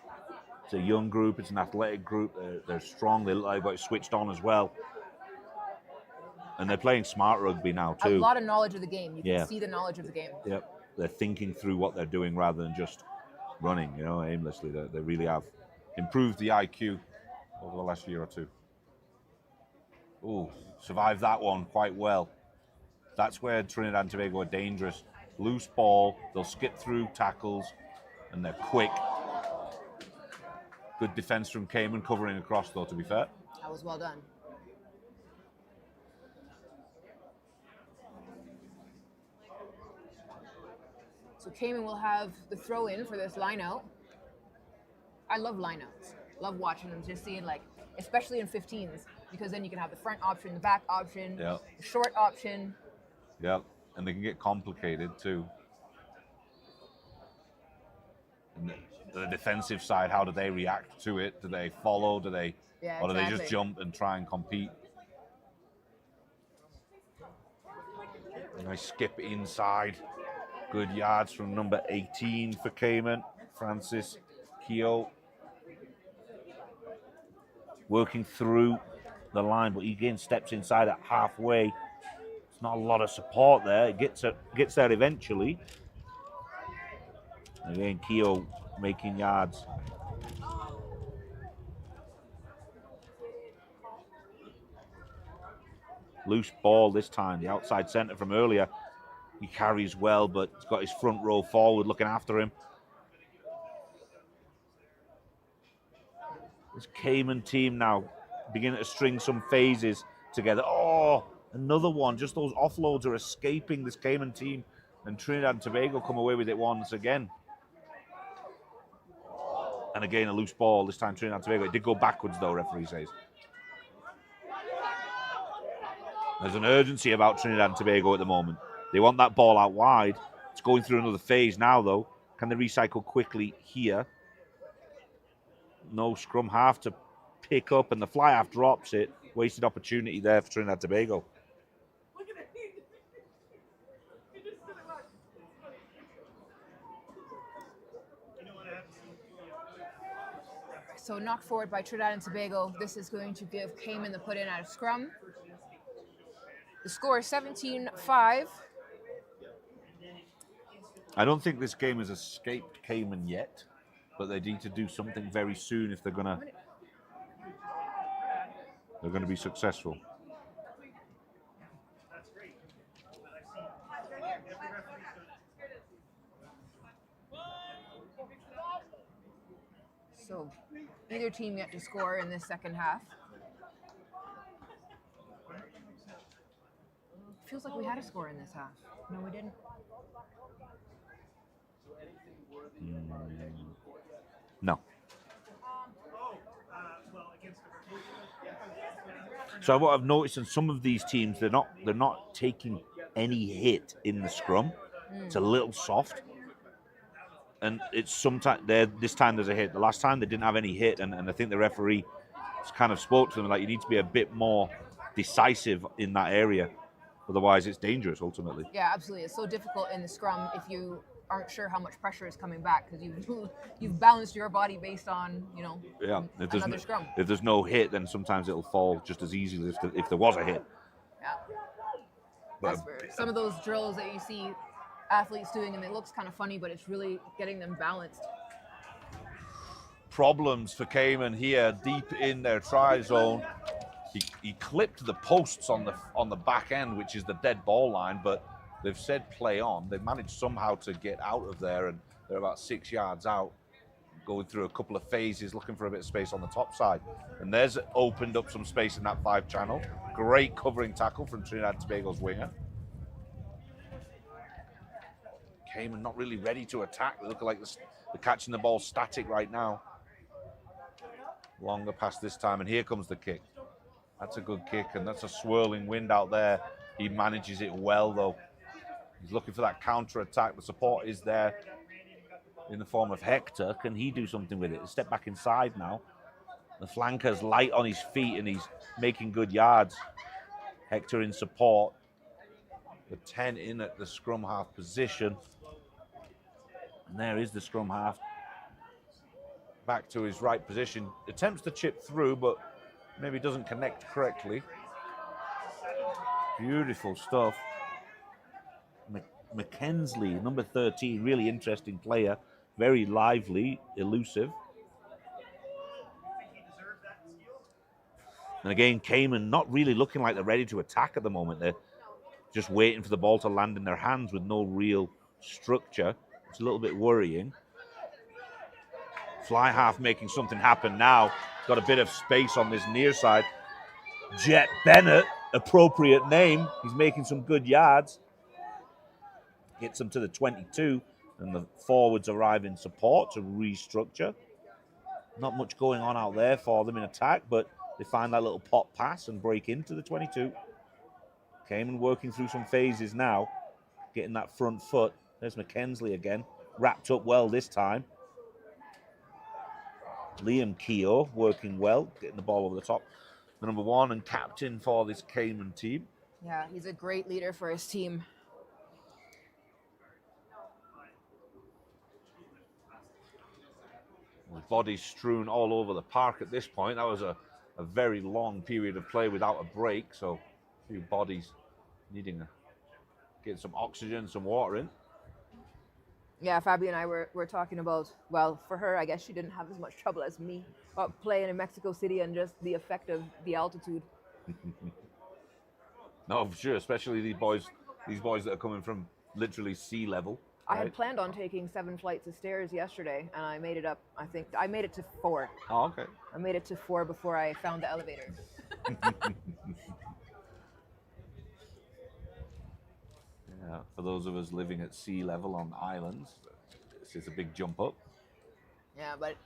It's a young group. It's an athletic group. They're strong. They look like they've switched on as well. And they're playing smart rugby now too. A lot of knowledge of the game. You can Yeah. see the knowledge of the game. Yep. They're thinking through what they're doing rather than just running, you know, aimlessly. They really have improved the IQ over the last year or two. Ooh, survived that one quite well. That's where Trinidad and Tobago are dangerous. Loose ball, they'll skip through tackles, and they're quick. Good defense from Cayman covering across, though, to be fair. That was well done. So Cayman will have the throw in for this line out. I love line outs. Love watching them, just seeing, like, especially in 15s, because then you can have the front option, the back option, Yep. the short option. Yep. And they can get complicated too. And the defensive side, how do they react to it? Do they follow? Do they, Yeah, or do they just exactly. jump and try and compete? Nice skip inside. Good yards from number 18 for Cayman, Francis Keogh. Working through the line, but he again steps inside at halfway. It's not a lot of support there. It gets there eventually. Again, Keogh making yards. Loose ball this time. The outside centre from earlier. He carries well, but he's got his front row forward looking after him. This Cayman team now beginning to string some phases together. Oh, another one. Just those offloads are escaping this Cayman team, and Trinidad and Tobago come away with it once again. And again, a loose ball. This time Trinidad and Tobago. It did go backwards though, referee says. There's an urgency about Trinidad and Tobago at the moment. They want that ball out wide. It's going through another phase now though. Can they recycle quickly here? No scrum half to pick up, and the fly half drops it. Wasted opportunity there for Trinidad and Tobago. So knocked forward by Trinidad and Tobago. This is going to give Cayman the put in at a scrum. The score is 17-5. I don't think this game has escaped Cayman yet, but they need to do something very soon if they're gonna be successful. So neither team yet to score in this second half. Feels like we had a score in this half. No, we didn't. No. So what I've noticed in some of these teams, they're not taking any hit in the scrum. It's a little soft, and it's sometimes this time there's a hit. The last time they didn't have any hit, and I think the referee kind of spoke to them like, you need to be a bit more decisive in that area, otherwise it's dangerous ultimately. Yeah, absolutely. It's so difficult in the scrum if you aren't sure how much pressure is coming back, because you've balanced your body based on another scrum. If there's no hit, then sometimes it'll fall just as easily if there was a hit. Yeah. But some of those drills that you see athletes doing, and it looks kind of funny, but it's really getting them balanced. Problems for Cayman here, deep in their try zone. He clipped the posts on the back end, which is the dead ball line, but they've said play on. They've managed somehow to get out of there, and they're about 6 yards out, going through a couple of phases, looking for a bit of space on the top side. And there's opened up some space in that 5 channel. Great covering tackle from Trinidad and Tobago's winger. Cayman not really ready to attack. They look like they're catching the ball static right now. Longer pass this time, and here comes the kick. That's a good kick, and that's a swirling wind out there. He manages it well, though. He's looking for that counter-attack. The support is there in the form of Hector. Can he do something with it? Step back inside now. The flanker's light on his feet, and he's making good yards. Hector in support. The 10 in at the scrum half position. And there is the scrum half. Back to his right position. Attempts to chip through, but maybe doesn't connect correctly. Beautiful stuff. McKensley, number 13, really interesting player. Very lively, elusive. And again, Cayman not really looking like they're ready to attack at the moment. They're just waiting for the ball to land in their hands with no real structure. It's a little bit worrying. Fly half making something happen now. Got a bit of space on this near side. Jet Bennett, appropriate name. He's making some good yards. Gets them to the 22, and the forwards arrive in support to restructure. Not much going on out there for them in attack, but they find that little pop pass and break into the 22. Cayman working through some phases now, getting that front foot. There's McKensley again, wrapped up well this time. Liam Keogh working well, getting the ball over the top. The number 1 and captain for this Cayman team. Yeah, he's a great leader for his team. With bodies strewn all over the park at this point. That was a very long period of play without a break, so a few bodies needing to get some oxygen, some water in. Yeah, Fabi and I were talking about, well, for her, I guess she didn't have as much trouble as me about playing in Mexico City and just the effect of the altitude. No, for sure, especially these boys that are coming from literally sea level. I had planned on taking 7 flights of stairs yesterday, and I made it up. I think I made it to 4. Oh, okay. I made it to 4 before I found the elevator. Yeah, for those of us living at sea level on islands, it's a big jump up. Yeah, but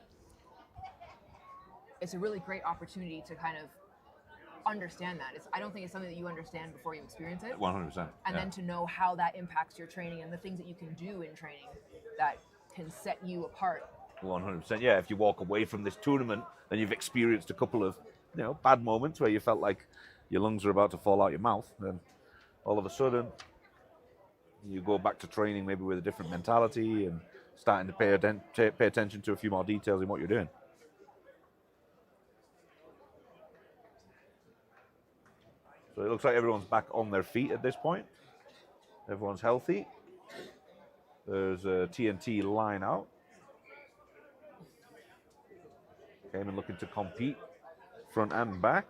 it's a really great opportunity to kind of understand that. I don't think it's something that you understand before you experience it. 100%. And then to know how that impacts your training and the things that you can do in training that can set you apart 100%. Yeah, if you walk away from this tournament and you've experienced a couple of, bad moments where you felt like your lungs are about to fall out your mouth, then all of a sudden you go back to training maybe with a different mentality and starting to pay attention to a few more details in what you're doing. So it looks like everyone's back on their feet at this point. Everyone's healthy. There's a TNT line out. Cayman looking to compete front and back,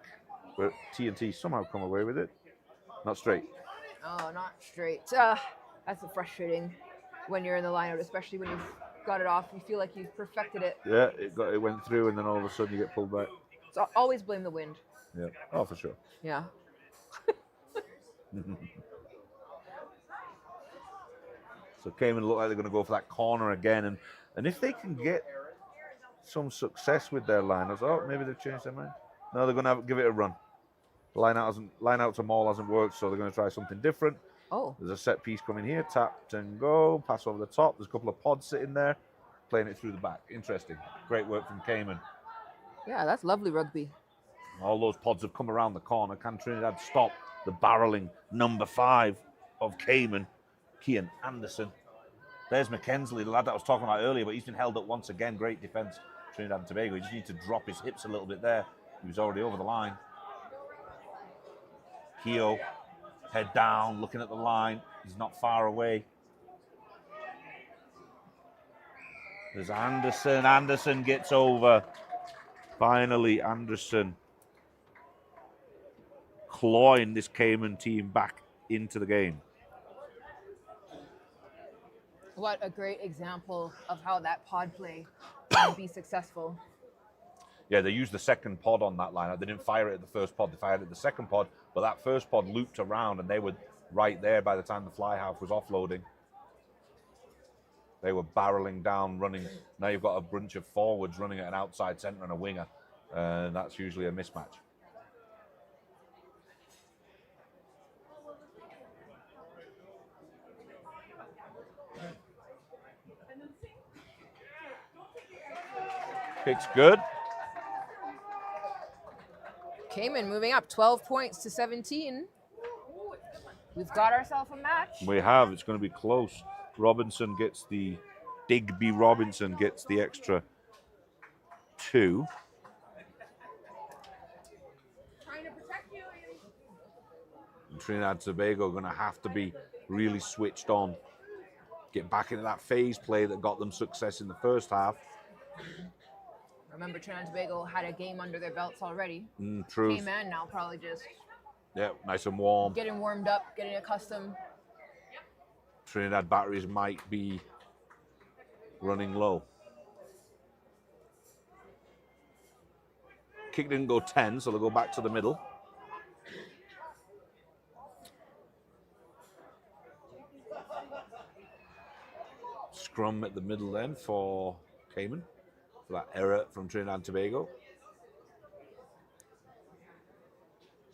but TNT somehow come away with it. Not straight. Oh, not straight. That's frustrating when you're in the lineout, especially when you've got it off. You feel like you've perfected it. Yeah, it went through, and then all of a sudden you get pulled back. So always blame the wind. Yeah. Oh, for sure. Yeah. So Cayman look like they're going to go for that corner again, and if they can get some success with their lineups, maybe they've changed their mind. No, they're going to give it a run. Line out to maul hasn't worked, so they're going to try something different. Oh. There's a set piece coming here, tapped and go, pass over the top. There's a couple of pods sitting there, playing it through the back. Interesting. Great work from Cayman. Yeah, that's lovely rugby. All those pods have come around the corner. Can Trinidad stop the barreling number 5 of Cayman, Kian Anderson? There's McKensley, the lad that I was talking about earlier, but he's been held up once again. Great defense, Trinidad and Tobago. He just needs to drop his hips a little bit there. He was already over the line. Keo, head down, looking at the line. He's not far away. There's Anderson. Anderson gets over. Finally, Anderson clawing this Cayman team back into the game. What a great example of how that pod play can be successful. Yeah, they used the second pod on that line. They didn't fire it at the first pod. They fired it at the second pod, but that first pod looped around, and they were right there by the time the fly half was offloading. They were barreling down, running. Now you've got a bunch of forwards running at an outside centre and a winger, and that's usually a mismatch. Kick's good. Cayman moving up 12 points to 17. We've got ourselves a match. We have. It's going to be close. Digby Robinson gets the extra 2. And Trinidad and Tobago are going to have to be really switched on. Get back into that phase play that got them success in the first half. Remember, Trinidad and Tobago had a game under their belts already. True. Cayman now probably just Nice and warm. getting warmed up, getting accustomed. Trinidad batteries might be running low. Kick didn't go 10, so they'll go back to the middle. Scrum at the middle then for Cayman. For that error from Trinidad and Tobago.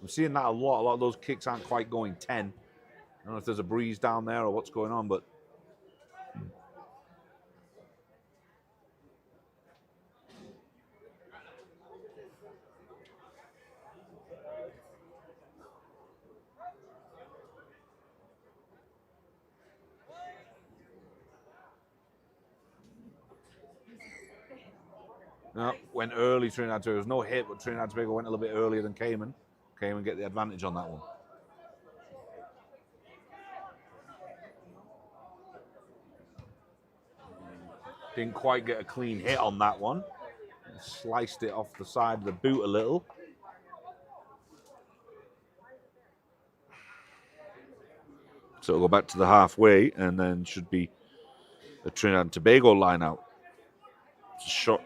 I'm seeing that a lot. A lot of those kicks aren't quite going 10. I don't know if there's a breeze down there or what's going on, but no, went early Trinidad. There was no hit, but Trinidad and Tobago went a little bit earlier than Cayman. Cayman get the advantage on that one. Didn't quite get a clean hit on that one. Sliced it off the side of the boot a little. So it'll go back to the halfway, and then should be a Trinidad and Tobago line out. It's a shot.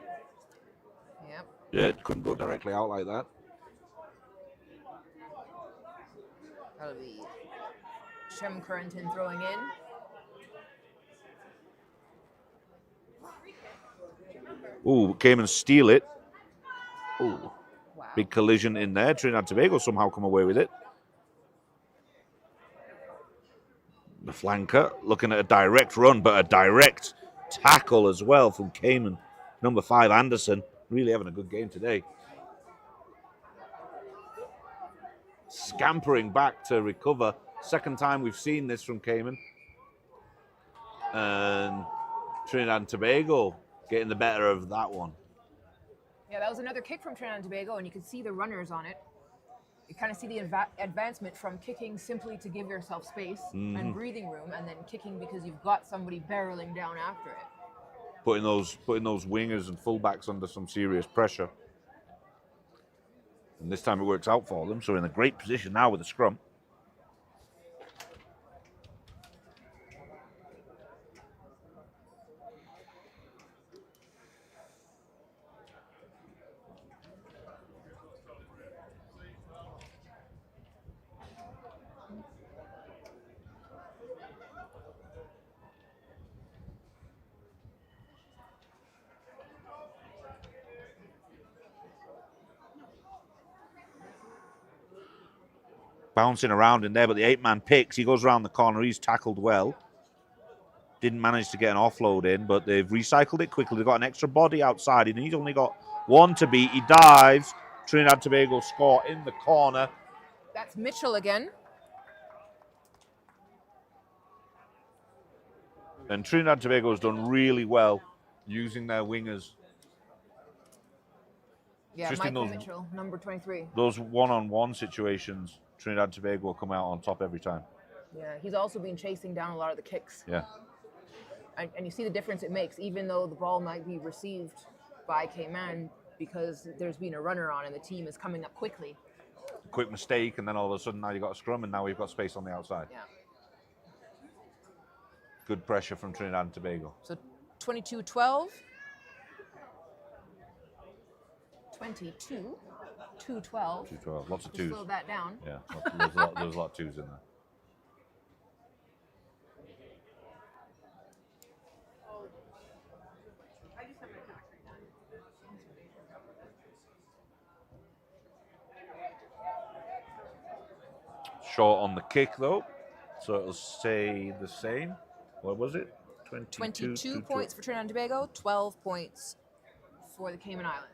Yep. Yeah, it couldn't go directly out like that. That'll be Shem Currington throwing in. Ooh, Cayman steal it. Ooh, Wow. big collision in there. Trinidad and Tobago somehow come away with it. The flanker looking at a direct run, but a direct tackle as well from Cayman. Number 5, Anderson, really having a good game today. Scampering back to recover. Second time we've seen this from Cayman. And Trinidad and Tobago getting the better of that one. Yeah, that was another kick from Trinidad and Tobago, and you can see the runners on it. You kind of see the advancement from kicking simply to give yourself space and breathing room, and then kicking because you've got somebody barreling down after it. Putting those wingers and fullbacks under some serious pressure. And this time it works out for them, so in a great position now with the scrum. Bouncing around in there, but the 8-man picks. He goes around the corner. He's tackled well. Didn't manage to get an offload in, but they've recycled it quickly. They've got an extra body outside, and he's only got one to beat. He dives. Trinidad and Tobago score in the corner. That's Mitchell again. And Trinidad and Tobago has done really well using their wingers. Yeah, Just in Michael those- Mitchell, number 23. Those one-on-one situations, Trinidad and Tobago will come out on top every time. Yeah, he's also been chasing down a lot of the kicks. Yeah. And you see the difference it makes, even though the ball might be received by Cayman, because there's been a runner on and the team is coming up quickly. Quick mistake, and then all of a sudden now you've got a scrum, and now we've got space on the outside. Yeah. Good pressure from Trinidad and Tobago. So 22-12. 22, 2-12. 2-12. Lots of Just twos. slow that down. Yeah, there's a lot of twos in there. Short on the kick though, so it'll stay the same. What was it? 22 points for Trinidad and Tobago, 12 points for the Cayman Islands.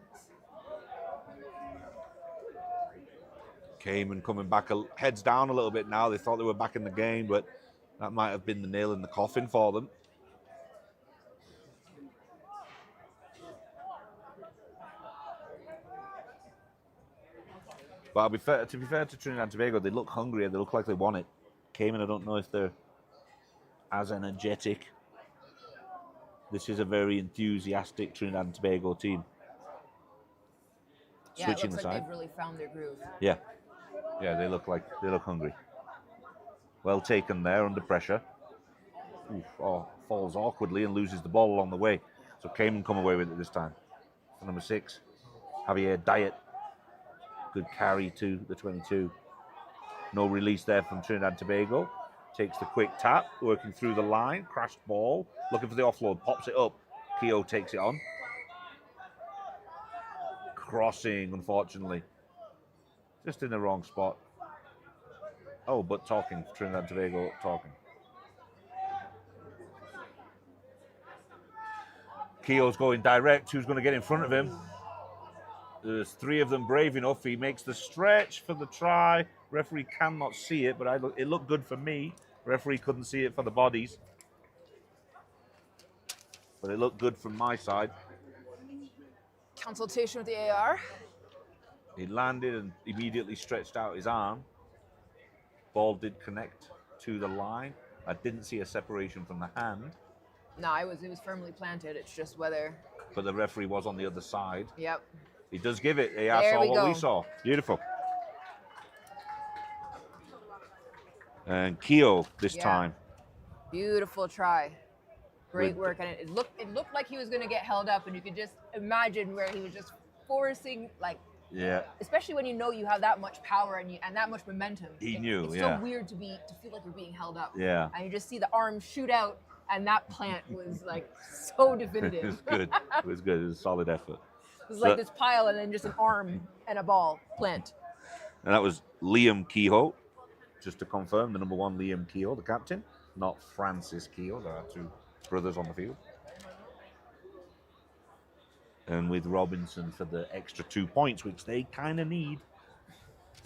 Cayman coming back, heads down a little bit now. They thought they were back in the game, but that might have been the nail in the coffin for them. But to be fair to Trinidad and Tobago, they look hungry. They look like they want it. Cayman, I don't know if they're as energetic. This is a very enthusiastic Trinidad and Tobago team. Yeah, Switching it looks the like side. they've really found their groove. Yeah, they look hungry. Well taken there under pressure. Oof, falls awkwardly and loses the ball along the way. So Cayman come away with it this time. For number 6, Javier Diet. Good carry to the 22. No release there from Trinidad and Tobago. Takes the quick tap, working through the line. Crashed ball, looking for the offload. Pops it up. Keogh takes it on. Crossing, unfortunately. Just in the wrong spot. Oh, but talking. Trinidad and Tobago talking. Keogh's going direct. Who's going to get in front of him? There's 3 of them brave enough. He makes the stretch for the try. Referee cannot see it, but it looked good for me. Referee couldn't see it for the bodies. But it looked good from my side. Consultation with the AR. He landed and immediately stretched out his arm. Ball did connect to the line. I didn't see a separation from the hand. No, it was firmly planted. It's just whether. But the referee was on the other side. Yep. He does give it. AR There saw we what go. we saw. Beautiful. And Keogh this Yeah. time. Beautiful try. Great With- work. And it looked like he was going to get held up, and you could just imagine where he was just forcing, like, Yeah. especially when you know you have that much power and that much momentum. He knew, It's yeah. so weird to feel like you're being held up. Yeah. And you just see the arm shoot out, and that plant was like so It definitive. was good. It was good. It was a solid effort. It was So- like this pile and then just an arm and a ball plant. And that was Liam Keogh. Just to confirm, the number 1, Liam Keogh, the captain, not Francis Keogh. There are 2 brothers on the field. And with Robinson for the extra 2 points, which they kind of need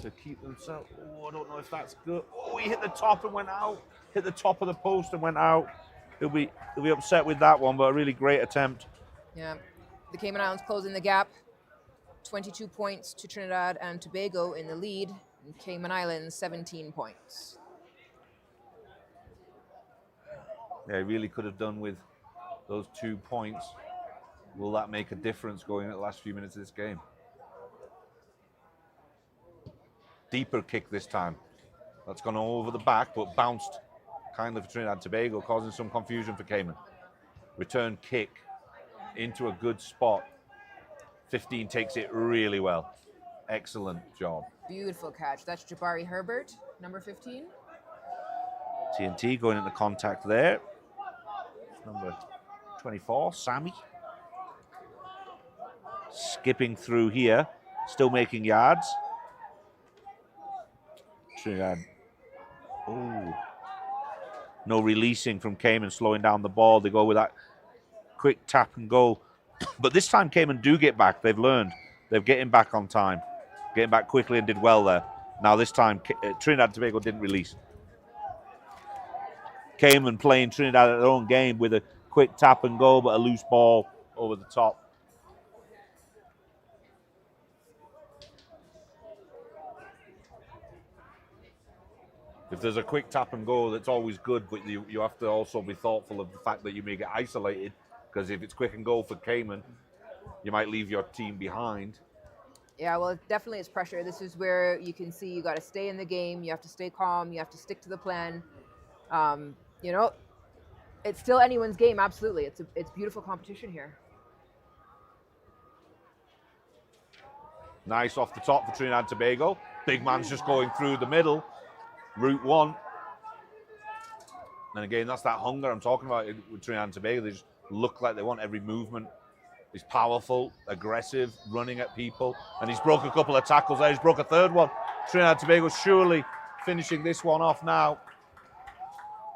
to keep themselves. Oh, I don't know if that's good. Oh, he hit the top and went out. Hit the top of the post and went out. He'll be upset with that one, but a really great attempt. Yeah, the Cayman Islands closing the gap. 22 points to Trinidad and Tobago in the lead. And Cayman Islands 17 points. Yeah, he really could have done with those 2 points. Will that make a difference going at the last few minutes of this game? Deeper kick this time. That's gone over the back, but bounced kindly for Trinidad and Tobago, causing some confusion for Cayman. Return kick into a good spot. 15 takes it really well. Excellent job. Beautiful catch. That's Jabari Herbert, number 15. TNT going into contact there. Number 24, Sammy. Skipping through here, still making yards. Trinidad. Oh. No releasing from Cayman, slowing down the ball. They go with that quick tap and go. But this time Cayman do get back. They've learned. They're getting back on time. Getting back quickly and did well there. Now this time Trinidad and Tobago didn't release. Cayman playing Trinidad at their own game with a quick tap and go, but a loose ball over the top. If there's a quick tap and go, that's always good, but you have to also be thoughtful of the fact that you may get isolated, because if it's quick and go for Cayman, you might leave your team behind. Yeah, well, it definitely is pressure. This is where you can see you got to stay in the game. You have to stay calm. You have to stick to the plan. You know, it's still anyone's game. Absolutely, it's beautiful competition here. Nice off the top for Trinidad and Tobago. Big man's just going through the middle. Route one. And again, that's that hunger I'm talking about with Trinidad and Tobago. They just look like they want every movement. He's powerful, aggressive, running at people. And he's broke a couple of tackles there. He's broke a third one. Trinidad and Tobago surely finishing this one off now.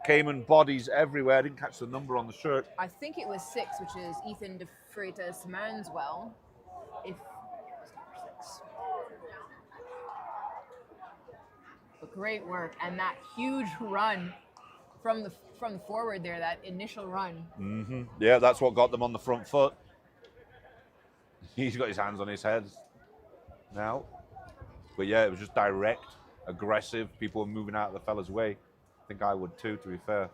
Cayman bodies everywhere. I didn't catch the number on the shirt. I think it was 6, which is Ethan De Freitas Manswell. If number 6. But great work, and that huge run from the forward there, that initial run. Mm-hmm. Yeah, that's what got them on the front foot. He's got his hands on his head now. But yeah, it was just direct, aggressive. People were moving out of the fella's way. I think I would too, to be fair. It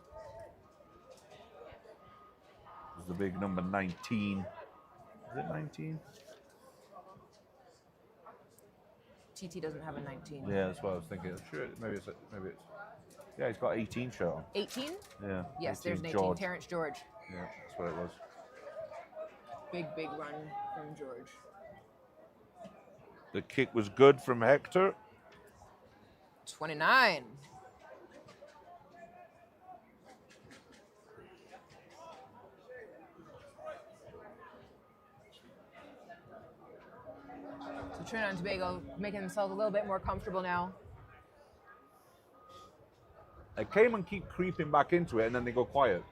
was the big number 19. Is it 19? TT doesn't have a 19. Yeah, that's what I was thinking. Sure, maybe it's. Yeah, he's got 18 shirt on. 18? Yeah. Yes, 18, there's an 18. George. Terrence George. Yeah, that's what it was. Big run from George. The kick was good from Hector. 29. So Trinidad and Tobago making themselves a little bit more comfortable now. Cayman keep creeping back into it, and then they go quiet.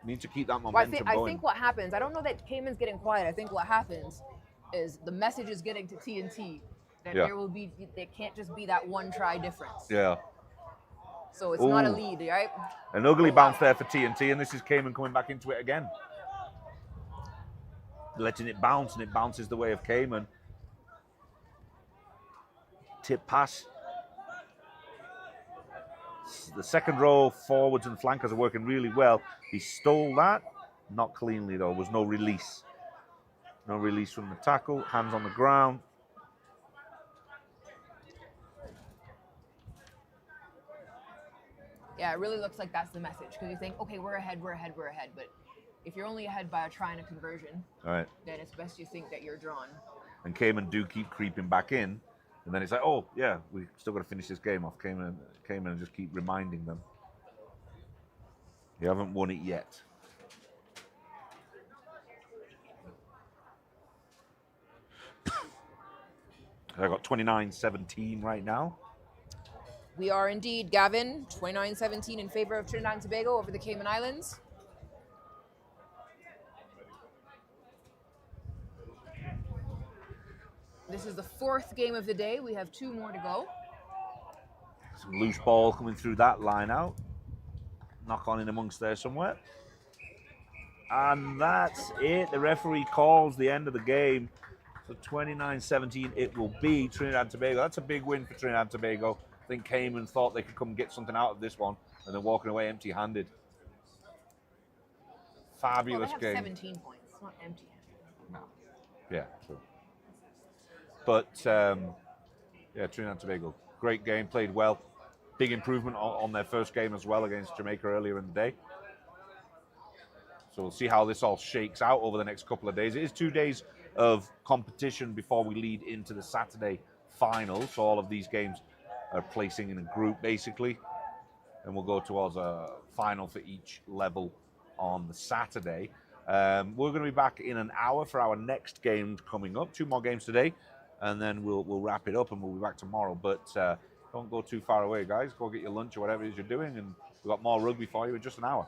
Need to keep that momentum I going. think what happens, I don't know that Cayman's getting quiet. I think what happens is the message is getting to TNT that there can't just be that one try difference. Yeah. So it's not a lead, right? An ugly bounce there for TNT, and this is Cayman coming back into it again. Letting it bounce, and it bounces the way of Cayman. Tip pass. The second row forwards and flankers are working really well. He stole that. Not cleanly, though. There was no release. No release from the tackle. Hands on the ground. Yeah, it really looks like that's the message, because you think, okay, we're ahead. But if you're only ahead by a try and a conversion, then it's best you think that you're drawn. And Cayman do keep creeping back in. And then it's like, oh, yeah, we still got to finish this game off. Cayman and just keep reminding them. You haven't won it yet. I got 29-17 right now. We are indeed, Gavin, 29-17 in favor of Trinidad and Tobago over the Cayman Islands. This is the 4th game of the day. We have 2 more to go. Some loose ball coming through that line out. Knock on in amongst there somewhere. And that's it. The referee calls the end of the game. So 29-17 it will be. Trinidad and Tobago. That's a big win for Trinidad and Tobago. I think Cayman thought they could come get something out of this one, and they're walking away empty-handed. Fabulous Well, they have game. 17 points, not empty. No. Yeah, true. But yeah, Trinidad and Tobago, great game, played well. Big improvement on their first game as well against Jamaica earlier in the day. So we'll see how this all shakes out over the next couple of days. It is 2 days of competition before we lead into the Saturday final. So all of these games are placing in a group basically. And we'll go towards a final for each level on the Saturday. We're going to be back in an hour for our next game coming up. 2 more games today, and then we'll wrap it up and we'll be back tomorrow. But don't go too far away, guys. Go get your lunch or whatever it is you're doing, and we've got more rugby for you in just an hour.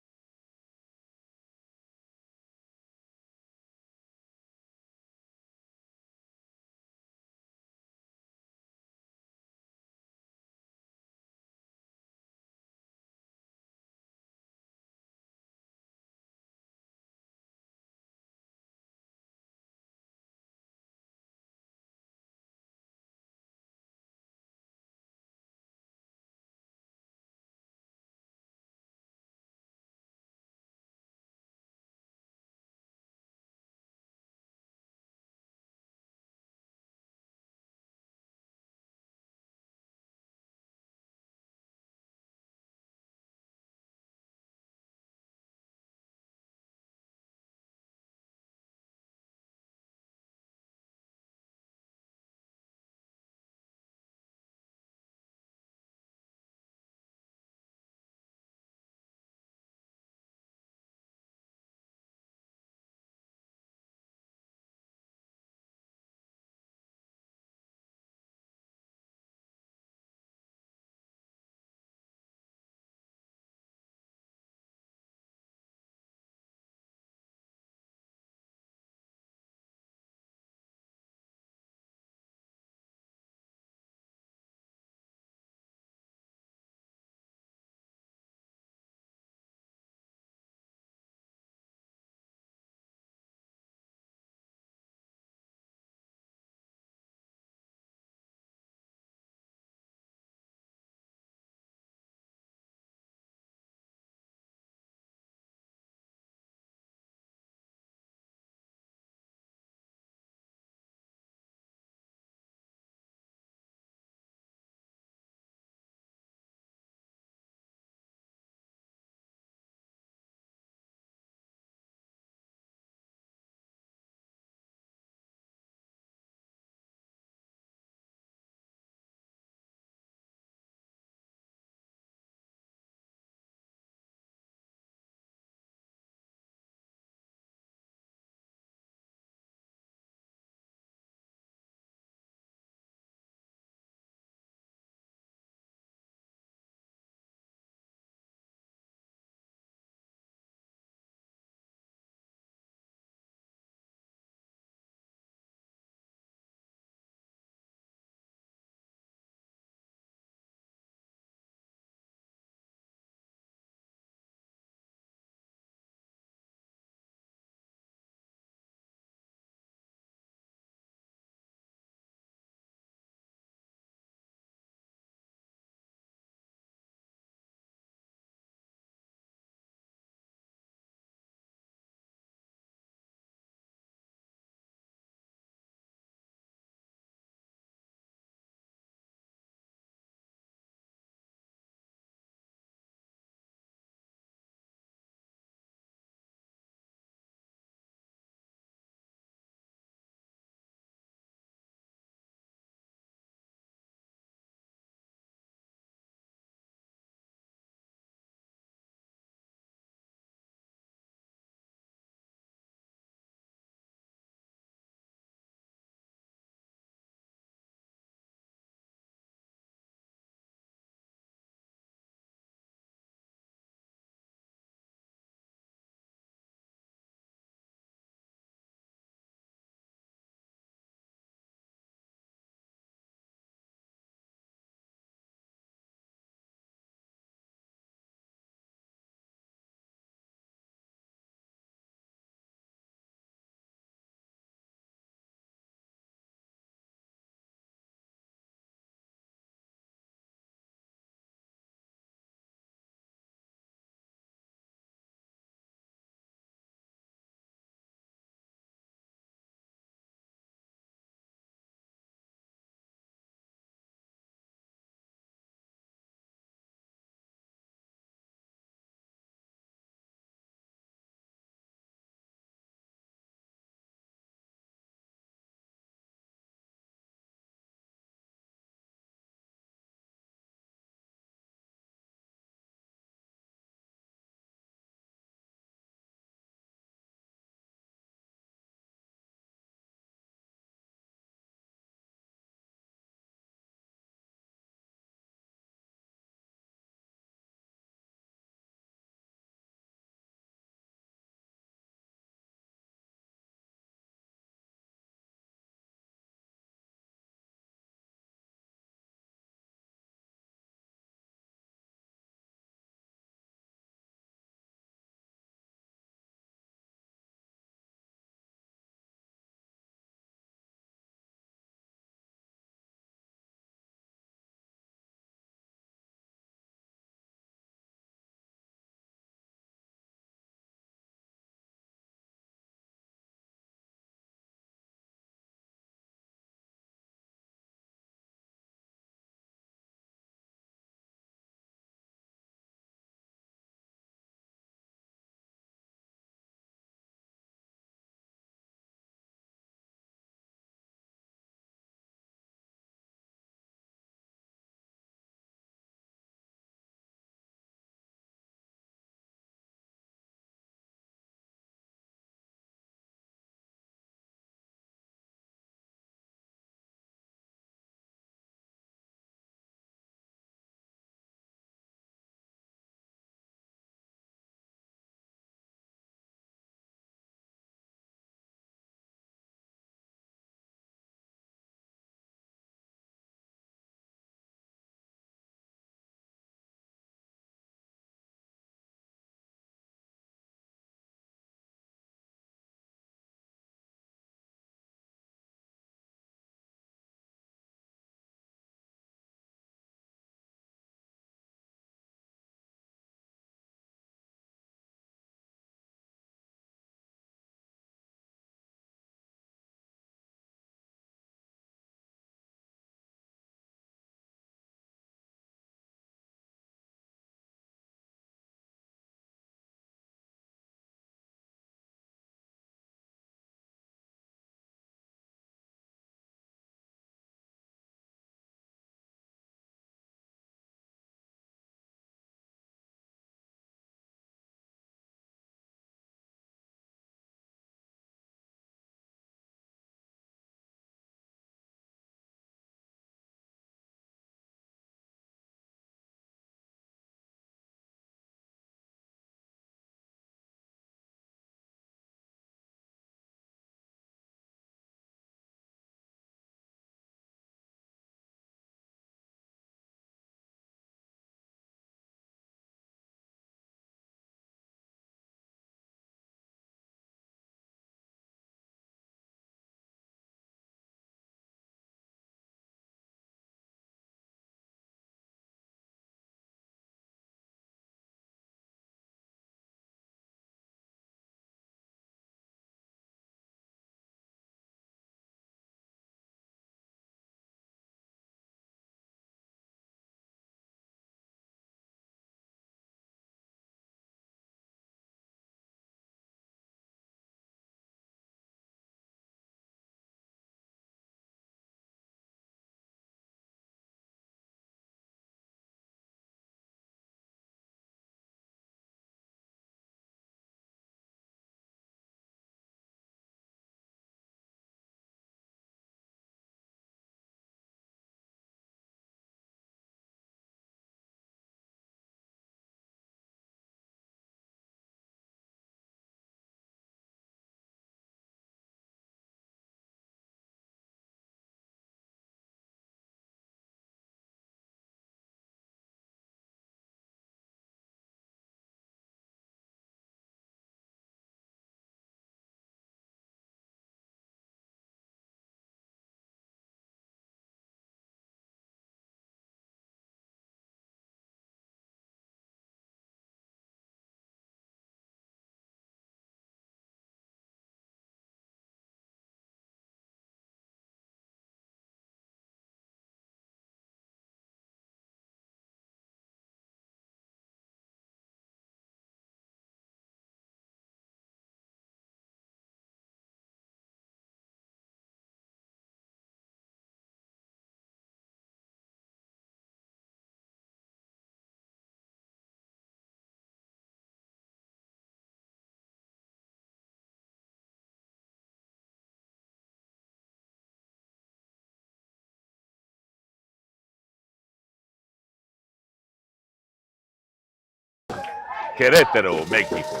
Querétaro, México.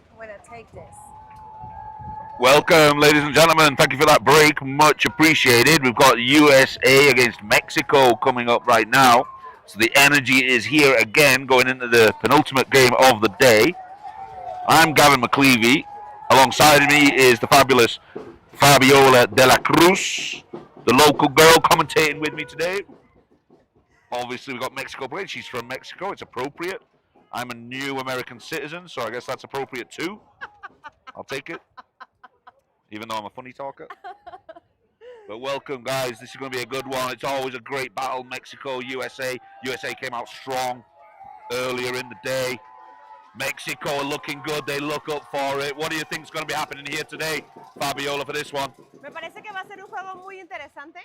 I'm gonna take this. Welcome, ladies and gentlemen. Thank you for that break. Much appreciated. We've got USA against Mexico coming up right now. So the energy is here again going into the penultimate game of the day. I'm Gavin McClevey. Alongside me is the fabulous Fabiola de la Cruz, the local girl commentating with me today. Obviously, we've got Mexico playing. She's from Mexico. It's appropriate. I'm a new American citizen, so I guess that's appropriate too. I'll take it, even though I'm a funny talker. But welcome, guys. This is going to be a good one. It's always a great battle. Mexico, USA. USA came out strong earlier in the day. Mexico are looking good. They look up for it. What do you think is going to be happening here today, Fabiola, for this one? Me parece que va a ser un juego muy interesante.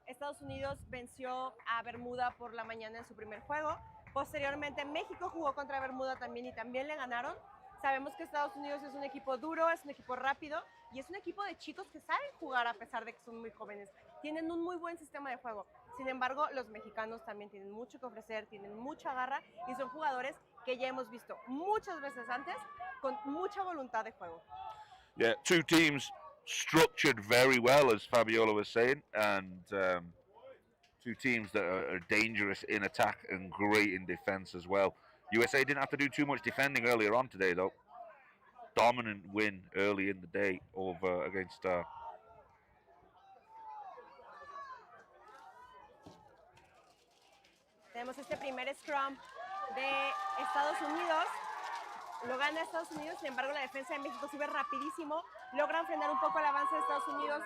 Estados Unidos venció a Bermuda por la mañana en su primer juego. Posteriormente México jugó contra Bermuda también y también le ganaron. Sabemos que Estados Unidos es un equipo duro, es un equipo rápido y es un equipo de chicos que saben jugar a pesar de que son muy jóvenes. Tienen un muy buen sistema de juego. Sin embargo, los mexicanos también tienen mucho que ofrecer, tienen mucha garra y son jugadores que ya hemos visto muchas veces antes con mucha voluntad de juego. Yeah, two teams structured very well, as Fabiola was saying, and two teams that are dangerous in attack and great in defense as well. USA didn't have to do too much defending earlier on today, though. Dominant win early in the day over against Tenemos este primer scrum de Estados Unidos. Lo gana Estados Unidos, sin embargo la defensa de México sube rapidísimo. Logran frenar un poco el avance de Estados Unidos.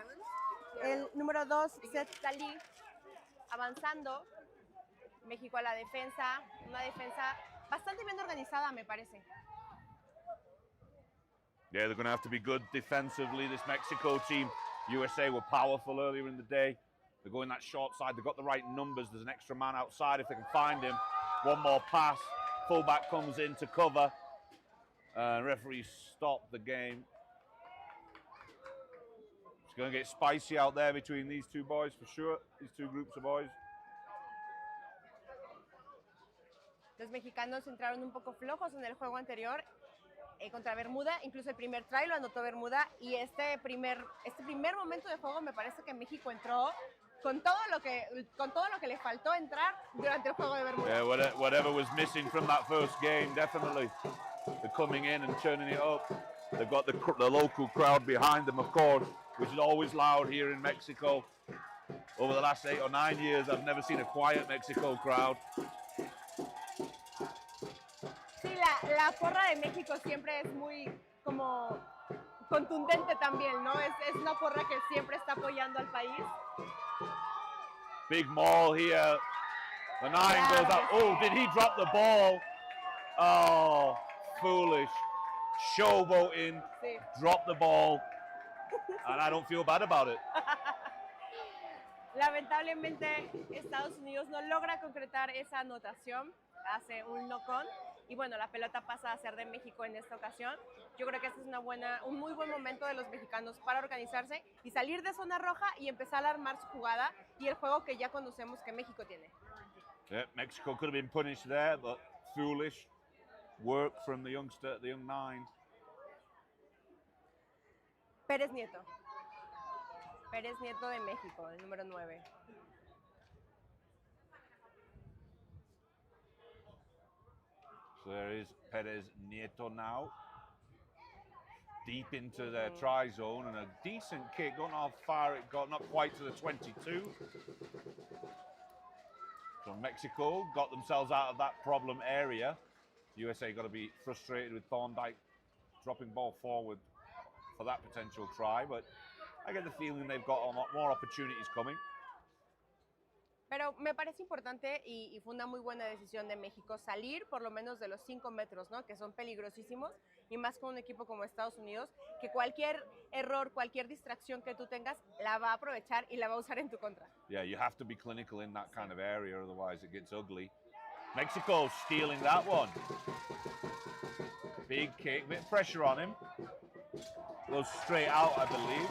El número 2, Seth Talí, avanzando. México a la defensa. Una defensa bastante bien organizada, me parece. Yeah, they're going to have to be good defensively, this Mexico team. USA were powerful earlier in the day. They're going that short side. They've got the right numbers. There's an extra man outside if they can find him. One more pass. Fullback comes in to cover. Referee stopped the game. It's going to get spicy out there between these two boys for sure. These two groups of boys. Los mexicanos entraron un poco flojos en el juego anterior contra Bermuda, incluso el primer try lo anotó Bermuda y este primer momento de juego me parece que México entró con todo lo que le faltó entrar durante el juego de Bermuda. Yeah, whatever was missing from that first game, definitely. They're coming in and turning it up. They've got the local crowd behind them, of course, which is always loud here in Mexico. Over the last 8 or 9 years, I've never seen a quiet Mexico crowd. Sí, la porra de México siempre es muy como contundente también, ¿no? Es una porra que siempre está apoyando al país. Big maul here. The 9 goes up. Oh, did he drop the ball? Oh, foolish. Showboating. Sí. Drop the ball. And I don't feel bad about it. Lamentablemente, Estados Unidos no logra concretar esa anotación. Hace un knock-on. Y bueno, la pelota pasa a ser de México en esta ocasión. Yo creo que este es un muy buen momento de los mexicanos para organizarse y salir de zona roja y empezar a armar su jugada y el juego que ya conocemos que México tiene. Yeah, Mexico could have been punished there, but foolish work from the young 9. Pérez Nieto. Pérez Nieto de México, el número 9. So there is Perez Nieto now. deep into their try zone, and a decent kick. Don't know how far it got, not quite to the 22. So Mexico got themselves out of that problem area. USA got to be frustrated with Thorndike dropping ball forward for that potential try, but I get the feeling they've got a lot more opportunities coming. Pero me parece importante y fue una muy buena decisión de México salir por lo menos de los 5 metros, ¿no? Que son peligrosísimos, y más con un equipo como Estados Unidos, que cualquier error, cualquier distracción que tú tengas, la va a aprovechar y la va a usar en tu contra. Yeah, you have to be clinical in that kind of area, otherwise it gets ugly. Mexico stealing that one. Big kick, bit of pressure on him. Goes straight out, I believe.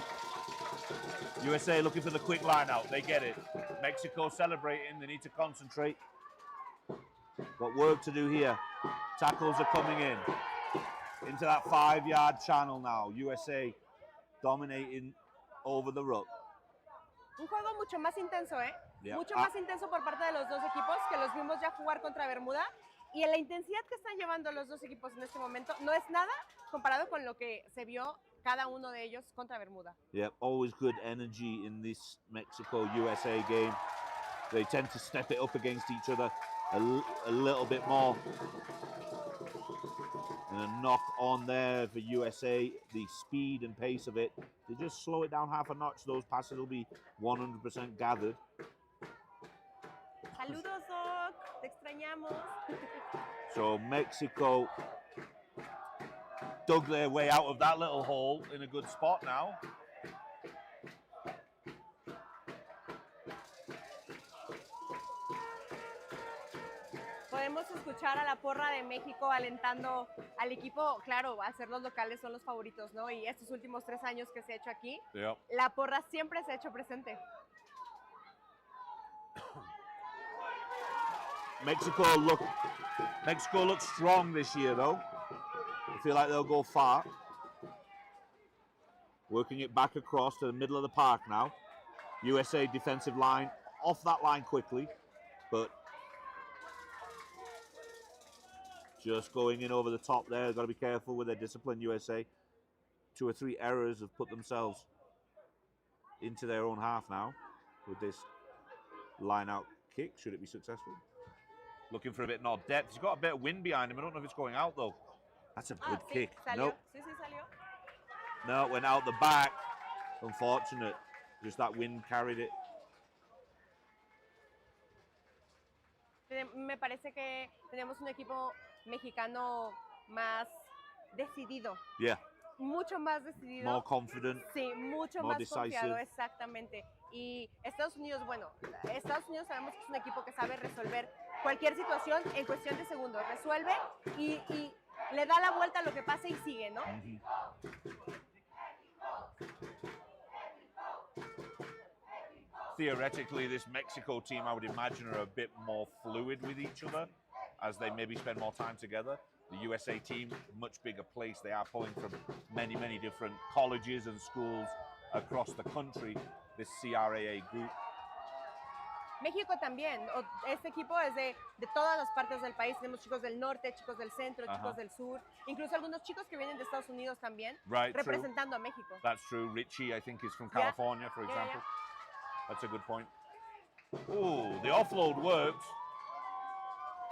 USA looking for the quick line out. They get it. Mexico celebrating. They need to concentrate. Got work to do here. Tackles are coming in. Into that 5-yard channel now. USA dominating over the ruck. Un juego mucho más intenso, ¿eh? Yeah. Mucho más intenso por parte de los dos equipos, que los vimos ya jugar contra Bermuda. Y la intensidad que están llevando los dos equipos en este momento no es nada comparado con lo que se vio cada uno de ellos contra Bermuda. Yeah, always good energy in this Mexico-USA game. They tend to step it up against each other a little bit more. And a knock on there for USA, the speed and pace of it. They just slow it down half a notch, those passes will be 100% gathered. Saludos, Doc, te extrañamos. So Mexico dug their way out of that little hole in a good spot now. Podemos escuchar a la porra de México alentando al equipo. Claro, al ser los locales son los favoritos, ¿no? Y estos últimos 3 años que se ha hecho aquí, Yep. la porra siempre se ha hecho presente. Mexico looks strong this year, though. I feel like they'll go far. Working it back across to the middle of the park now. USA defensive line off that line quickly, but just going in over the top there. They've got to be careful with their discipline, USA. 2 or 3 errors have put themselves into their own half now with this line out kick, should it be successful. Looking for a bit more depth. He's got a bit of wind behind him. I don't know if it's going out, though. That's a good Sí, kick. salió. Nope. Sí, salió. No, it went out the back. Unfortunate. Just that wind carried it. Me parece que tenemos un equipo mexicano más decidido. Yeah. Mucho más decidido. More confident. Sí, mucho more más confiado, decisive. exactamente. Y Estados Unidos, bueno, Estados Unidos sabemos que es un equipo que sabe resolver cualquier situación en cuestión de segundos. Resuelve y le da la vuelta a lo que pase y sigue, ¿no? Mm-hmm. Theoretically, this Mexico team, I would imagine, are a bit more fluid with each other as they maybe spend more time together. The USA team, much bigger place. They are pulling from many, many different colleges and schools across the country, this CRAA group. México también, este equipo es de todas las partes del país. Tenemos chicos del norte, chicos del centro, chicos del sur, incluso algunos chicos que vienen de Estados Unidos también, Right, representando a México. That's true. Richie, I think, is from California, for example. That's a good point. Oh, the offload worked.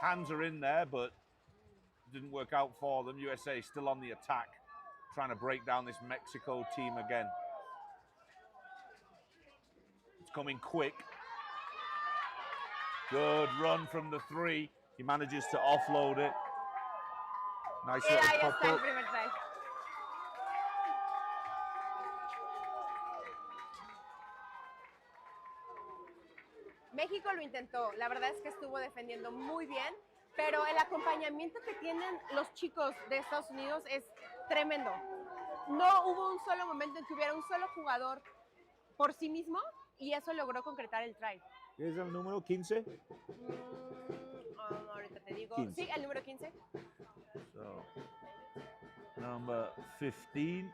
Hands are in there, but didn't work out for them. USA still on the attack, trying to break down this Mexico team again. It's coming quick. Good run from the 3. He manages to offload it. Nice little Ahí pop está el up. primer try. México lo intentó, la verdad es que estuvo defendiendo muy bien, pero el acompañamiento que tienen los chicos de Estados Unidos es tremendo. No hubo un solo momento en que hubiera un solo jugador por sí mismo y eso logró concretar el try. ¿Qué es el número 15? Ahorita te digo. 15. Sí, el número 15. So, number 15,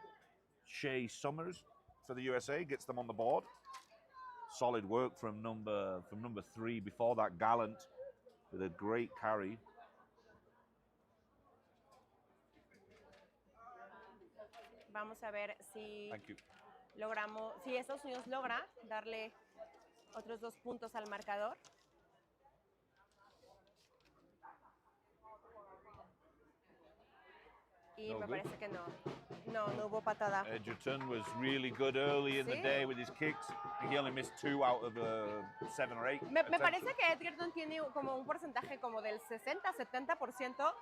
Shea Summers for the USA, gets them on the board. Solid work from number 3 before that, Gallant, with a great carry. Vamos a ver si Thank you. si Estados Unidos logra darle otros 2 puntos al marcador. Y No me good. parece que no. No hubo patada. Edgerton was really good early in the Sí. day with his kicks. I think he only missed 2 out of 7 or 8. Me attempts. parece que Edgerton tiene como un porcentaje como del 60-70%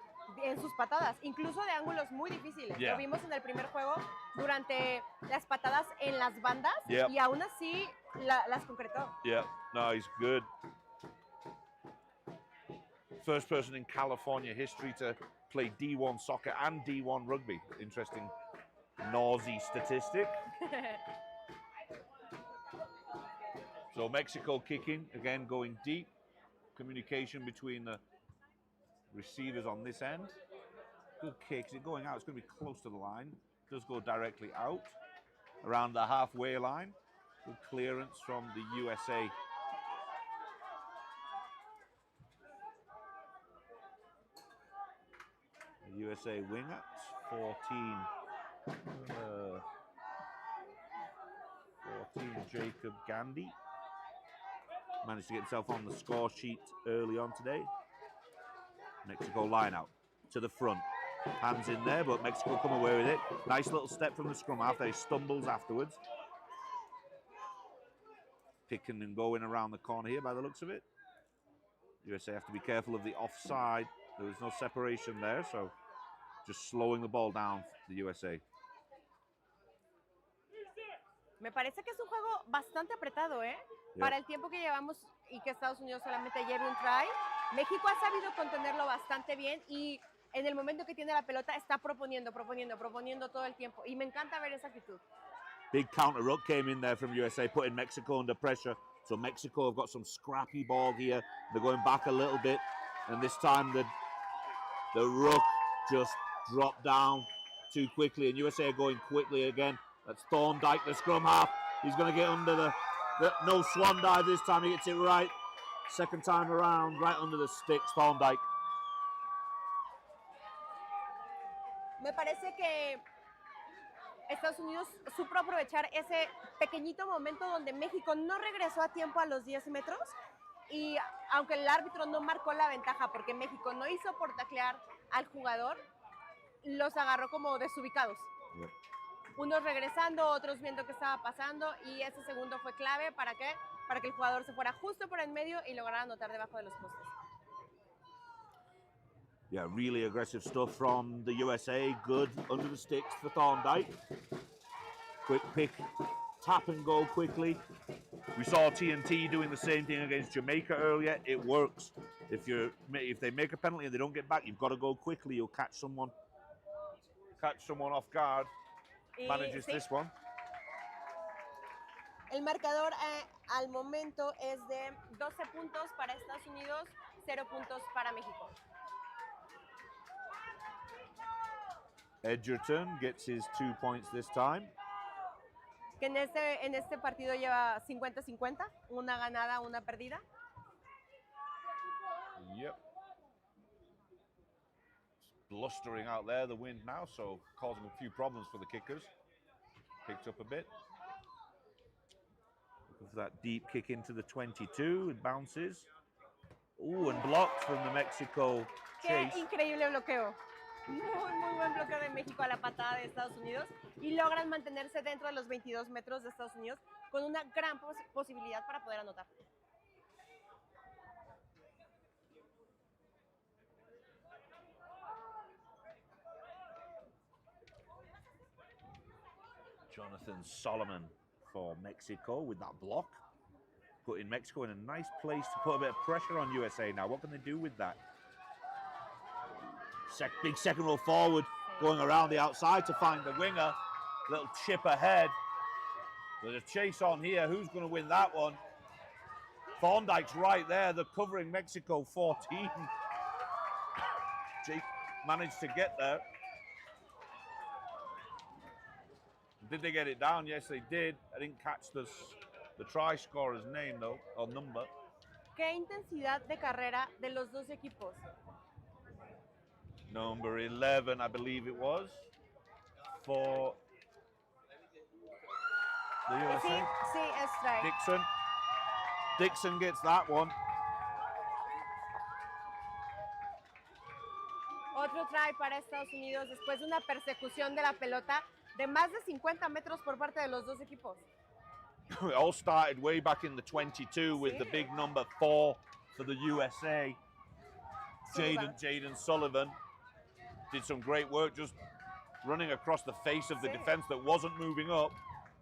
en sus patadas, incluso de ángulos muy difíciles. Yeah. Lo vimos en el primer juego durante las patadas en las bandas Yep. y aún así las concretó. Yeah, no, he's good. First person in California history to play D1 soccer and D1 rugby. Interesting nausea statistic. So Mexico kicking, again going deep. Communication between the receivers on this end. Good kick. Is it going out? It's going to be close to the line. It does go directly out around the halfway line. Good clearance from the USA. The USA winger, 14. 14, Jacob Gandhi. Managed to get himself on the score sheet early on today. Mexico line out to the front. Hands in there, but Mexico come away with it. Nice little step from the scrum half. They stumbles afterwards. Picking and going around the corner here by the looks of it. USA have to be careful of the offside. There was no separation there, so just slowing the ball down for the USA. Me parece que es un juego bastante apretado, ¿eh? Yeah. Para el tiempo que llevamos y que Estados Unidos solamente lleve un try, México ha sabido contenerlo bastante bien y en el momento que tiene la pelota está proponiendo todo el tiempo. Y me encanta ver esa actitud. Big counter ruck came in there from USA, putting Mexico under pressure. So Mexico have got some scrappy ball here. They're going back a little bit. And this time the ruck just dropped down too quickly. And USA are going quickly again. That's Thorndike, the scrum half. He's going to get under the no swan dive this time. He gets it right. Second time around, right under the sticks, Thorndike. Me parece que Estados Unidos supo aprovechar ese pequeñito momento donde México no regresó a tiempo a los 10 metros y aunque el árbitro no marcó la ventaja porque México no hizo por taclear al jugador, los agarró como desubicados. Yep. Unos regresando, otros viendo qué estaba pasando y ese segundo fue clave para que el jugador se fuera justo por en medio y lograra anotar debajo de los postes. Yeah, really aggressive stuff from the USA. Good under the sticks for Thorndike. Quick pick, tap and go quickly. We saw TNT doing the same thing against Jamaica earlier. It works. If they make a penalty and they don't get back, you've got to go quickly. You'll catch someone off guard. Manages sí. this one. El marcador al momento es de 12 puntos para Estados Unidos, 0 puntos para México. Edgerton gets his 2 points this time. Que en este partido lleva 50-50, una ganada, una perdida. Yep. It's blustering out there, the wind now, so causing a few problems for the kickers. Picked up a bit. Looking for that deep kick into the 22. It bounces. Ooh, and blocked from the Mexico Qué chase. increíble bloqueo. Muy buen bloqueo de México a la patada de Estados Unidos y logran mantenerse dentro de los 22 metros de Estados Unidos con una gran posibilidad para poder anotar. Jonathan Solomon for Mexico with that block. Putting Mexico in a nice place to put a bit of pressure on USA now. What can they do with that? Big second row forward, going around the outside to find the winger. Little chip ahead. There's a chase on here. Who's going to win that one? Thorndike's right there. They're covering Mexico 14. Jake managed to get there. Did they get it down? Yes, they did. I didn't catch the try scorer's name, though, or number. Qué intensidad de carrera de los dos equipos. Number 11, I believe it was, for the Sí, USA. sí, es strike. Dixon gets that one. Otro try para Estados Unidos después de una persecución de la pelota de más de 50 metros por parte de los dos equipos. It all started way back in the 22 with the Sí. big number 4 for the USA. Sullivan. Jaden Sullivan did some great work just running across the face of the Sí. defense that wasn't moving up,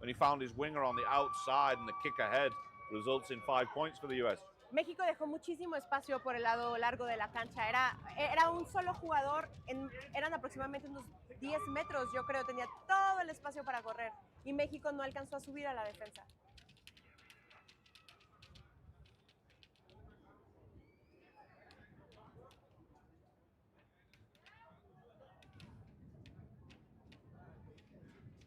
and he found his winger on the outside, and the kick ahead results in 5 points for the US. México dejó muchísimo espacio por el lado largo de la cancha. Era un solo jugador, eran aproximadamente unos 10 metros, yo creo, tenía todo el espacio para correr. Y México no alcanzó a subir a la defensa.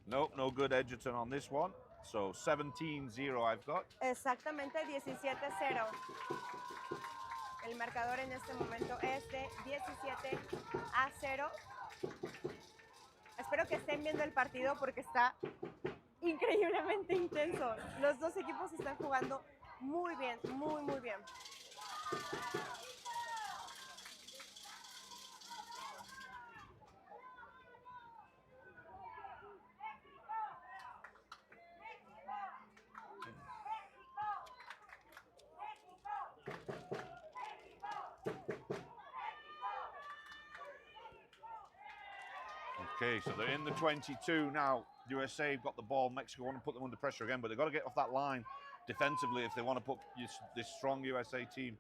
Nope, no good Edgerton on this one. So 17-0 I've got. Exactamente 17-0. El marcador en este momento es de 17-0. Espero que estén viendo el partido porque está increíblemente intenso. Los dos equipos están jugando muy bien, muy bien. Okay, so they're in the 22 now. USA have got the ball. Mexico want to put them under pressure again, but they've got to get off that line defensively if they want to put this strong USA team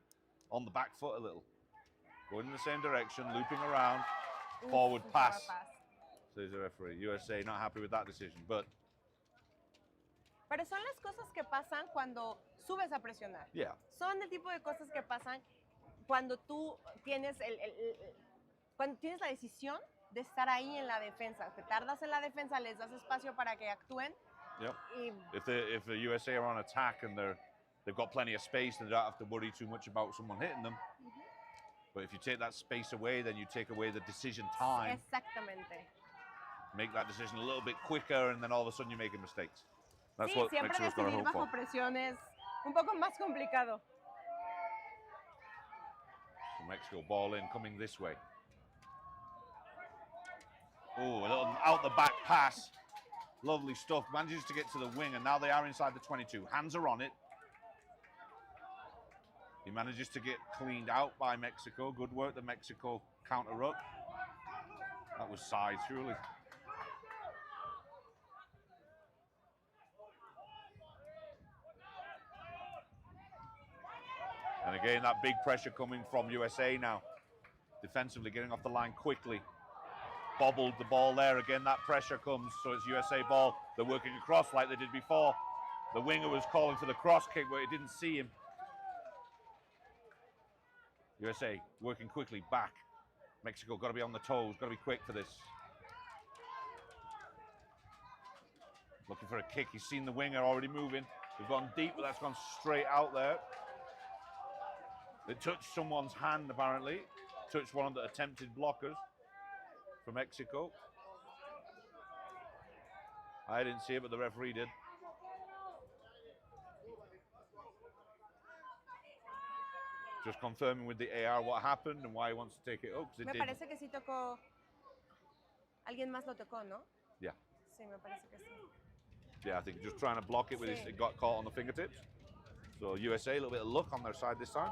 on the back foot a little. Going in the same direction, looping around, forward pass. Says the referee. USA not happy with that decision, but Pero son las cosas que pasan cuando subes a presionar. yeah. Son el tipo de cosas que pasan cuando tú tienes cuando tienes la decisión de estar ahí en la defensa. Te tardas en la defensa, les das espacio para que actúen. Yep. Y If the USA are on attack and they've got plenty of space, they don't have to worry too much about someone hitting them. But if you take that space away, then you take away the decision time. exactamente. Make that decision a little bit quicker, and then all of a sudden you're making mistakes. That's Sí, what siempre Mexico's got to decidir hope bajo for. presión es un poco más complicado. So Mexico ball in, coming this way. Oh, a little out the back pass. Lovely stuff. Manages to get to the wing, and now they are inside the 22. Hands are on it. He manages to get cleaned out by Mexico. Good work, the Mexico counter-up. That was size, surely. And again, that big pressure coming from USA now. Defensively, getting off the line quickly. Bobbled the ball there. Again, that pressure comes, so it's USA ball. They're working across like they did before. The winger was calling for the cross kick, but he didn't see him. USA working quickly back. Mexico got to be on the toes, got to be quick for this. Looking for a kick. He's seen the winger already moving. They've gone deep, but that's gone straight out there. It touched someone's hand, apparently. Touched one of the attempted blockers for Mexico. I didn't see it, but the referee did. Just confirming with the AR what happened and why he wants to take it up. Me parece que sí tocó. Alguien más lo tocó, ¿no? Yeah. Sí, me parece que sí. Yeah, I think just trying to block it with his, it got caught on the fingertips. So USA, a little bit of luck on their side this time.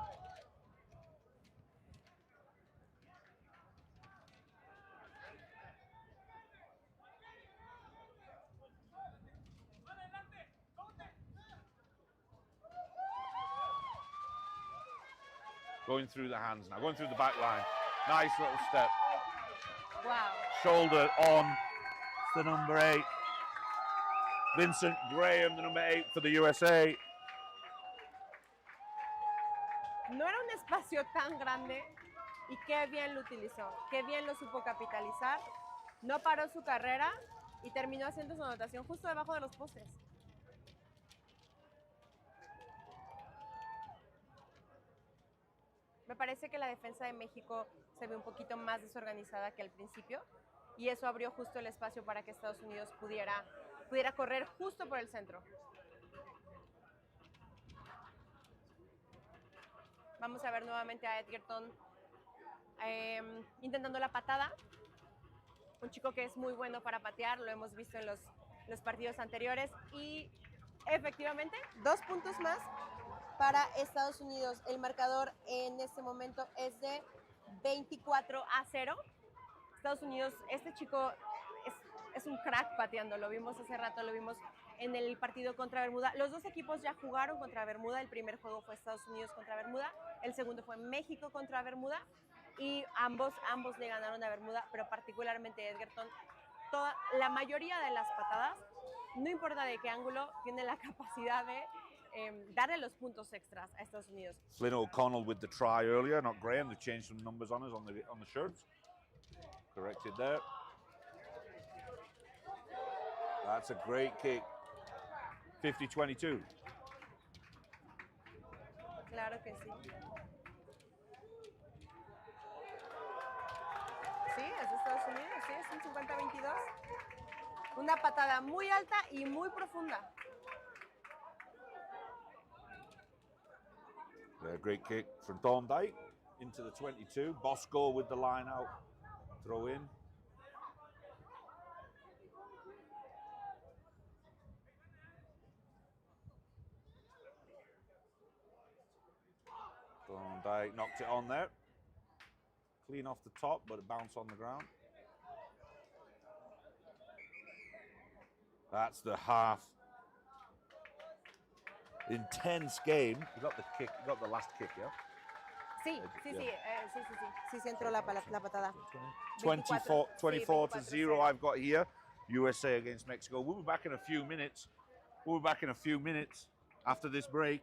Going through the hands now, going through the back line. Nice little step. Wow. Shoulder on the number 8. Vincent Graham, the number 8 for the USA. No era un espacio tan grande y qué bien lo utilizó, qué bien lo supo capitalizar. No paró su carrera y terminó haciendo su anotación justo debajo de los postes. Me parece que la defensa de México se ve un poquito más desorganizada que al principio y eso abrió justo el espacio para que Estados Unidos pudiera pudiera correr justo por el centro. Vamos a ver nuevamente a Edgerton intentando la patada. Un chico que es muy bueno para patear, lo hemos visto en los partidos anteriores. Y efectivamente, 2 puntos más para Estados Unidos. El marcador en este momento es de 24-0. Estados Unidos, este chico es un crack pateando, lo vimos hace rato, lo vimos en el partido contra Bermuda. Los dos equipos ya jugaron contra Bermuda. El primer juego fue Estados Unidos contra Bermuda, el segundo fue México contra Bermuda, y ambos le ganaron a Bermuda, pero particularmente Edgerton, la mayoría de las patadas, no importa de qué ángulo, tiene la capacidad de darle los puntos extras a Estados Unidos. Flynn O'Connell with the try earlier, not Graham. They changed some numbers on us on the shirts. Corrected there. That's a great kick. 50-22. Claro que sí. Sí, es de Estados Unidos, sí, es un 50-22. Una patada muy alta y muy profunda. Great kick from Thorndike into the 22. Bosco with the line out. Throw in. Thorndike knocked it on there. Clean off the top, but it bounced on the ground. That's the half. Intense game. You got the kick. You got the last kick, yeah? Sí, sí entró la patada. 24 to 0 I've got here. USA against Mexico. We'll be back in a few minutes. After this break.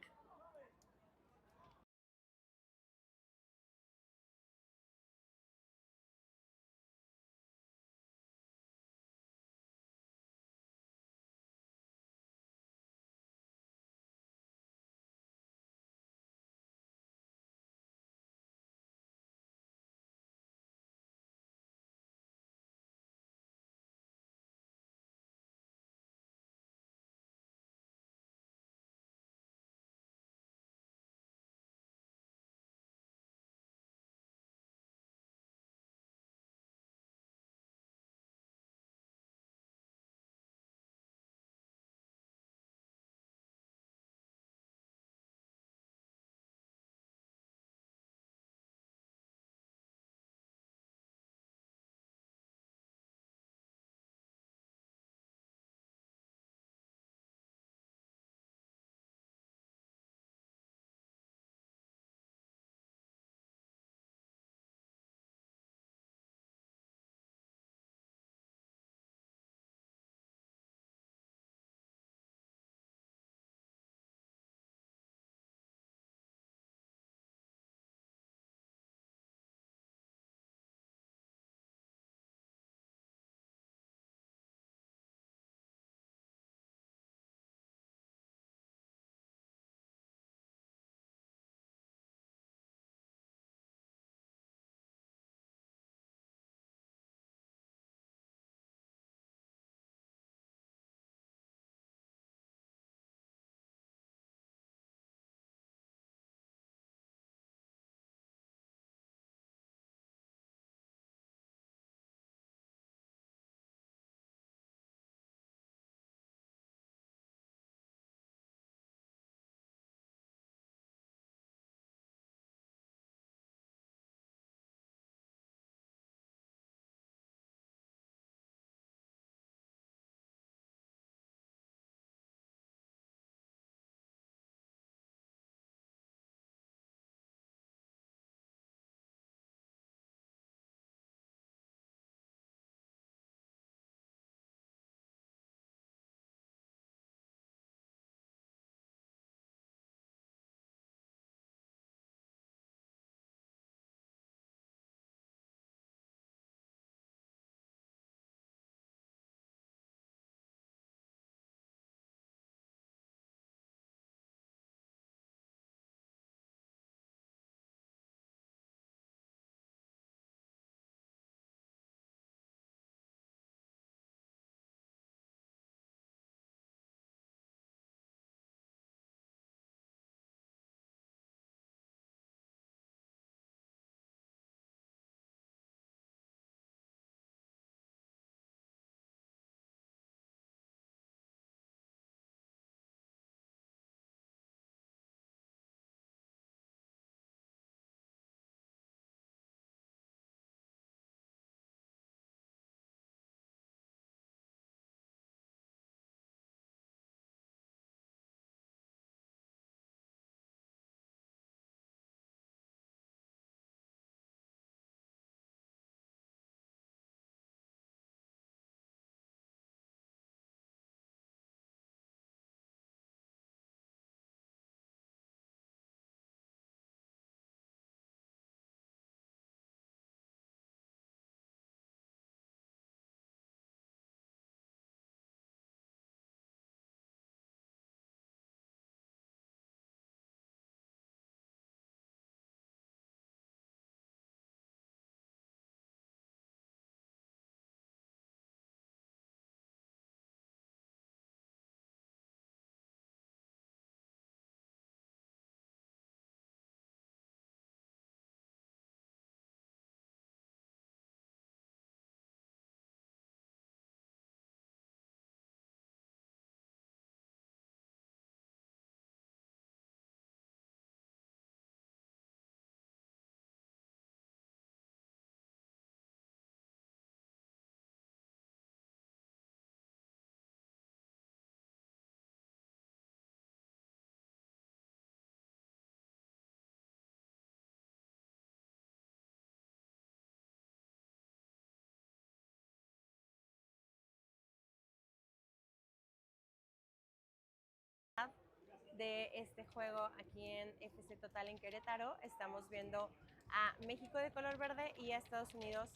de este juego aquí en FC Total en Querétaro. Estamos viendo a México de color verde y a Estados Unidos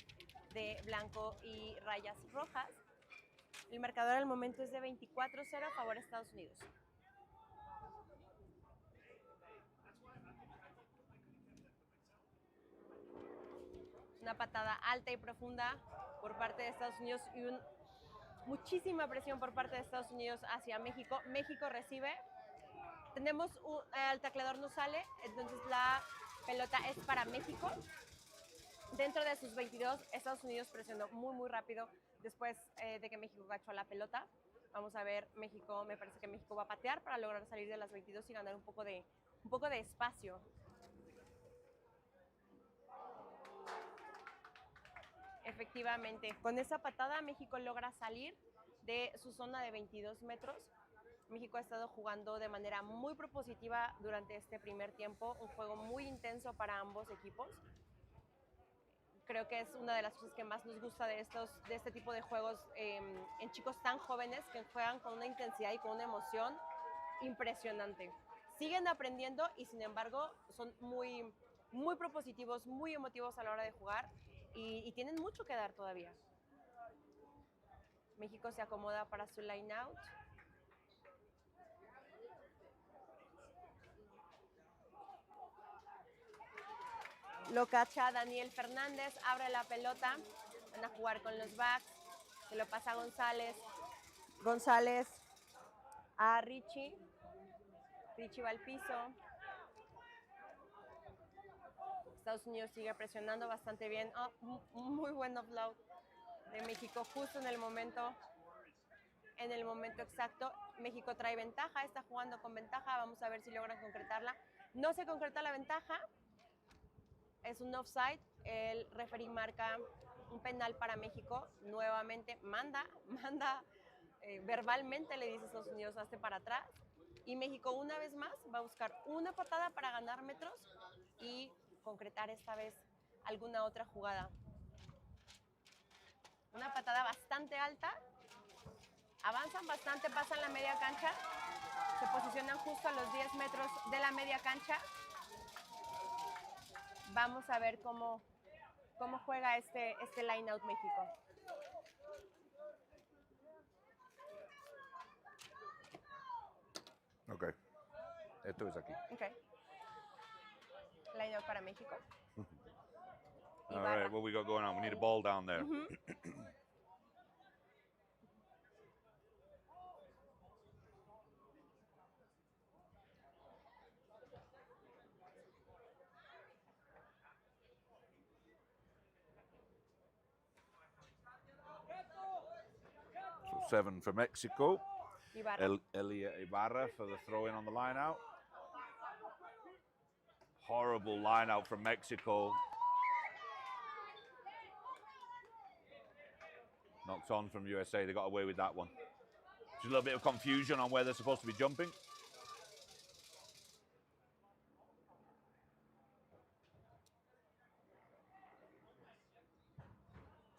de blanco y rayas rojas. El marcador al momento es de 24-0 a favor de Estados Unidos. Una patada alta y profunda por parte de Estados Unidos y muchísima presión por parte de Estados Unidos hacia México. México recibe. Tenemos el tacleador no sale, entonces la pelota es para México. Dentro de sus 22, Estados Unidos presionó muy rápido después de que México cachó la pelota. Vamos a ver, México, me parece que México va a patear para lograr salir de las 22 y ganar un poco de espacio. Efectivamente, con esa patada México logra salir de su zona de 22 metros. México ha estado jugando de manera muy propositiva durante este primer tiempo, un juego muy intenso para ambos equipos. Creo que es una de las cosas que más nos gusta de este tipo de juegos en chicos tan jóvenes que juegan con una intensidad y con una emoción impresionante. Siguen aprendiendo y sin embargo son muy propositivos, muy emotivos a la hora de jugar y tienen mucho que dar todavía. México se acomoda para su line out. Lo cacha Daniel Fernández, abre la pelota, van a jugar con los backs, se lo pasa a González. González a Richie. Richie va al piso. Estados Unidos sigue presionando bastante bien. Muy buen offload de México justo en el momento exacto. México trae ventaja, está jugando con ventaja. Vamos a ver si logran concretarla. No se concreta la ventaja. Es un offside. El referee marca un penal para México. Nuevamente manda verbalmente le dice a Estados Unidos, hazte para atrás. Y México una vez más va a buscar una patada para ganar metros y concretar esta vez alguna otra jugada. Una patada bastante alta. Avanzan bastante, pasan la media cancha. Se posicionan justo a los 10 metros de la media cancha. Vamos a ver cómo juega este line out México. Ok. Esto es aquí. Ok. Line out para México. All right, what we got going on? We need a ball down there. So 7 for Mexico. Ibarra. Elia Ibarra for the throw in on the line out. Horrible line out from Mexico. Knocked on from USA. They got away with that one. Just a little bit of confusion on where they're supposed to be jumping.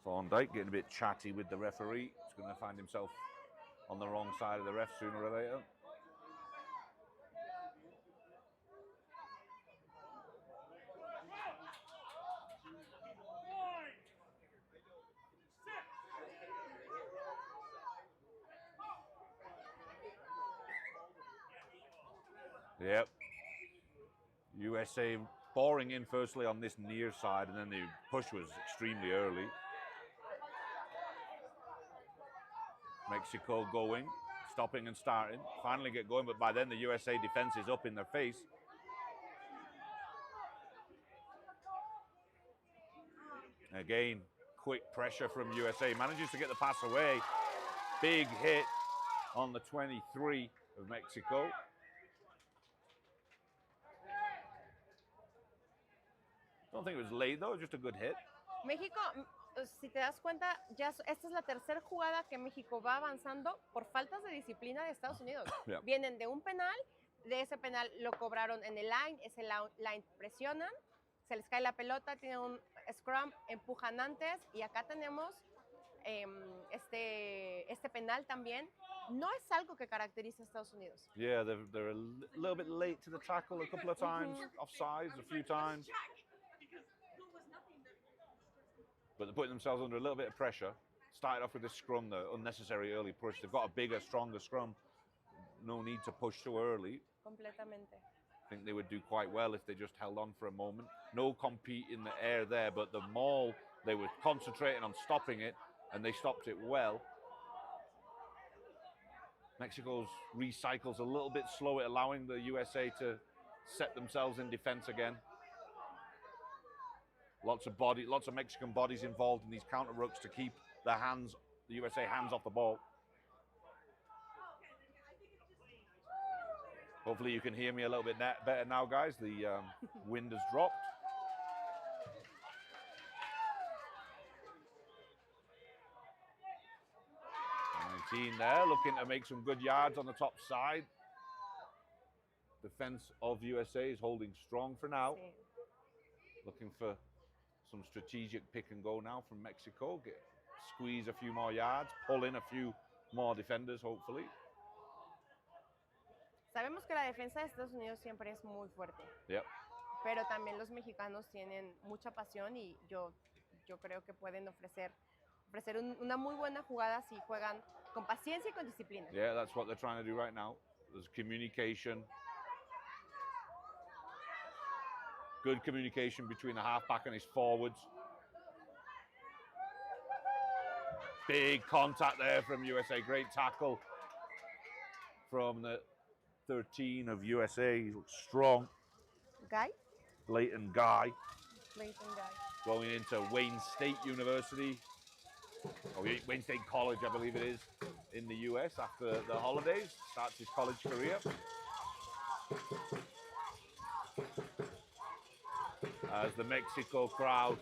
Thorndike getting a bit chatty with the referee. He's going to find himself on the wrong side of the ref sooner or later. Yep. USA boring in firstly on this near side, and then the push was extremely early. Mexico going, stopping and starting, finally get going, but by then the USA defense is up in their face. Again, quick pressure from USA, manages to get the pass away. Big hit on the 23 of Mexico. Don't think it was late though, just a good hit. México, si te das cuenta, ya esta es la tercera jugada que México va avanzando por faltas de disciplina de Estados Unidos. Yeah. Vienen de un penal, de ese penal lo cobraron en el line, ese line presionan, se les cae la pelota, tienen un scrum, empujan antes y acá tenemos este penal también no es algo que caracteriza a Estados Unidos. Yeah, they're little bit late to the tackle a couple of times, offsides a few times. But they're putting themselves under a little bit of pressure. Started off with this scrum, the unnecessary early push. They've got a bigger, stronger scrum. No need to push so early. Completamente. I think they would do quite well if they just held on for a moment. No compete in the air there, but the maul, they were concentrating on stopping it, and they stopped it well. Mexico's recycles a little bit slow at allowing the USA to set themselves in defense again. Lots of Mexican bodies involved in these counter rucks to keep the USA hands off the ball. Hopefully you can hear me a little bit better now, guys. The wind has dropped. There, looking to make some good yards on the top side. Defense of USA is holding strong for now. Sí. Looking for some strategic pick and go now from Mexico. Squeeze a few more yards, pull in a few more defenders, hopefully. Sabemos que la defensa de Estados Unidos siempre es muy fuerte. Yep. Pero también los mexicanos tienen mucha pasión y yo creo que pueden ofrecer una muy buena jugada si juegan con paciencia y con disciplina. Yeah, that's what they're trying to do right now. There's communication. Good communication between the halfback and his forwards. Big contact there from USA. Great tackle from the 13 of USA. He looks strong. Guy? Leighton Guy. Leighton Guy. Going into Wayne State University. Or Wayne State College, I believe it is, in the US after the holidays. Starts his college career. As the Mexico crowd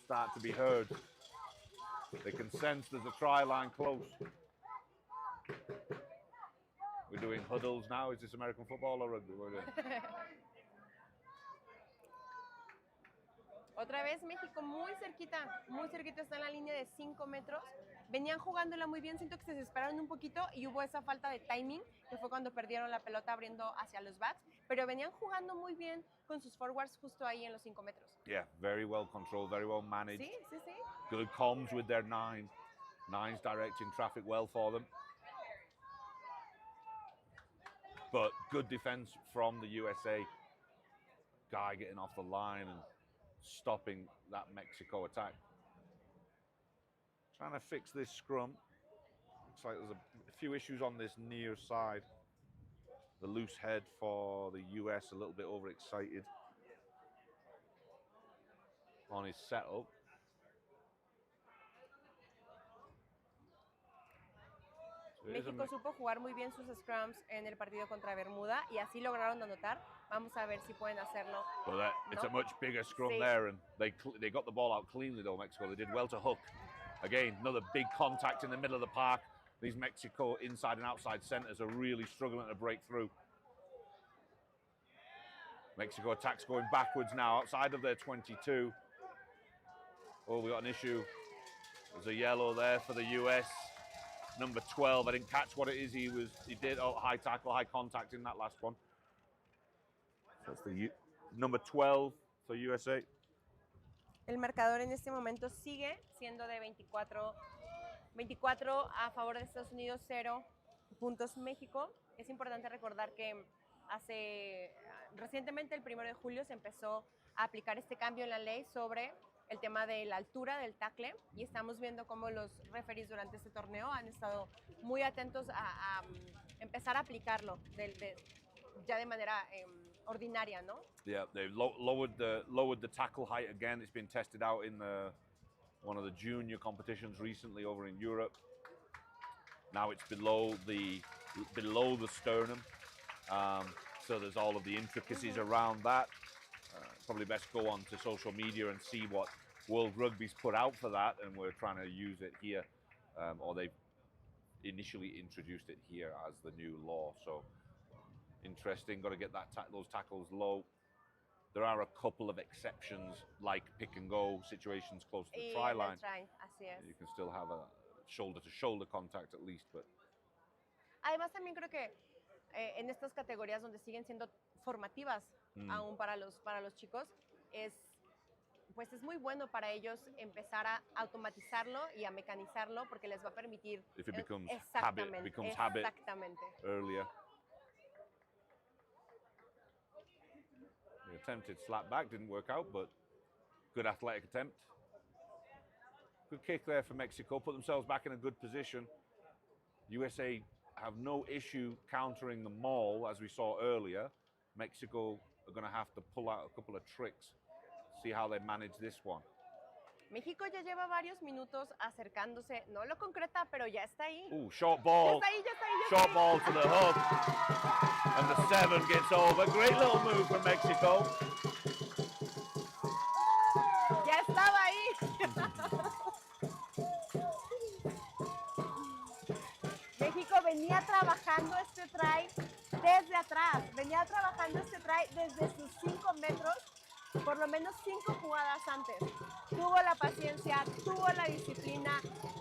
start to be heard. They can sense there's a try line close. We're doing huddles now. Is this American football or rugby? We're doing? Otra vez México muy cerquita está en la línea de 5 metros. Venían jugándola muy bien, siento que se desesperaron un poquito y hubo esa falta de timing, que fue cuando perdieron la pelota abriendo hacia los backs, pero venían jugando muy bien con sus forwards justo ahí en los 5 metros. Yeah, very well controlled, very well managed. Sí, sí, sí. Good comms with their nines. Nines directing traffic well for them. But good defense from the USA. Guy getting off the line and stopping that Mexico attack. Trying to fix this scrum. Looks like there's a few issues on this near side. The loose head for the US, a little bit overexcited on his setup. México supo jugar muy bien sus scrums en el partido contra Bermuda y así lograron anotar. Vamos a ver si pueden hacerlo. But it's a much bigger scrum Sí. there, and they got the ball out cleanly though, Mexico. They did well to hook. Again, another big contact in the middle of the park. These Mexico inside and outside centers are really struggling to break through. Mexico attacks going backwards now, outside of their 22. Oh, we got an issue. There's a yellow there for the US. Number 12, I didn't catch what it is he did. Oh, high tackle, high contact in that last one. So that's the number 12 for USA. El marcador en este momento sigue siendo de 24 a favor de Estados Unidos, 0 puntos México. Es importante recordar que recientemente, el 1 de julio, se empezó a aplicar este cambio en la ley sobre el tema de la altura del tackle y estamos viendo cómo los referees durante este torneo han estado muy atentos a empezar a aplicarlo ya de manera ordinaria, ¿no? Yeah, they've lowered the tackle height again. It's been tested out in one of the junior competitions recently over in Europe. Now it's below the sternum, so there's all of the intricacies around that. Probably best go on to social media and see what World Rugby's put out for that, and we're trying to use it here, or they've initially introduced it here as the new law. So interesting. Got to get those tackles low. There are a couple of exceptions, like pick and go situations close to the try line. Así es. You can still have a shoulder-to-shoulder contact at least, but Además, también creo que en estas categorías donde siguen siendo formativas aún para los chicos, pues es muy bueno para ellos empezar a automatizarlo y a mecanizarlo porque les va a permitir If it becomes exactamente, habit exactamente. earlier. The attempted slap back didn't work out, but good athletic attempt. Good kick there for Mexico, put themselves back in a good position. USA have no issue countering the maul, as we saw earlier. Mexico are going to have to pull out a couple of tricks, see how they manage this one. México ya lleva varios minutos acercándose, no lo concreta, pero ya está ahí. Ooh, short ball. Ya está ahí, ya está ahí, ya está Short ahí. ball to the hook. And the 7 gets over. Great little move from Mexico. Ya estaba ahí. México venía trabajando este try desde atrás, venía trabajando este try desde sus 5 metros, por lo menos 5 jugadas antes. Tuvo la paciencia, tuvo la disciplina,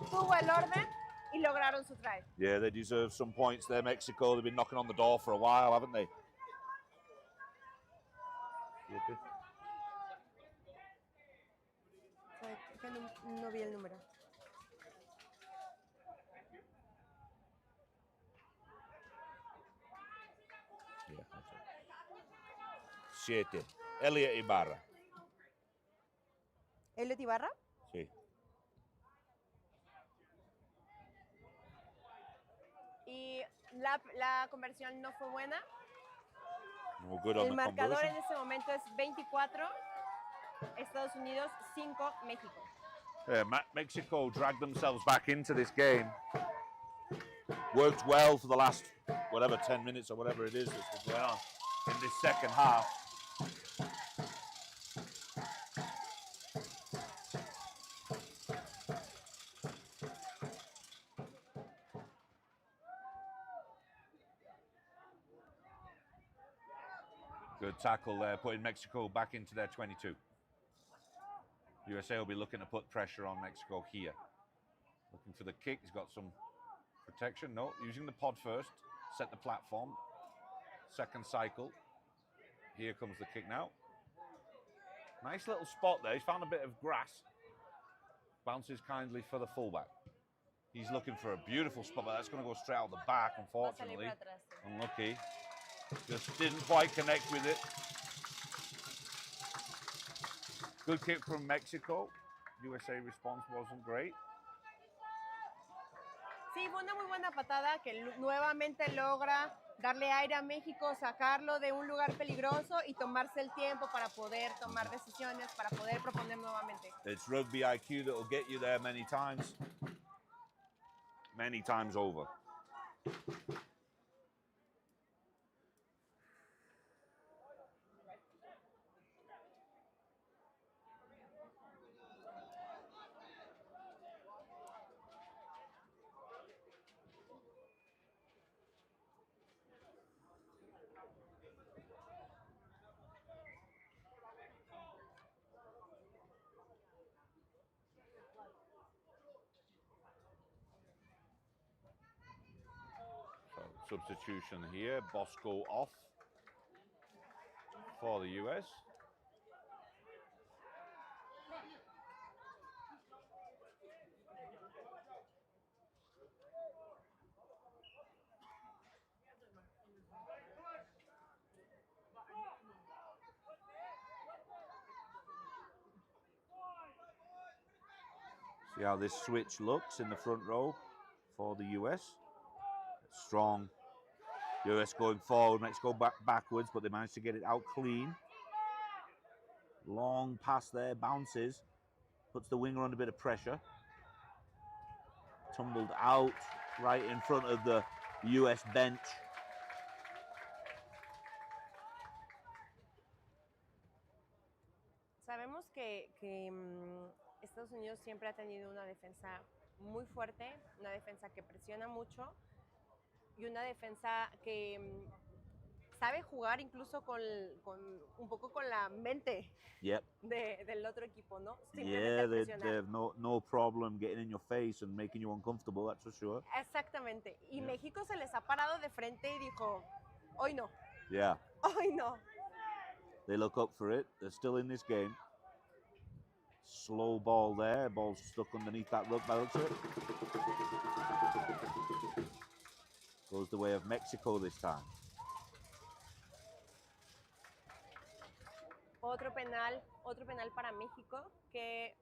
tuvo el orden y lograron su try. Yeah, they deserve some points there, Mexico. They've been knocking on the door for a while, haven't they? No vi el número. Yeah, that's it. 7. Elliot Ibarra. ¿Elliot Ibarra? Sí. Y la conversión no fue buena. No good on El the marcador conversion. en este momento es 24, Estados Unidos 5, México. Yeah, Mexico dragged themselves back into this game. Worked well for the last, 10 minutes or whatever it is that's been going on in this second half. Good tackle there, putting Mexico back into their 22. USA will be looking to put pressure on Mexico here. Looking for the kick. He's got some protection. No, using the pod first. Set the platform. Second cycle. Here comes the kick now. Nice little spot there. He's found a bit of grass. Bounces kindly for the fullback. He's looking for a beautiful spot, but that's going to go straight out the back, unfortunately. Unlucky. Just didn't quite connect with it. Good kick from Mexico. USA response wasn't great. Sí, fue una muy buena patada que nuevamente logra darle aire a México, sacarlo de un lugar peligroso y tomarse el tiempo para poder tomar decisiones, para poder proponer nuevamente. It's rugby IQ that will get you there many times over. So, substitution here. Bosco off for the US. See how this switch looks in the front row for the US. Strong. US going forward, Mexico backwards, but they managed to get it out clean. Long pass there, bounces, puts the winger under a bit of pressure. Tumbled out right in front of the US bench. Sabemos que Estados Unidos siempre ha tenido una defensa muy fuerte, una defensa que presiona mucho y una defensa que sabe jugar incluso con un poco con la mente Yep. del otro equipo, ¿no? Yeah, they presionar. have no problem getting in your face and making you uncomfortable, that's for sure. Exactamente. Y México se les ha parado de frente y dijo, hoy no, Yeah, hoy no. they look up for it. They're still in this game. Slow ball there. Ball's stuck underneath that ruck by the looks of it. Goes the way of Mexico this time. Otro penal para México, que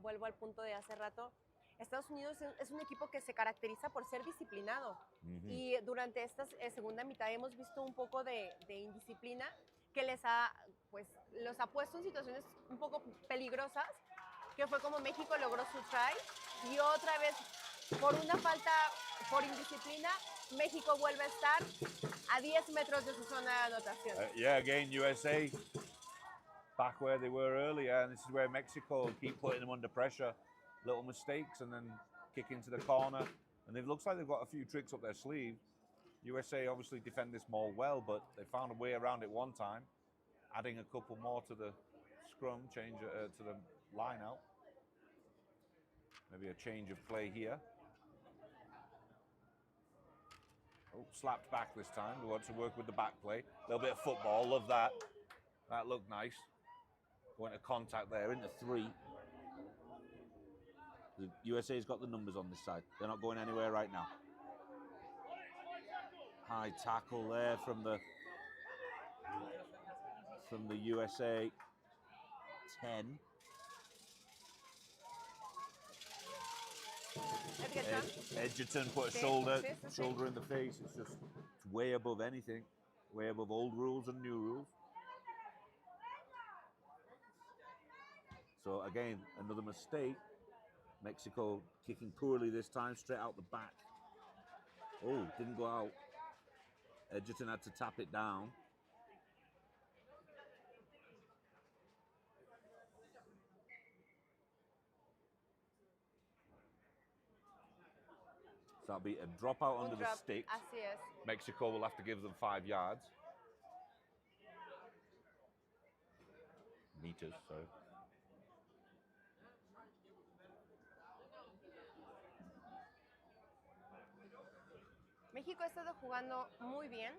vuelvo al punto de hace rato. Estados Unidos es un equipo que se caracteriza por ser disciplinado. Y durante esta segunda mitad hemos visto un poco de indisciplina que los ha puesto en situaciones un poco peligrosas, que fue como México logró su try. Y otra vez, por una falta, por indisciplina, México vuelve a estar a 10 metros de su zona de anotación. Yeah, again, USA back where they were earlier, and this is where Mexico keep putting them under pressure. Little mistakes and then kick into the corner. And it looks like they've got a few tricks up their sleeve. USA obviously defend this maul well, but they found a way around it one time, adding a couple more to the scrum, to the line out. Maybe a change of play here. Oh, slapped back this time. They want to work with the back play. A little bit of football, love that. That looked nice. Going to contact there, into 3. The USA's got the numbers on this side. They're not going anywhere right now. High tackle there from the USA 10. Edgerton put a shoulder in the face. It's way above anything, way above old rules and new rules. So again, another mistake. Mexico kicking poorly this time, straight out the back. Oh, didn't go out. Edgerton had to tap it down. So that'll be a drop out under the sticks. Así es. Mexico will have to give them 5 yards. Meters, sorry. México ha estado jugando muy bien.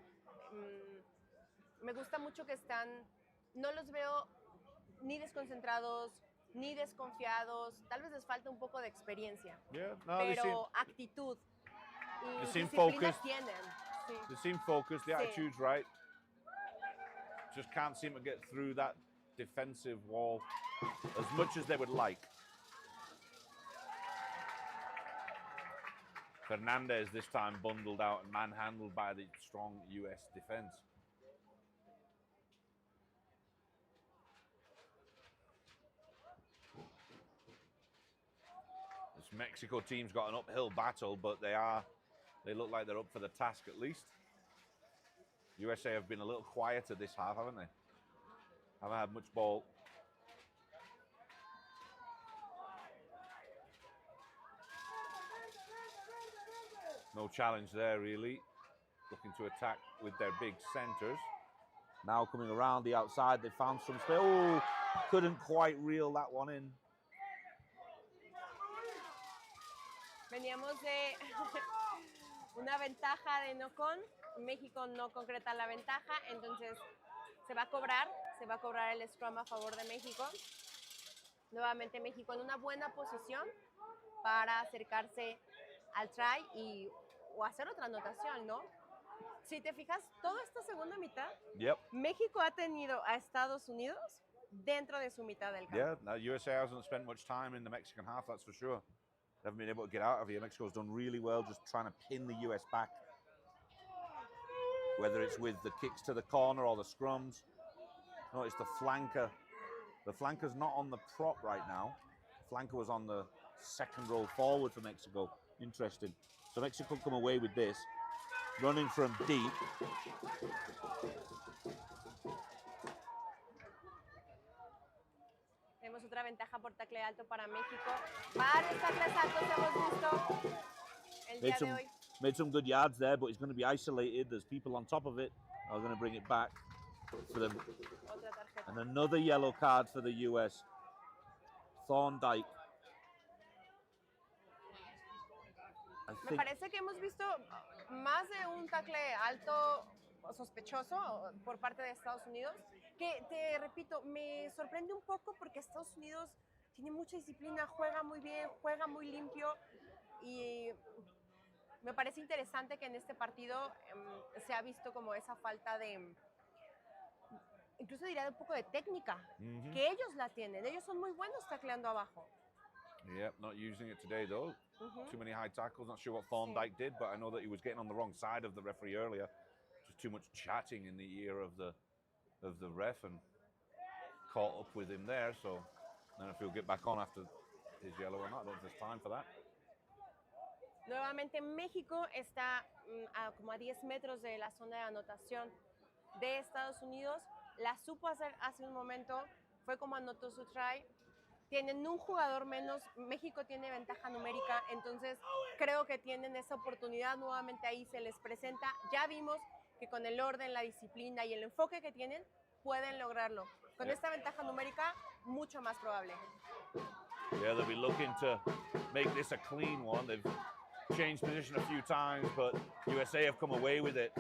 Me gusta mucho que no los veo ni desconcentrados, ni desconfiados. Tal vez les falta un poco de experiencia. Yeah, no, pero actitud y they seem disciplina focused. tienen. Sí. They seem focused, the attitude's right. Just can't seem to get through that defensive wall as much as they would like. Fernandez this time bundled out and manhandled by the strong US defense. This Mexico team's got an uphill battle, but they look like they're up for the task at least. USA have been a little quieter this half, haven't they? Haven't had much ball. No challenge there, really. Looking to attack with their big centers. Now coming around the outside, they found some space. Oh, couldn't quite reel that one in. Veníamos de una ventaja de no-con. México no concreta la ventaja, entonces se va a cobrar el scrum a favor de México. Nuevamente México en una buena posición para acercarse al try o hacer otra anotación, ¿no? Si te fijas, toda esta segunda mitad, México ha tenido a Estados Unidos dentro de su mitad del campo. Yeah, now USA hasn't spent much time in the Mexican half, that's for sure. They haven't been able to get out of here. Mexico's done really well just trying to pin the US back. Whether it's with the kicks to the corner or the scrums. Notice the flanker. The flanker's not on the prop right now. The flanker was on the second roll forward for Mexico. Interesting. So Mexico come away with this. Running from deep. Tenemos otra ventaja por tackle alto para México. Varios tackles altos hemos visto el día de hoy. Made some good yards there, but he's going to be isolated. There's people on top of it. Are going to bring it back for them. Otra tarjeta. And another yellow card for the US. Thorndike. Me parece que hemos visto más de un tackle alto sospechoso por parte de Estados Unidos, que te repito, me sorprende un poco porque Estados Unidos tiene mucha disciplina, juega muy bien, juega muy limpio y me parece interesante que en este partido se ha visto como esa falta de, incluso diría un poco de técnica, que ellos la tienen, ellos son muy buenos tacleando abajo. Yep, not using it today though. Too many high tackles. Not sure what Thorndike did, but I know that he was getting on the wrong side of the referee earlier. Just too much chatting in the ear of the ref and caught up with him there. So I don't know if he'll get back on after his yellow or not. I don't know if there's time for that. Nuevamente México está como a 10 metros de la zona de anotación de Estados Unidos. La supo hacer hace un momento, fue como anotó su try. Tienen un jugador menos, México tiene ventaja numérica, entonces creo que tienen esa oportunidad, nuevamente ahí se les presenta. Ya vimos que con el orden, la disciplina y el enfoque que tienen, pueden lograrlo. Con esta ventaja numérica, mucho más probable. Yeah, they'll be looking to make this a clean one. They've changed position a few times, but USA have come away with it.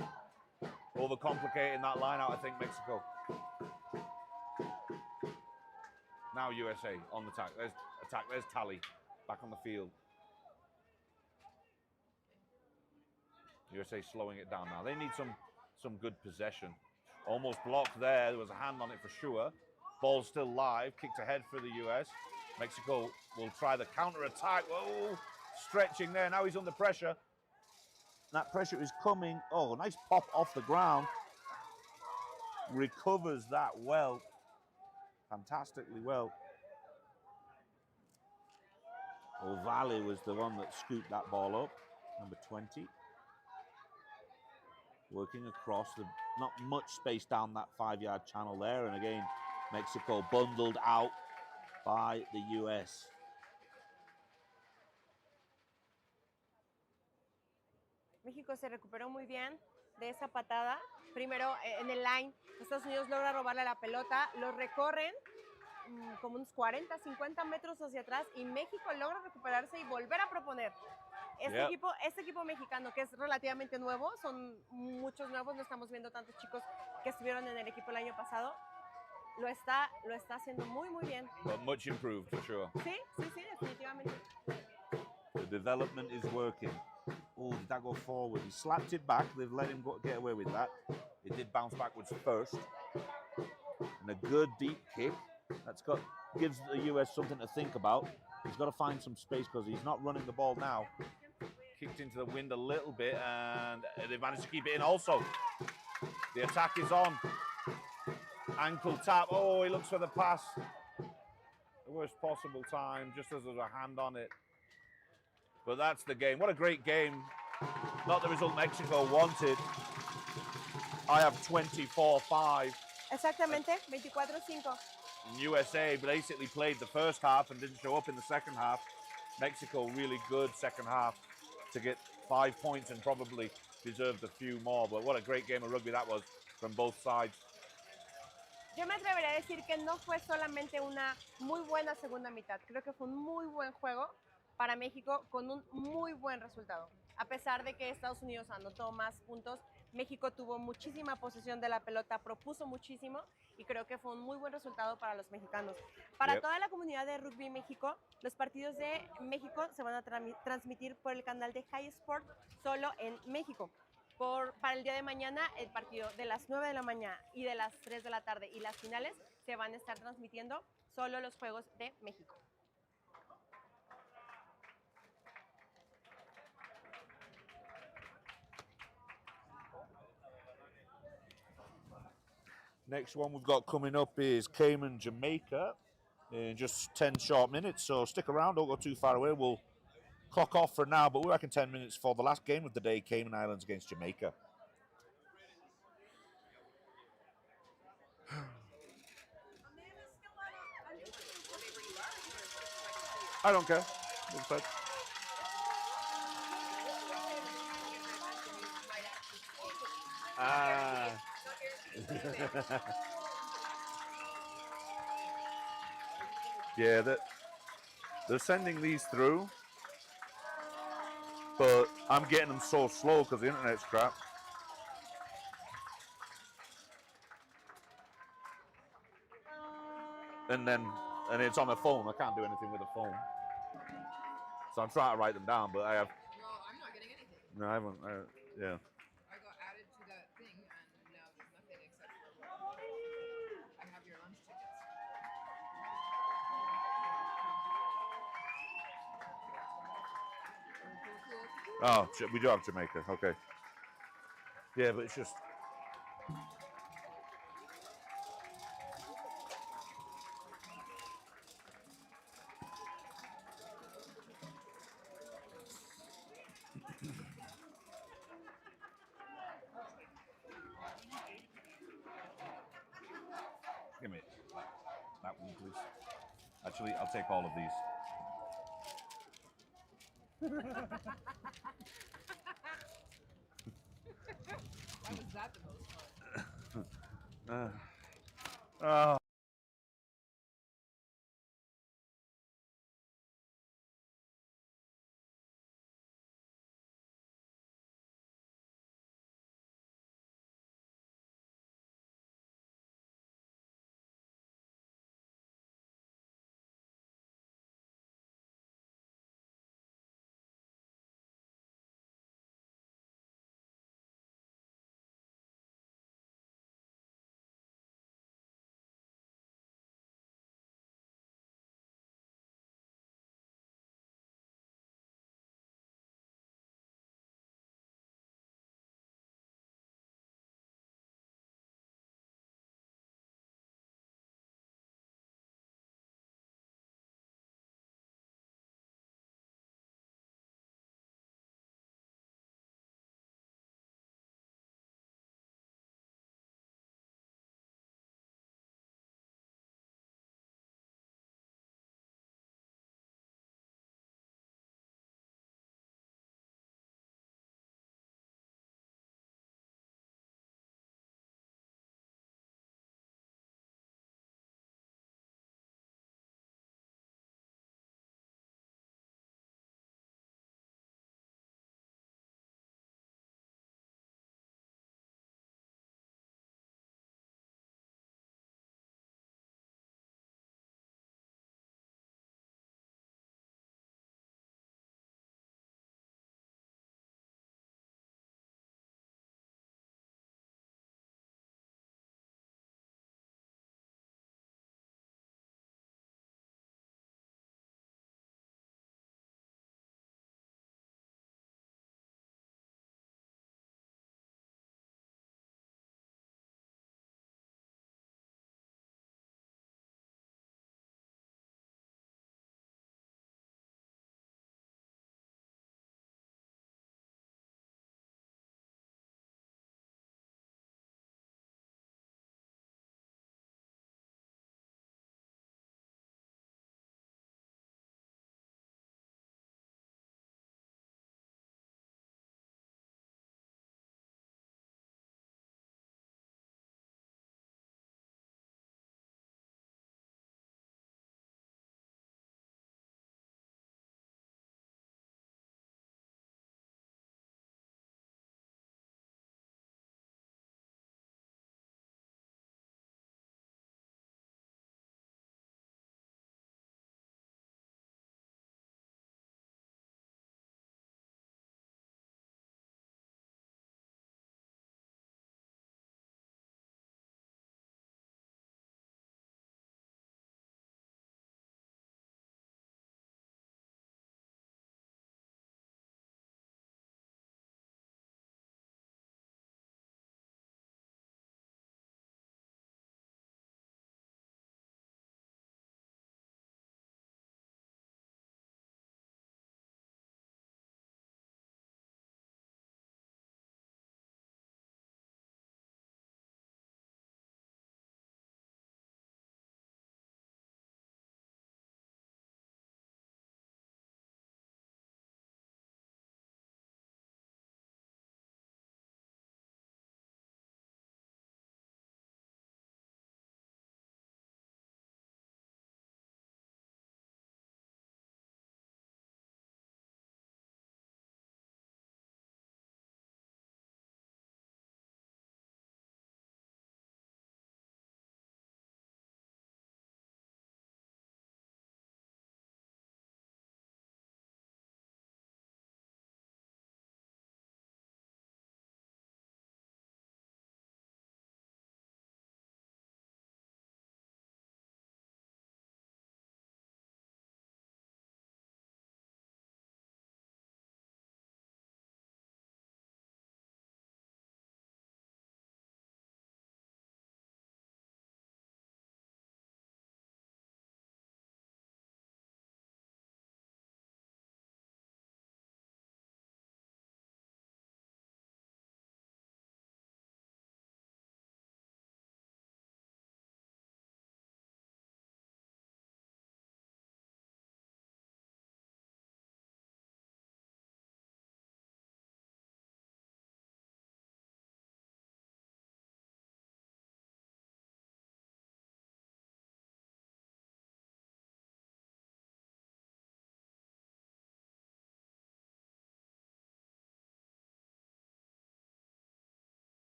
Overcomplicating that line out, I think, Mexico. Now USA on the attack. There's attack. There's Tally back on the field. USA slowing it down now. They need some good possession. Almost blocked there. There was a hand on it for sure. Ball's still live. Kicked ahead for the US. Mexico will try the counter attack. Whoa, stretching there. Now he's under pressure. That pressure is coming. Oh, nice pop off the ground. Recovers that well. Fantastically well. O'Valley was the one that scooped that ball up, number 20. Working across, not much space down that 5-yard channel there. And again, Mexico bundled out by the US. México se recuperó muy bien de esa patada. Primero en el line, Estados Unidos logra robarle la pelota, lo recorren como unos 40, 50 metros hacia atrás y México logra recuperarse y volver a proponer. Este equipo mexicano, que es relativamente nuevo, son muchos nuevos, no estamos viendo tantos chicos que estuvieron en el equipo el año pasado, lo está haciendo muy, muy bien. But much improved, for sure. Sí, definitivamente. The development is working. Oh, did that go forward? He slapped it back. They've let him get away with that. It did bounce backwards first. And a good deep kick. Gives the US something to think about. He's got to find some space because he's not running the ball now. Kicked into the wind a little bit, and they've managed to keep it in also. The attack is on. Ankle tap. Oh, he looks for the pass. The worst possible time, just as there's a hand on it. But that's the game. What a great game. Not the result Mexico wanted. I have 24-5. Exactamente, 24-5. USA basically played the first half and didn't show up in the second half. Mexico really good second half to get 5 points and probably deserved a few more. But what a great game of rugby that was from both sides. Yo me atrevería a decir que no fue solamente una muy buena segunda mitad. Creo que fue un muy buen juego para México con un muy buen resultado. A pesar de que Estados Unidos anotó más puntos, México tuvo muchísima posesión de la pelota, propuso muchísimo y creo que fue un muy buen resultado para los mexicanos. Para toda la comunidad de Rugby México, los partidos de México se van a transmitir por el canal de High Sport solo en México. Para el día de mañana, el partido de las 9 de la mañana y de las 3 de la tarde y las finales se van a estar transmitiendo solo los Juegos de México. Next one we've got coming up is Cayman, Jamaica in just 10 short minutes. So stick around, don't go too far away. We'll clock off for now, but we're back in 10 minutes for the last game of the day, Cayman Islands against Jamaica. I don't care. Ah. Yeah, they're sending these through, but I'm getting them so slow because the internet's crap. And it's on my phone. I can't do anything with the phone. So I'm trying to write them down, but I have. Well, I'm not getting anything. No, I haven't. Yeah. I got added to that thing, and now there's nothing except for I have your lunch tickets. Oh, we do have Jamaica. Okay. Yeah, but it's just. Give me that one, please. Actually, I'll take all of these. Why was that the most fun? Oh.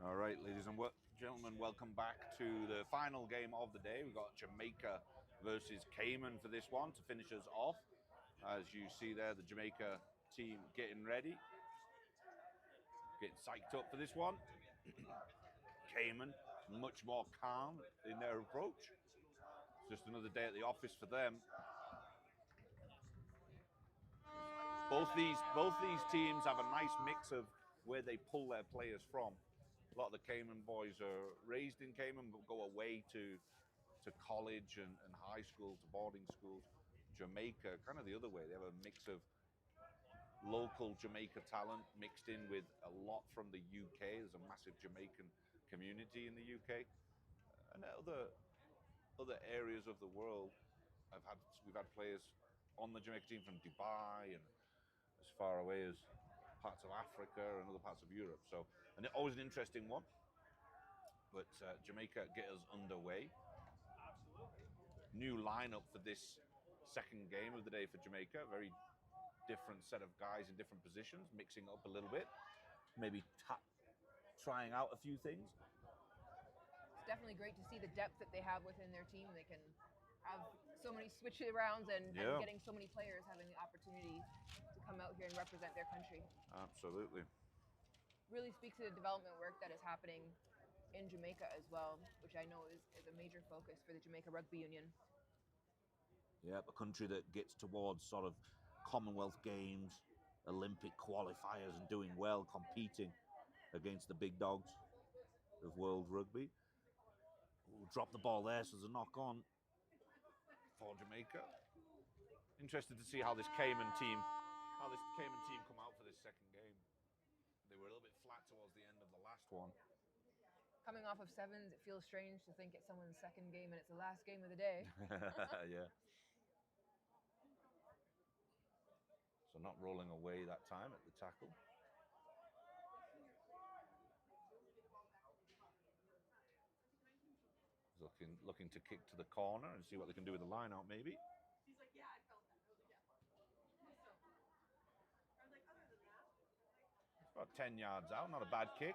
All right, ladies and gentlemen, welcome back to the final game of the day. We've got Jamaica versus Cayman for this one to finish us off. As you see there, the Jamaica team getting ready, getting psyched up for this one. Cayman, much more calm in their approach. It's just another day at the office for them. Both these teams have a nice mix of where they pull their players from. A lot of the Cayman boys are raised in Cayman, but go away to college and high school, to boarding schools. Jamaica, kind of the other way. They have a mix of local Jamaica talent mixed in with a lot from the UK. There's a massive Jamaican community in the UK. And other areas of the world, we've had players on the Jamaica team from Dubai and as far away as parts of Africa and other parts of Europe. So, and it's always an interesting one. But Jamaica get us underway. New lineup for this second game of the day for Jamaica. Very different set of guys in different positions, mixing up a little bit. Maybe trying out a few things. It's definitely great to see the depth that they have within their team. They can have so many switch arounds and getting so many players having the opportunity to come out here and represent their country. Absolutely. Really speaks to the development work that is happening in Jamaica as well, which I know is a major focus for the Jamaica Rugby Union. Yeah, a country that gets towards sort of Commonwealth Games, Olympic qualifiers and doing well, competing against the big dogs of world rugby. Ooh, drop the ball there, so there's a knock on for Jamaica. Interested to see how this Cayman team come out for this second game. They were a little bit flat towards the end of the last one. Coming off of sevens, it feels strange to think it's someone's second game and it's the last game of the day. Yeah. So not rolling away that time at the tackle. Looking to kick to the corner and see what they can do with the line out maybe. He's like, yeah, I felt that. I was like, yeah. I was like, other than that. It's about 10 yards out, not a bad kick.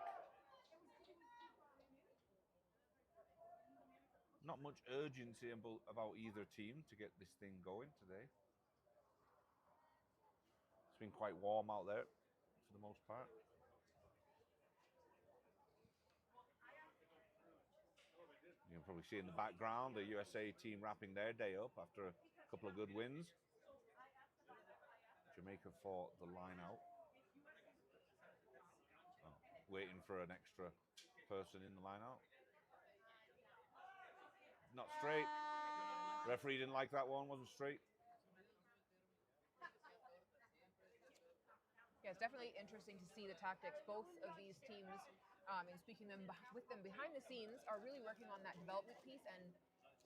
Not much urgency about either team to get this thing going today. It's been quite warm out there for the most part. You can probably see in the background the USA team wrapping their day up after a couple of good wins. Jamaica fought the line out. Oh, waiting for an extra person in the line out. Not straight. Referee didn't like that one, wasn't straight. Yeah, it's definitely interesting to see the tactics. Both of these teams, and speaking with them behind the scenes, are really working on that development piece and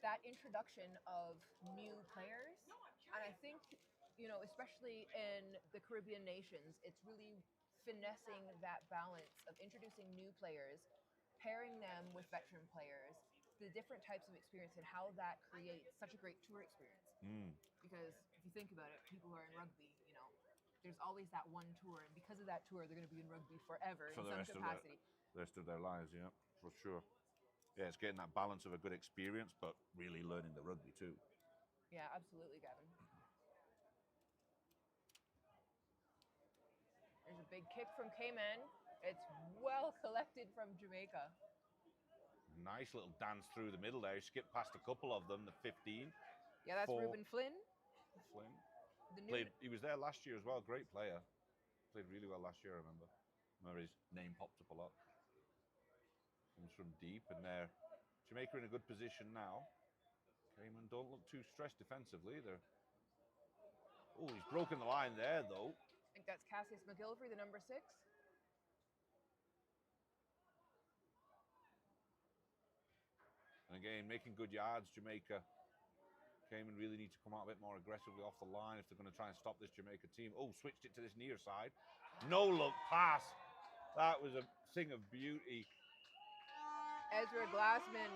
that introduction of new players. And I think, especially in the Caribbean nations, it's really finessing that balance of introducing new players, pairing them with veteran players, the different types of experience and how that creates such a great tour experience. Because if you think about it, people who are in rugby, there's always that one tour, and because of that tour, they're going to be in rugby forever For in some capacity. The rest of their lives, yeah, for sure. Yeah, it's getting that balance of a good experience, but really learning the rugby too. Yeah, absolutely, Gavin. There's a big kick from Cayman. It's well collected from Jamaica. Nice little dance through the middle there. He skipped past a couple of them, the 15. Yeah, that's Ruben Flynn. He was there last year as well. Great player. Played really well last year, I remember. His name popped up a lot. Comes from deep, and there. Jamaica in a good position now. Cayman don't look too stressed defensively. Oh, he's broken the line there, though. I think that's Cassius McGilvery, the number 6. And again, making good yards, Jamaica. Cayman really need to come out a bit more aggressively off the line if they're going to try and stop this Jamaica team. Oh, switched it to this near side. No look pass. That was a thing of beauty. Ezra Glassman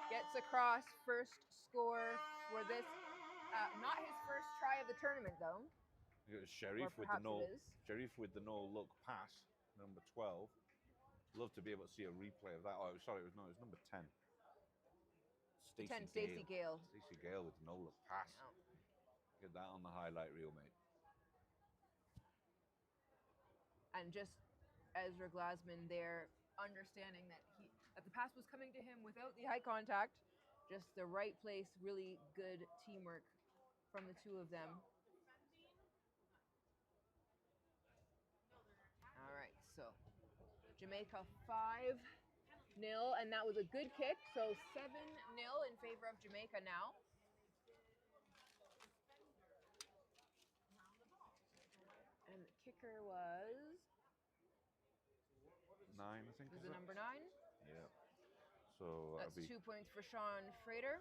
gets across, first score for this. Not his first try of the tournament, though. Sharif with the no look pass, number 12. Love to be able to see a replay of that. Oh, sorry, it was number 10. 10, Stacey Gale. Stacey Gale with no look pass. Yeah. Get that on the highlight reel, mate. And just Ezra Glassman there, understanding that the pass was coming to him without the eye contact. Just the right place, really good teamwork from the two of them. All right, so Jamaica 5-0, and that was a good kick. So 7-0 in favor of Jamaica now. And the kicker was 9, I think. the number 9. Yeah. So That's that'd be 2 points for Sean Frater.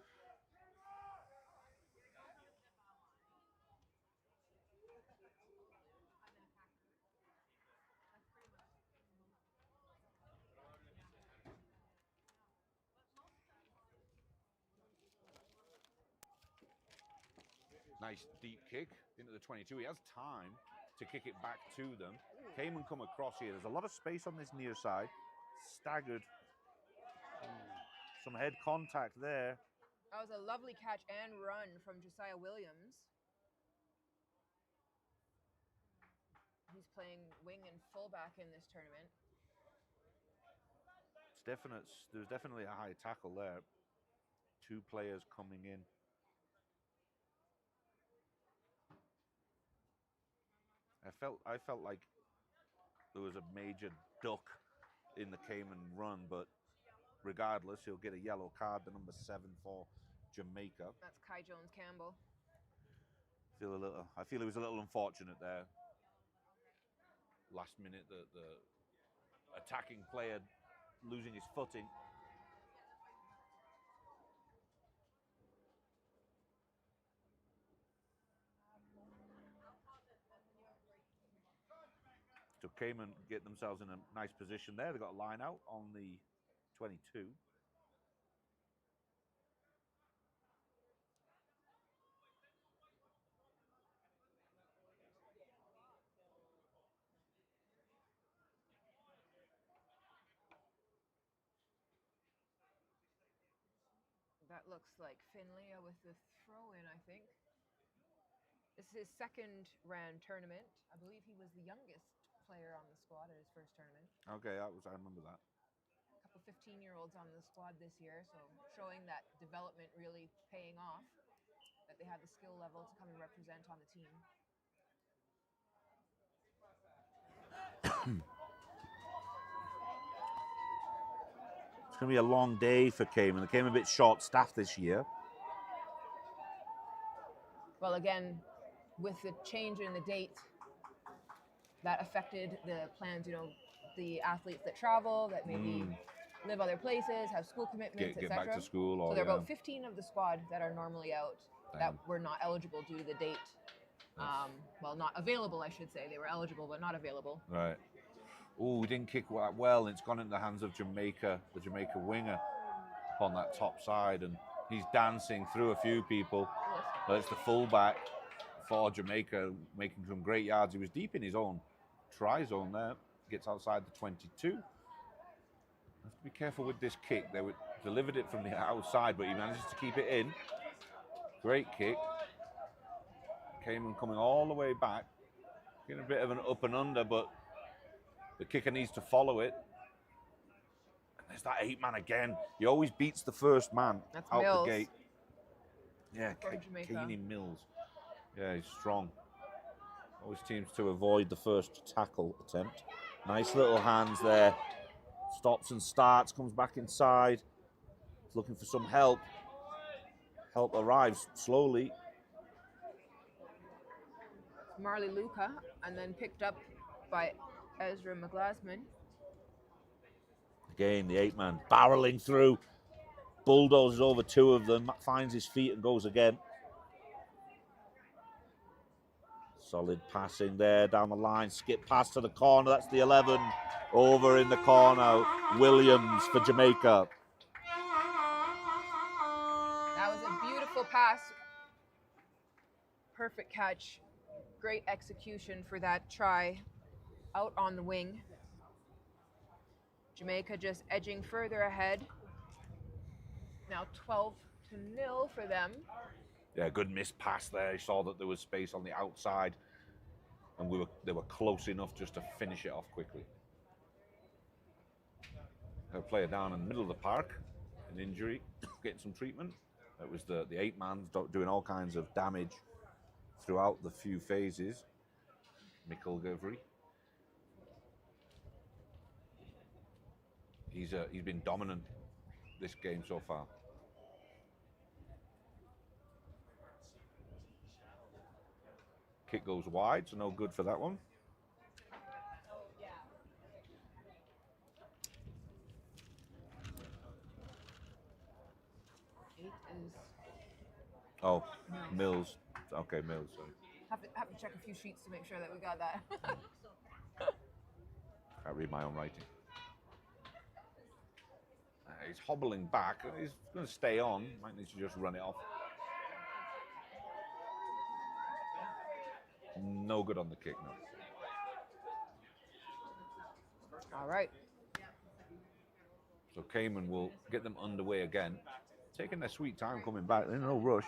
nice deep kick into the 22. He has time to kick it back to them. Cayman come across here. There's a lot of space on this near side. Staggered. Some head contact there. That was a lovely catch and run from Josiah Williams. He's playing wing and fullback in this tournament. There's definitely a high tackle there. 2 players coming in. I felt like there was a major duck in the Cayman run, but regardless, he'll get a yellow card, the number 7 for Jamaica. That's Kai Jones Campbell. I feel it was a little unfortunate there. Last minute, the attacking player losing his footing. So Cayman get themselves in a nice position there. They've got a line out on the 22. That looks like Finley with the throw-in, I think. This is his second RAN tournament. I believe he was the youngest player on the squad at his first tournament. Okay, I remember that. A couple 15-year-olds on the squad this year, so showing that development really paying off, that they have the skill level to come and represent on the team. It's going to be a long day for Cayman. They came a bit short-staffed this year. Well, again, with the change in the date, that affected the plans, the athletes that travel, that maybe live other places, have school commitments, Get etc. back to school. So there are about 15 of the squad that are normally out that were not eligible due to the date. Well, not available, I should say. They were eligible, but not available. Right. Oh, we didn't kick that well. It's gone into the hands of Jamaica, the Jamaica winger, on that top side, and he's dancing through a few people. But it's the fullback for Jamaica, making some great yards. He was deep in his own try zone there. Gets outside the 22. Have to be careful with this kick. They delivered it from the outside, but he manages to keep it in. Great kick. Cayman coming all the way back. Getting a bit of an up and under, but the kicker needs to follow it. And there's that 8-man again. He always beats the first man out Mills. the gate. Yeah, Jamaica. Keeney Mills. Yeah, he's strong. Always seems to avoid the first tackle attempt. Nice little hands there. Stops and starts, comes back inside. He's looking for some help. Help arrives slowly. Marley Luca, and then picked up by Ezra McGlassman. Again, the 8-man barreling through. Bulldozes over 2 of them, finds his feet and goes again. Solid passing there down the line. Skip pass to the corner. That's the 11. Over in the corner. Williams for Jamaica. That was a beautiful pass. Perfect catch. Great execution for that try out on the wing. Jamaica just edging further ahead. Now 12-0 for them. Yeah, good missed pass there. He saw that there was space on the outside, and they were close enough just to finish it off quickly. A player down in the middle of the park, an injury, getting some treatment. That was the 8-man doing all kinds of damage throughout the few phases. Mikkel Gavri. He's been dominant this game so far. Kick goes wide, so no good for that one. Oh, Mills. Okay, Mills. Sorry. Have to check a few sheets to make sure that we got that. Can't read my own writing. He's hobbling back. He's going to stay on. Might need to just run it off. No good on the kick, no. All right. So Cayman will get them underway again. Taking their sweet time coming back. They're in no rush.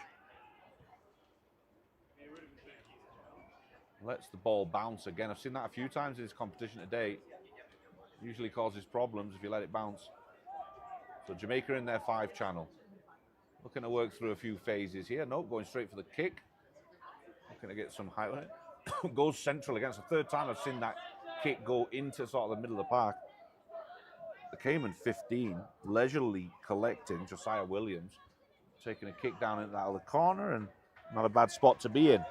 Lets the ball bounce again. I've seen that a few times in this competition today. Usually causes problems if you let it bounce. So Jamaica in their 5 channel. Looking to work through a few phases here. Nope, going straight for the kick. Looking to get some height on it. Goes central again. It's the 3rd time I've seen that kick go into sort of the middle of the park. The Cayman 15, leisurely collecting Josiah Williams. Taking a kick down into that other corner, and not a bad spot to be in.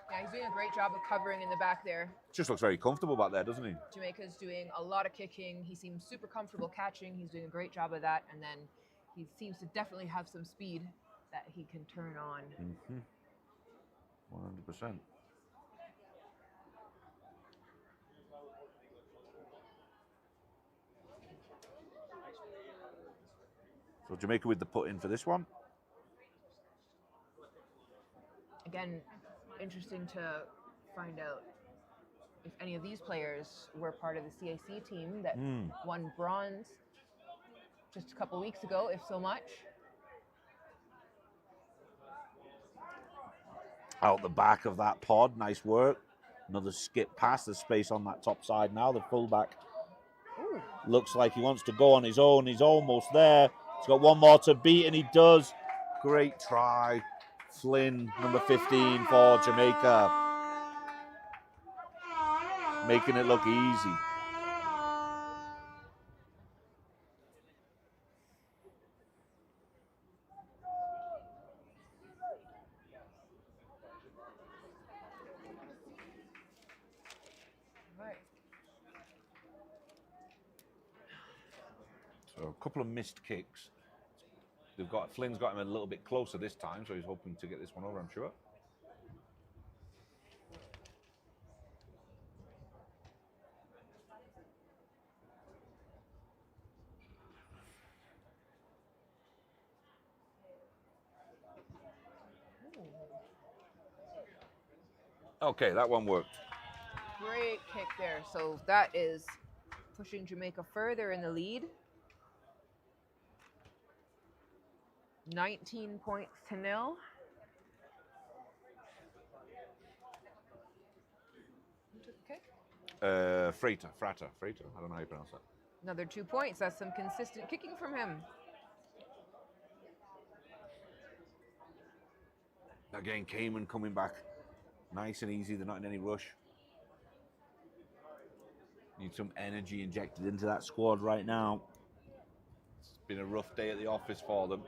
Yeah, he's doing a great job of covering in the back there. Just looks very comfortable back there, doesn't he? Jamaica's doing a lot of kicking. He seems super comfortable catching. He's doing a great job of that. And then he seems to definitely have some speed that he can turn on. 100%. So Jamaica with the put in for this one. Again, interesting to find out if any of these players were part of the CAC team that won bronze just a couple weeks ago, if so much. Out the back of that pod, nice work. Another skip past the space on that top side now. The fullback looks like he wants to go on his own. He's almost there. He's got one more to beat, and he does. Great try. Flynn, number 15 for Jamaica. Making it look easy. So a couple of missed kicks. Flynn's got him a little bit closer this time, so he's hoping to get this one over, I'm sure. Okay, that one worked. Great kick there. So that is pushing Jamaica further in the lead. 19 points to 0. Okay. Frater. I don't know how you pronounce that. Another 2 points. That's some consistent kicking from him. Again, Cayman coming back nice and easy. They're not in any rush. Need some energy injected into that squad right now. It's been a rough day at the office for them.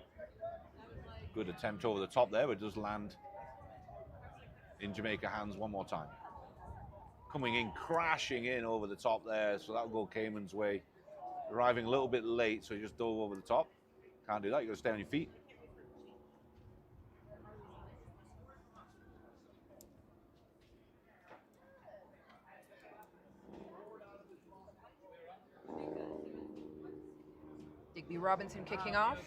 Good attempt over the top there, but it does land in Jamaica hands one more time. Coming in, crashing in over the top there, so that'll go Cayman's way. Arriving a little bit late, so he just dove over the top. Can't do that, you gotta stay on your feet. Digby Robinson kicking off.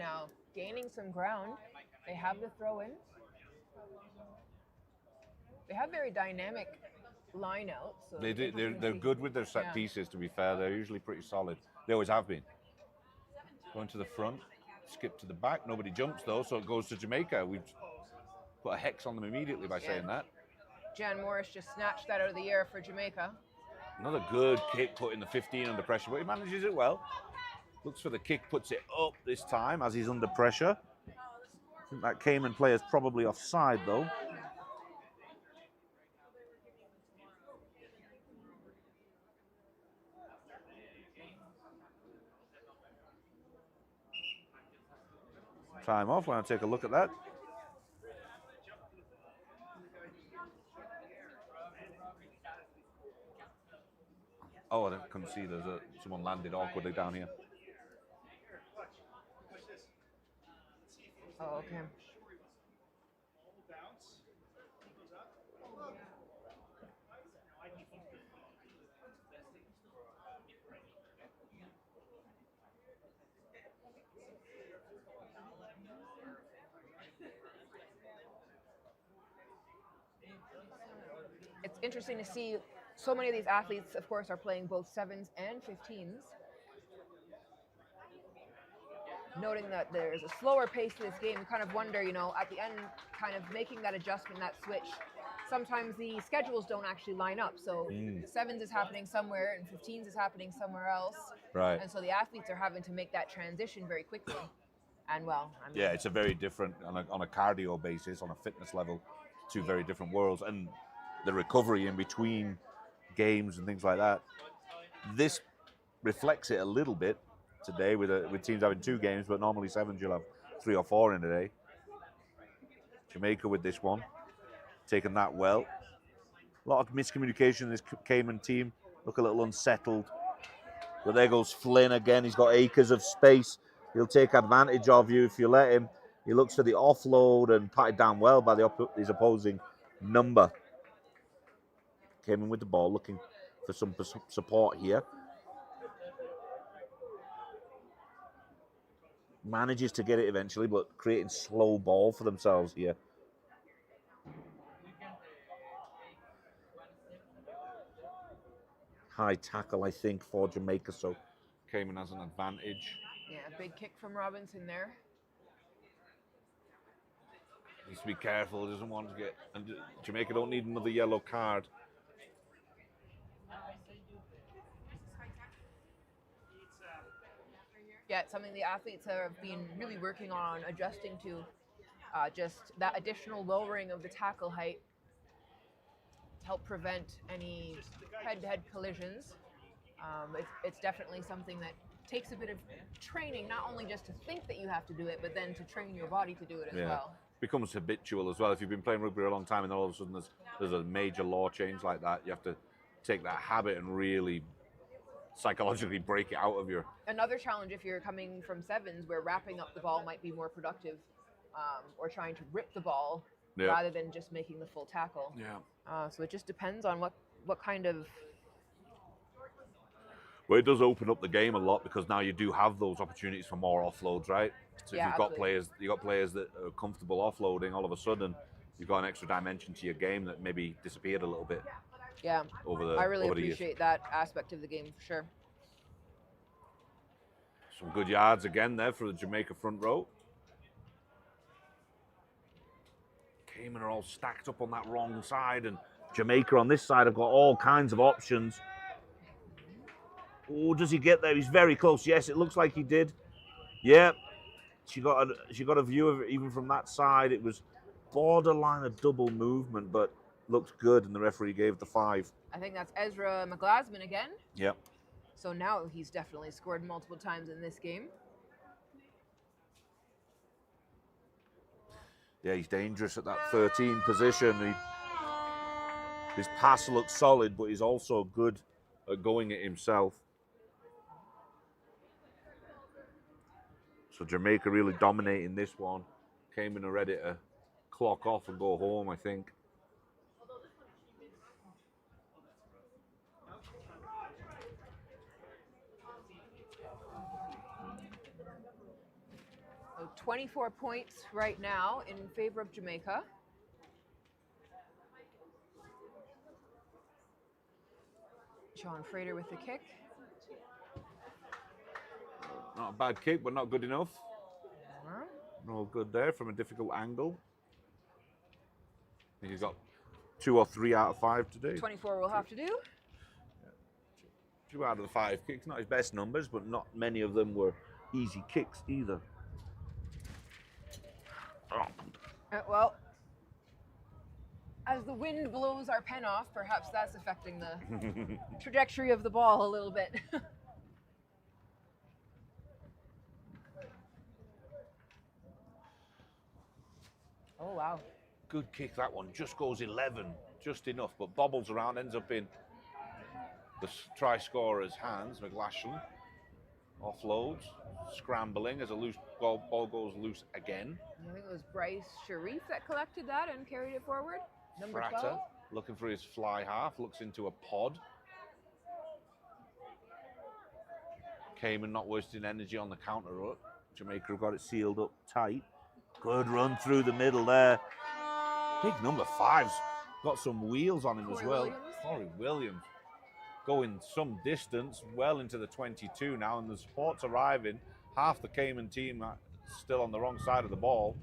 now gaining some ground. They have the throw in. They have very dynamic line out. So They do, they're good with their set Yeah. pieces, to be fair. They're usually pretty solid. They always have been. Going to the front, skip to the back. Nobody jumps, though, so it goes to Jamaica. We've put a hex on them immediately by saying that. Jan Morris just snatched that out of the air for Jamaica. Another good kick putting the 15 under pressure, but he manages it well. Looks for the kick, puts it up this time as he's under pressure. I think that Cayman player's probably offside, though. Time off. Want to take a look at that? Oh, I couldn't see. Someone landed awkwardly down here. Oh, okay. It's interesting to see so many of these athletes, of course, are playing both 7s and 15s. Noting that there's a slower pace to this game, you kind of wonder, you know, at the end, kind of making that adjustment, that switch. Sometimes the schedules don't actually line up. So 7s is happening somewhere and 15s is happening somewhere else. Right. And so the athletes are having to make that transition very quickly. And well, I mean, Yeah, it's a very different, on a cardio basis, on a fitness level, two very different worlds. And the recovery in between games and things like that. This reflects it a little bit today with teams having 2 games, but normally 7s you'll have 3 or 4 in a day. Jamaica with this one, taking that well. A lot of miscommunication in this Cayman team. Look a little unsettled. But there goes Flynn again. He's got acres of space. He'll take advantage of you if you let him. He looks for the offload and patted down well by his opposing number. Cayman with the ball, looking for some support here. Manages to get it eventually, but creating slow ball for themselves here. High tackle, I think, for Jamaica, so Cayman has an advantage. yeah, big kick from Robinson there. Needs to be careful, doesn't want to get... And Jamaica don't need another yellow card. Yeah, it's something the athletes have been really working on adjusting to, just that additional lowering of the tackle height to help prevent any head-to-head collisions. It's definitely something that takes a bit of training, not only just to think that you have to do it, but then to train your body to do it as well. Becomes habitual as well. If you've been playing rugby a long time and all of a sudden there's a major law change like that, you have to take that habit and really psychologically break it out of your... Another challenge if you're coming from 7s where wrapping up the ball might be more productive, or trying to rip the ball rather than just making the full tackle. Yeah. So it just depends on what kind of... Well, it does open up the game a lot because now you do have those opportunities for more offloads, right? So if you've got players that are comfortable offloading, all of a sudden you've got an extra dimension to your game that maybe disappeared a little bit. Yeah, I really over the years. appreciate that aspect of the game for sure. Some good yards again there for the Jamaica front row. Cayman are all stacked up on that wrong side, and Jamaica on this side have got all kinds of options. Oh, does he get there? He's very close. Yes, it looks like he did. Yeah, she got a view of it even from that side. It was borderline a double movement, but looked good, and the referee gave the 5. I think that's Ezra McGlasman again. Yep. So now he's definitely scored multiple times in this game. Yeah, he's dangerous at that 13 position. His pass looks solid, but he's also good at going it himself. So Jamaica really dominating this one. Cayman are ready to clock off and go home, I think. So 24 points right now in favor of Jamaica. John Frater with the kick. Not a bad kick, but not good enough. No good there from a difficult angle. I think he's got 2 or 3 out of 5 today. 24 will have to do. 2 out of the 5 kicks, not his best numbers, but not many of them were easy kicks either. Oh. Well, as the wind blows our pen off, perhaps that's affecting the trajectory of the ball a little bit. Oh, wow. Good kick, that one. Just goes 11, just enough, but bobbles around, ends up in the try scorer's hands. McGlashan offloads, scrambling as a loose ball goes loose again. I think it was Bryce Sharif that collected that and carried it forward. Number Frater 12. looking for his fly half, looks into a pod. Cayman not wasting energy on the counter up. Jamaica have got it sealed up tight. Good run through the middle there. Big number 5's got some wheels on him as well. Corey Williams going some distance, well into the 22 now, and the support's arriving. Half the Cayman team are still on the wrong side of the ball.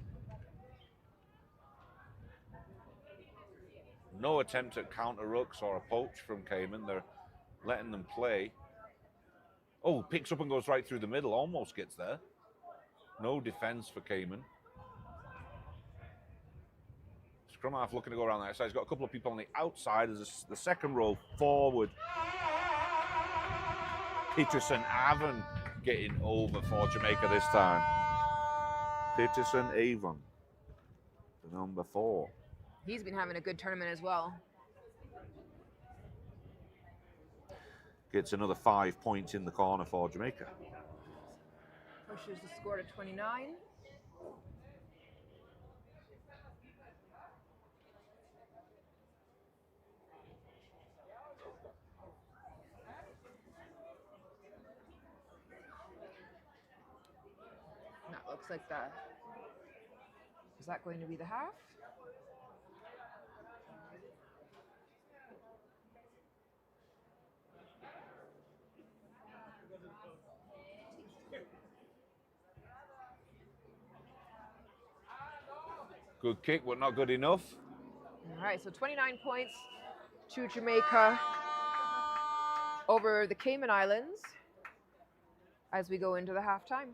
No attempt at counter rucks or a poach from Cayman. They're letting them play. Oh, picks up and goes right through the middle, almost gets there. No defense for Cayman. Scrum half looking to go around the outside. He's got a couple of people on the outside as the second row forward. Peterson Avon getting over for Jamaica this time. Peterson Avon, the number 4. He's been having a good tournament as well. Gets another 5 points in the corner for Jamaica. Pushes the score to 29. That looks like that. Is that going to be the half? Good kick, but not good enough. All right, so 29 points to Jamaica over the Cayman Islands as we go into the halftime.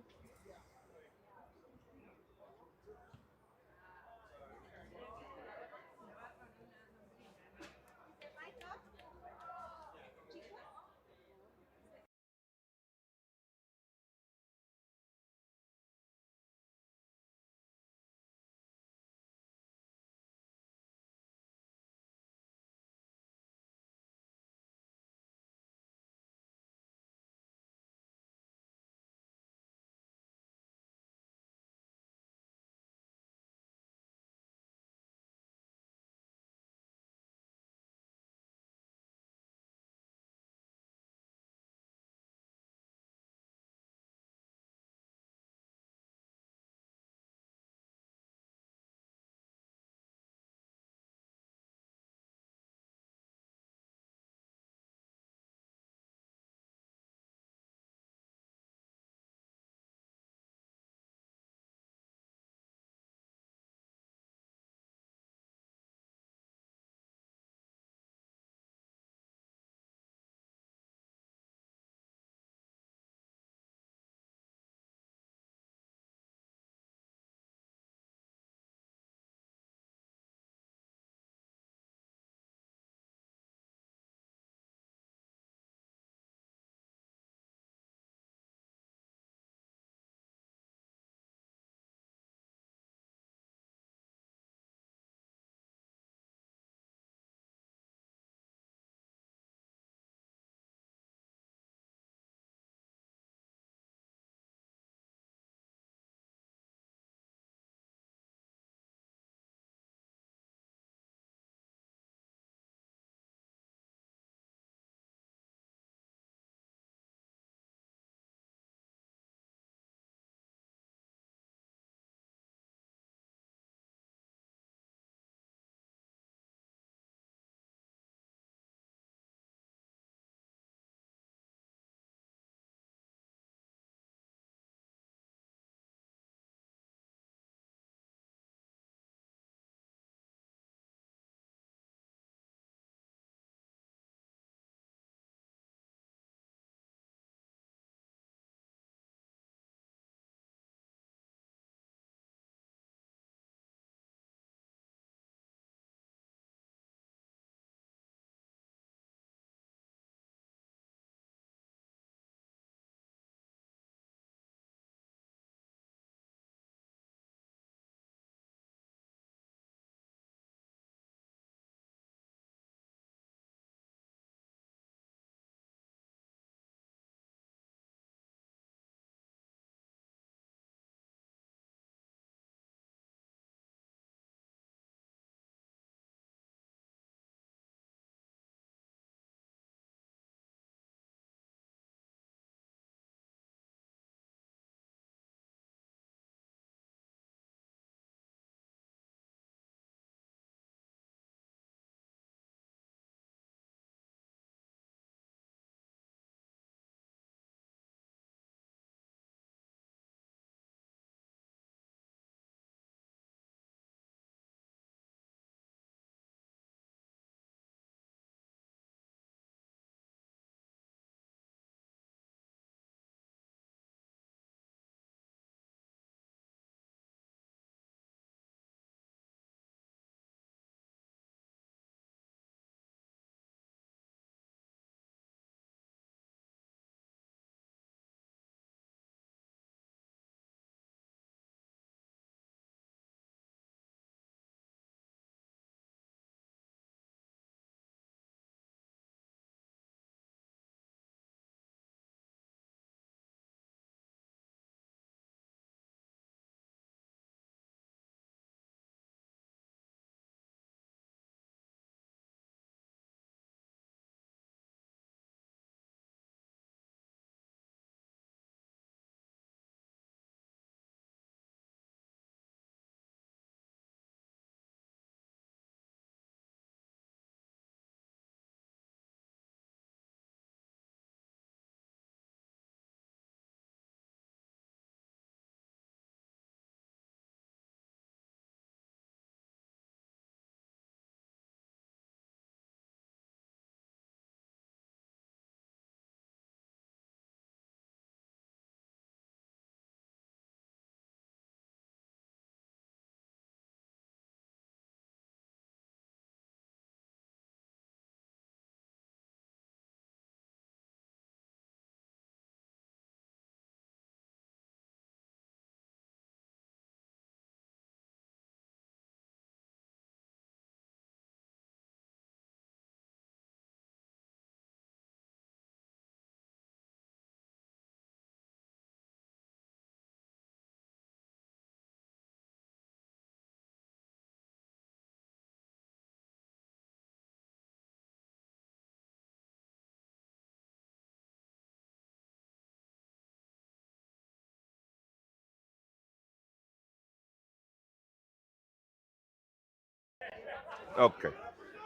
Okay.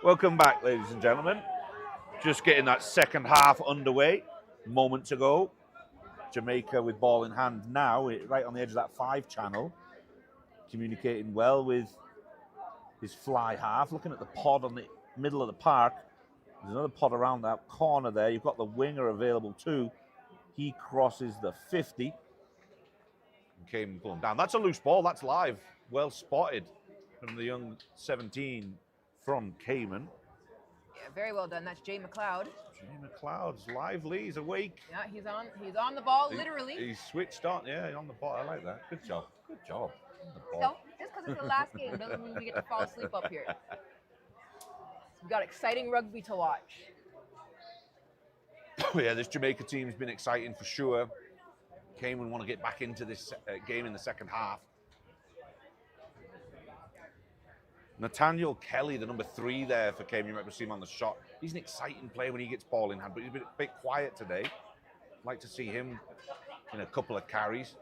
Welcome back, ladies and gentlemen. Just getting that second half underway moments ago. Jamaica with ball in hand now, right on the edge of that 5 channel. Communicating well with his fly half. Looking at the pod on the middle of the park. There's another pod around that corner there. You've got the winger available too. He crosses the 50. And Cayman pull him down. That's a loose ball. That's live. Well spotted from the young 17 from Cayman. Yeah, very well done. That's Jay McLeod. Jay McLeod's lively. He's awake. Yeah, he's on the ball, literally. He's switched on. Yeah, on the ball. I like that. Good job. Good job. On the ball. No, just because it's the last game doesn't mean we get to fall asleep up here. We've got exciting rugby to watch. Yeah, this Jamaica team's been exciting for sure. Cayman want to get back into this game in the second half. Nathaniel Kelly, the number 3 there for Cayman, you might have seen him on the shot. He's an exciting player when he gets ball in hand, but he's been a bit quiet today. I'd like to see him in a couple of carries.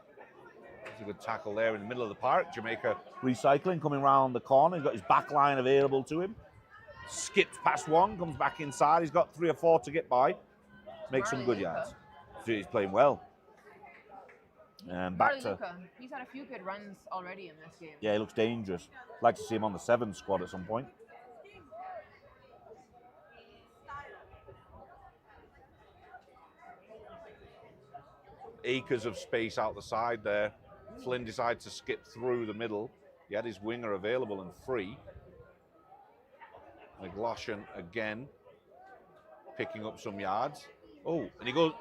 There's a good tackle there in the middle of the park. Jamaica recycling, coming around the corner. He's got his back line available to him. Skips past one, comes back inside. He's got 3 or 4 to get by. Makes some good yards. So he's playing well. And back to Luca. He's had a few good runs already in this game. Yeah, he looks dangerous. I'd like to see him on the 7 squad at some point. Acres of space out the side there. Flynn decides to skip through the middle. He had his winger available and free. McLaughlin again picking up some yards. Oh, and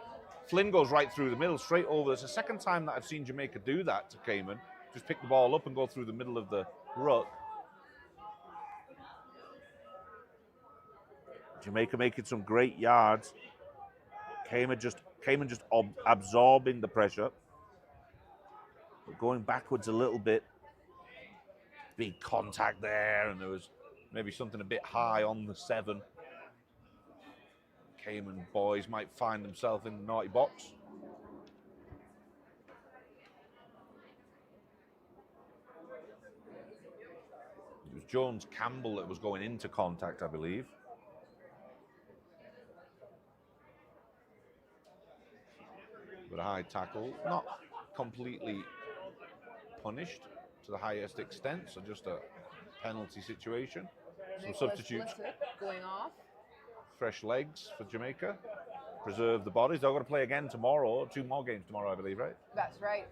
Flynn goes right through the middle, straight over. It's the second time that I've seen Jamaica do that to Cayman. Just pick the ball up and go through the middle of the ruck. Jamaica making some great yards. Cayman just absorbing the pressure. But going backwards a little bit. Big contact there, and there was maybe something a bit high on the 7. Cayman boys might find themselves in the naughty box. It was Jones Campbell that was going into contact, I believe. With a high tackle, not completely punished to the highest extent, so just a penalty situation. Some substitutes going off. Fresh legs for Jamaica. Preserve the bodies. They're going to play again tomorrow. 2 more games tomorrow, I believe, right? That's right.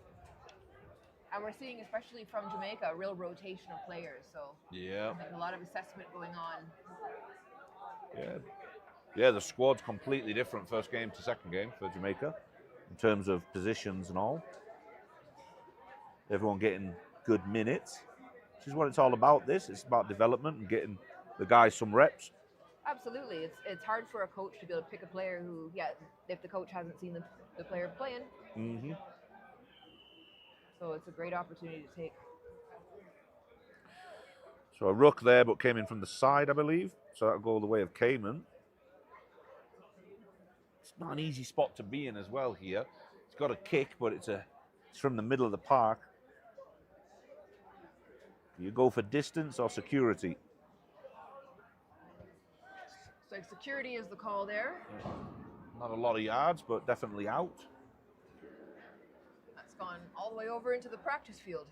And we're seeing, especially from Jamaica, a real rotation of players. So yeah, a lot of assessment going on. Yeah, the squad's completely different first game to second game for Jamaica in terms of positions and all. Everyone getting good minutes, which is what it's all about. It's about development and getting the guys some reps. Absolutely. It's hard for a coach to be able to pick a player who, if the coach hasn't seen the player playing. Mm-hmm. So it's a great opportunity to take. So a ruck there, but came in from the side, I believe. So that'll go the way of Cayman. It's not an easy spot to be in as well here. It's got a kick, but it's from the middle of the park. You go for distance or security? So security is the call there. Not a lot of yards, but definitely out. That's gone all the way over into the practice field.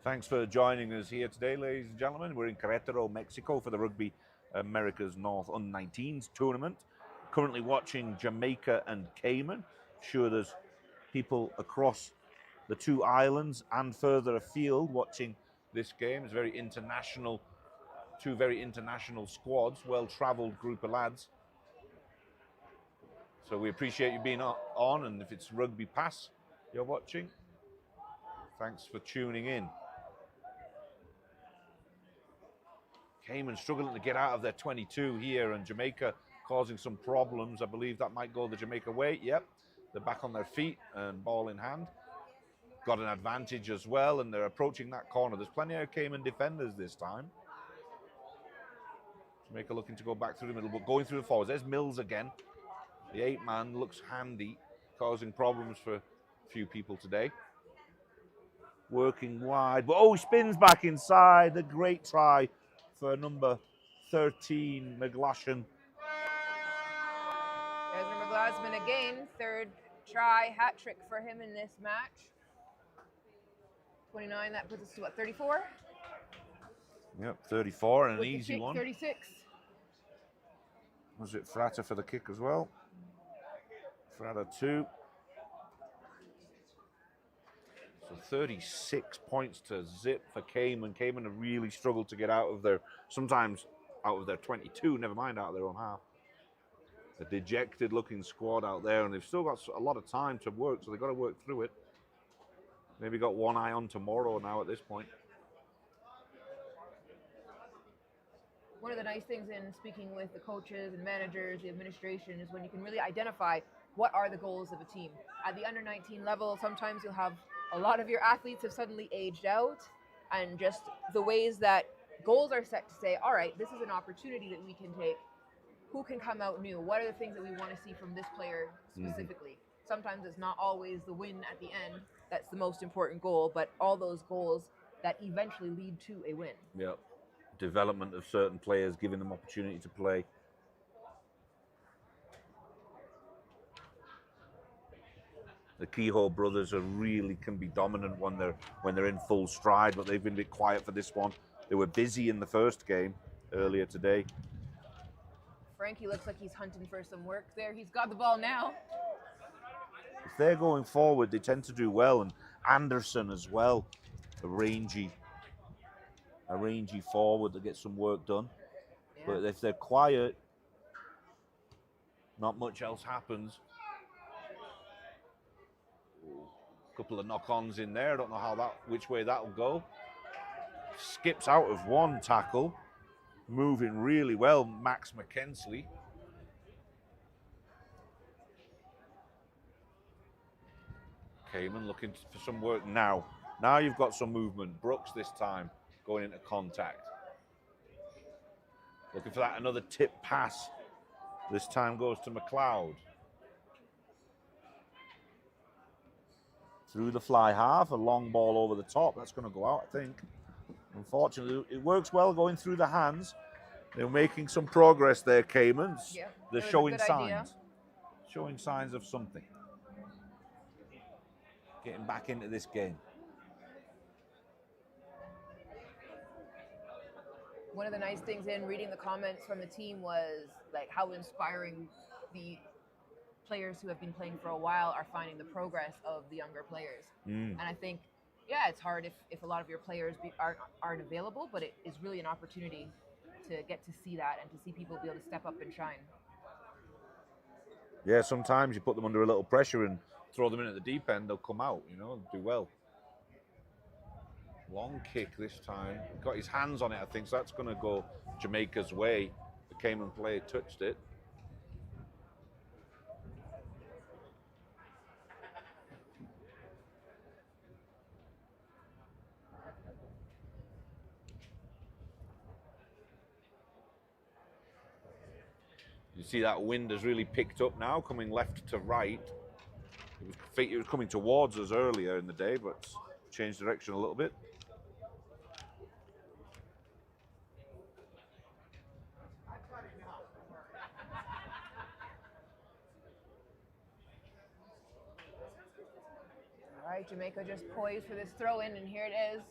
Thanks for joining us here today, ladies and gentlemen. We're in Querétaro, Mexico for the Rugby America's North U19s tournament. Currently watching Jamaica and Cayman. Sure, there's people across the 2 islands and further afield watching this game. It's very international, 2 very international squads, well-traveled group of lads. So we appreciate you being on, and if it's Rugby Pass you're watching, thanks for tuning in. Cayman struggling to get out of their 22 here, and Jamaica causing some problems. I believe that might go the Jamaica way. Yep, they're back on their feet and ball in hand. Got an advantage as well, and they're approaching that corner. There's plenty of Cayman defenders this time. Jamaica looking to go back through the middle, but going through the forwards. There's Mills again. The 8-man looks handy, causing problems for a few people today. Working wide, but oh, he spins back inside. A great try for number 13, McGlashan. Ezra McGlasman again, third try, hat trick for him in this match. 29, that puts us to what, 34? Yep, 34 and an With the easy kick, one. 36. Was it Frater for the kick as well? Frater 2. So 36 points to zip for Cayman. Cayman have really struggled to get out of their, sometimes out of their 22, never mind out of their own half. A dejected looking squad out there, and they've still got a lot of time to work, so they've got to work through it. Maybe got one eye on tomorrow now at this point. One of the nice things in speaking with the coaches and managers, the administration, is when you can really identify what are the goals of a team. At the under 19 level, sometimes you'll have a lot of your athletes have suddenly aged out, and just the ways that goals are set to say, all right, this is an opportunity that we can take. Who can come out new? What are the things that we want to see from this player specifically? Sometimes it's not always the win at the end that's the most important goal, but all those goals that eventually lead to a win. Yep. Development of certain players, giving them opportunity to play. The Kehoe brothers are really can be dominant when they're in full stride, but they've been a bit quiet for this one. They were busy in the first game earlier today. Frankie looks like he's hunting for some work there. He's got the ball now. If they're going forward, they tend to do well, and Anderson as well, a rangy forward that gets some work done. Yeah. But if they're quiet, not much else happens. A couple of knock-ons in there. I don't know which way that'll go. Skips out of one tackle. Moving really well, Max McKensley. Cayman looking for some work now. Now you've got some movement. Brooks this time going into contact. Looking for that another tip pass. This time goes to McLeod. Through the fly half, a long ball over the top. That's going to go out, I think. Unfortunately, it works well going through the hands. They're making some progress there, Caymans. Yeah, They're showing signs. Showing signs of something. Getting back into this game. One of the nice things in reading the comments from the team was like how inspiring the players who have been playing for a while are finding the progress of the younger players. And I think, yeah, it's hard if a lot of your players aren't available, but it is really an opportunity to get to see that and to see people be able to step up and shine. Yeah, sometimes you put them under a little pressure and throw them in at the deep end, they'll come out, do well. Long kick this time. Got his hands on it, I think, so that's going to go Jamaica's way. The Cayman player touched it. You see that wind has really picked up now, coming left to right. It was coming towards us earlier in the day, but changed direction a little bit. All right, Jamaica just poised for this throw in, and here it is.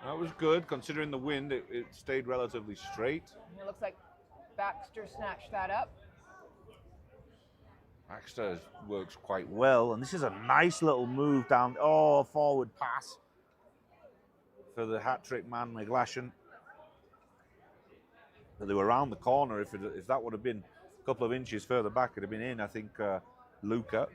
That was good, considering the wind. It stayed relatively straight. It looks like Baxter snatched that up. Baxter works quite well, and this is a nice little move down. Oh, forward pass for the hat-trick man, McGlashan. But they were around the corner. If that would have been a couple of inches further back, it'd have been in, I think, Luca.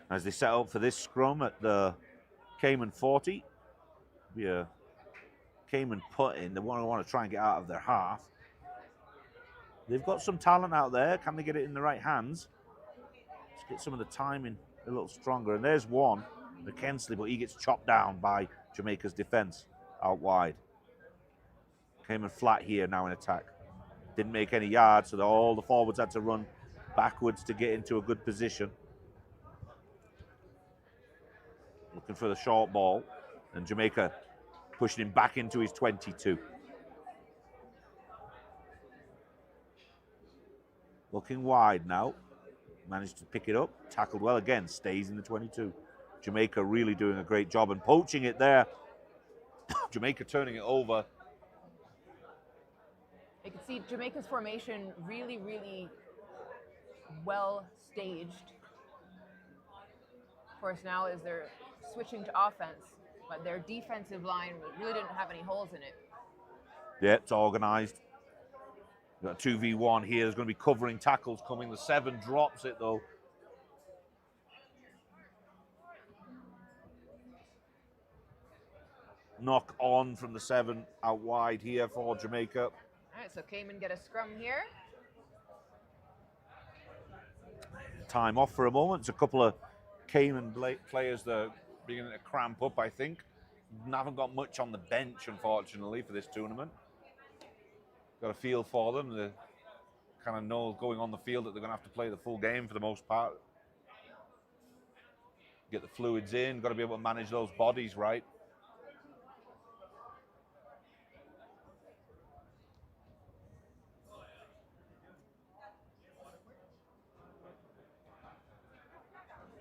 As they set up for this scrum at the Cayman 40. Be a Cayman put in. They want to try and get out of their half. They've got some talent out there. Can they get it in the right hands? Let's get some of the timing a little stronger. And there's one, McKensley, but he gets chopped down by Jamaica's defense out wide. Cayman flat here now in attack. Didn't make any yards, so all the forwards had to run backwards to get into a good position. Looking for the short ball, and Jamaica pushing him back into his 22. Looking wide now. Managed to pick it up. Tackled well again. Stays in the 22. Jamaica really doing a great job and poaching it there. Jamaica turning it over. You can see Jamaica's formation really, really well staged. Of course, now as they're switching to offense, but their defensive line really didn't have any holes in it. Yeah, it's organized. We've got a 2v1 here. There's going to be covering tackles coming. The 7 drops it though. Knock on from the 7 out wide here for Jamaica. All right, so Cayman get a scrum here. Time off for a moment. It's a couple of Cayman players that are beginning to cramp up, I think. Haven't got much on the bench, unfortunately, for this tournament. Got a feel for them. They kind of know going on the field that they're going to have to play the full game for the most part. Get the fluids in. Got to be able to manage those bodies right.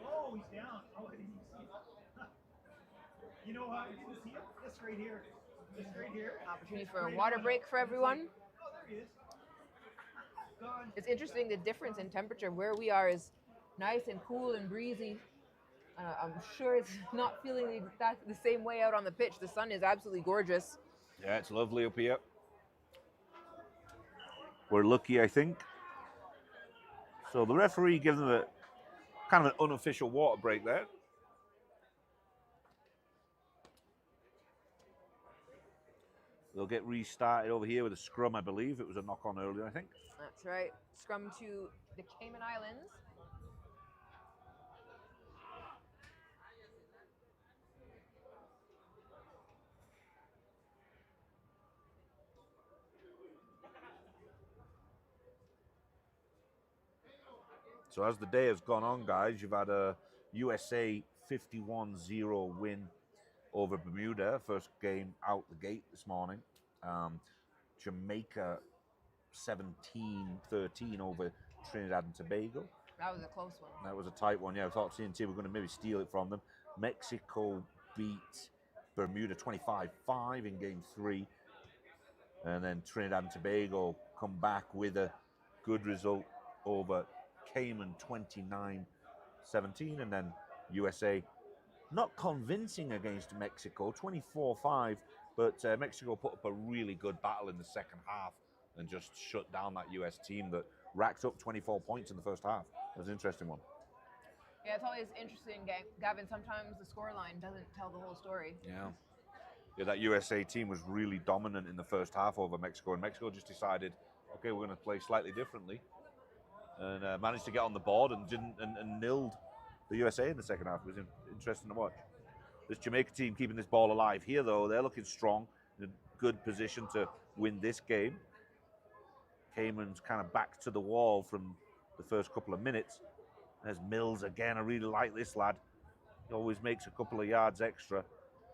Oh, he's down. Oh, I didn't even see it. You know how I didn't see it? This right here. This right here. Opportunity for a water break for everyone. Oh, there he is. Gone. It's interesting, the difference in temperature. Where we are is nice and cool and breezy. I'm sure it's not feeling the same way out on the pitch. The sun is absolutely gorgeous. Yeah, it's lovely up here. We're lucky, I think. So the referee gives them a kind of an unofficial water break there. They'll get restarted over here with a scrum, I believe. It was a knock-on earlier, I think. That's right. Scrum to the Cayman Islands. So as the day has gone on, guys, you've had a USA 51-0 win over Bermuda. First game out the gate this morning. Jamaica 17-13 over Trinidad and Tobago. That was a close one. That was a tight one. Yeah, I thought TNT were going to maybe steal it from them. Mexico beat Bermuda 25-5 in game 3. And then Trinidad and Tobago come back with a good result over Cayman 29-17. And then USA not convincing against Mexico, 24-5. But Mexico put up a really good battle in the second half and just shut down that US team that racked up 24 points in the first half. It was an interesting one. Yeah, it's always interesting, Gavin. Sometimes the scoreline doesn't tell the whole story. Yeah, that USA team was really dominant in the first half over Mexico, and Mexico just decided, okay, we're going to play slightly differently, and managed to get on the board and nilled the USA in the second half. It was interesting to watch. This Jamaica team keeping this ball alive here, though. They're looking strong, in a good position to win this game. Cayman's kind of back to the wall from the first couple of minutes. There's Mills again. I really like this lad. He always makes a couple of yards extra.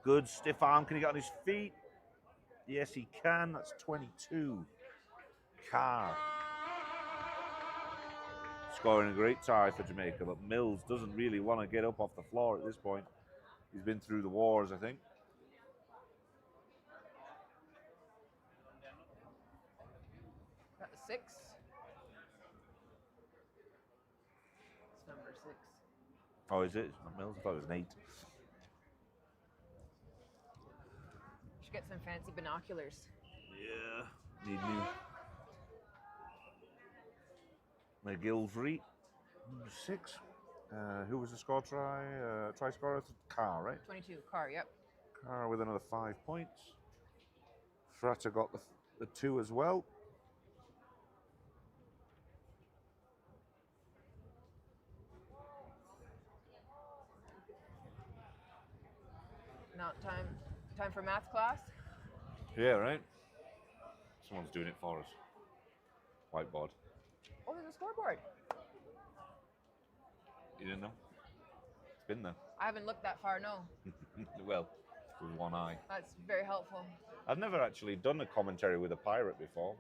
Good stiff arm. Can he get on his feet? Yes, he can. That's 22. Carr. Scoring a great tie for Jamaica, but Mills doesn't really want to get up off the floor at this point. He's been through the wars, I think. Got the 6. It's number 6. Oh, is it? It's not Mills. I thought it was an 8. Should get some fancy binoculars. Yeah. Need new. McGillivray, number 6. Who was the score try? Try scorer? Carr, right? 22, Carr, yep. Carr with another 5 points. Frater got the 2 as well. Now time for math class. Yeah, right. Someone's doing it for us. Whiteboard. Oh, there's a scoreboard. You didn't know? It's been there. I haven't looked that far, no. Well, with one eye. That's very helpful. I've never actually done a commentary with a pirate before.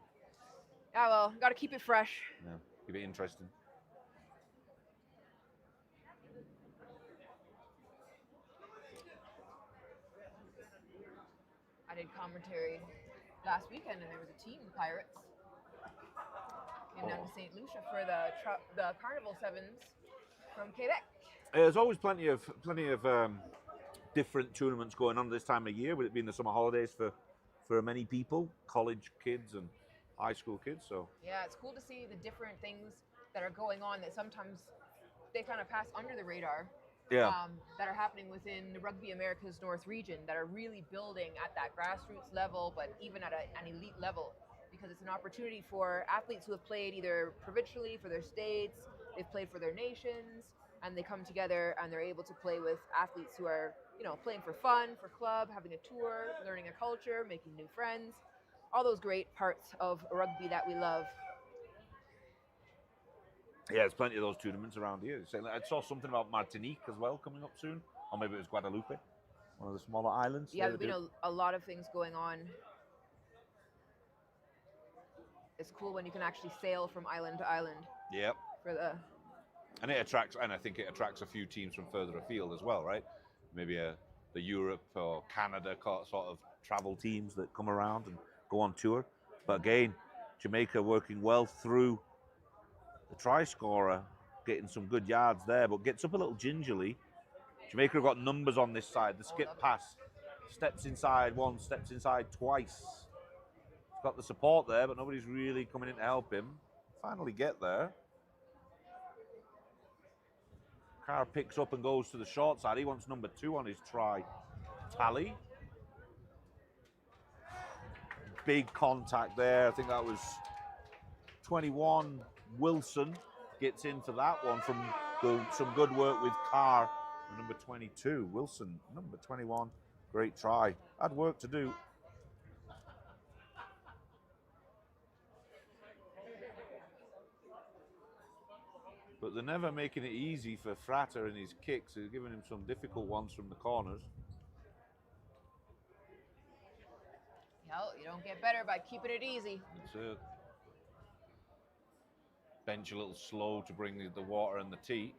Yeah, well, got to keep it fresh. Yeah, keep it interesting. I did commentary last weekend, and there was a team, the Pirates, came down to St. Lucia for the Carnival Sevens from Quebec. There's always plenty of different tournaments going on this time of year, with it being the summer holidays for many people, college kids and high school kids. So Yeah, it's cool to see the different things that are going on that sometimes they kind of pass under the radar. yeah, That are happening within the Rugby Americas North region that are really building at that grassroots level, but even at an elite level, because it's an opportunity for athletes who have played either provincially for their states, they've played for their nations, and they come together and they're able to play with athletes who are, playing for fun, for club, having a tour, learning a culture, making new friends, all those great parts of rugby that we love. yeah, there's plenty of those tournaments around here. I saw something about Martinique as well coming up soon, or maybe it was Guadeloupe, one of the smaller islands. Yeah, They there's do. been a lot of things going on. It's cool when you can actually sail from island to island Yep. for the. And I think it attracts a few teams from further afield as well, right? Maybe the Europe or Canada sort of travel Teams that come around and go on tour. But again, Jamaica working well through the try scorer, getting some good yards there, but gets up a little gingerly. Jamaica have got numbers on this side. The skip pass, steps inside once, steps inside twice. He's got the support there, but nobody's really coming in to help him. Finally get there. Carr picks up and goes to the short side. He wants number 2 on his try tally. Big contact there. I think that was 21. Wilson gets in for that one from some good work with Carr. Number 22, Wilson, number 21. Great try. Had work to do. But they're never making it easy for Frater and his kicks. They're giving him some difficult ones from the corners. Hell, you don't get better by keeping it easy. It's a bench a little slow to bring the water and the tea.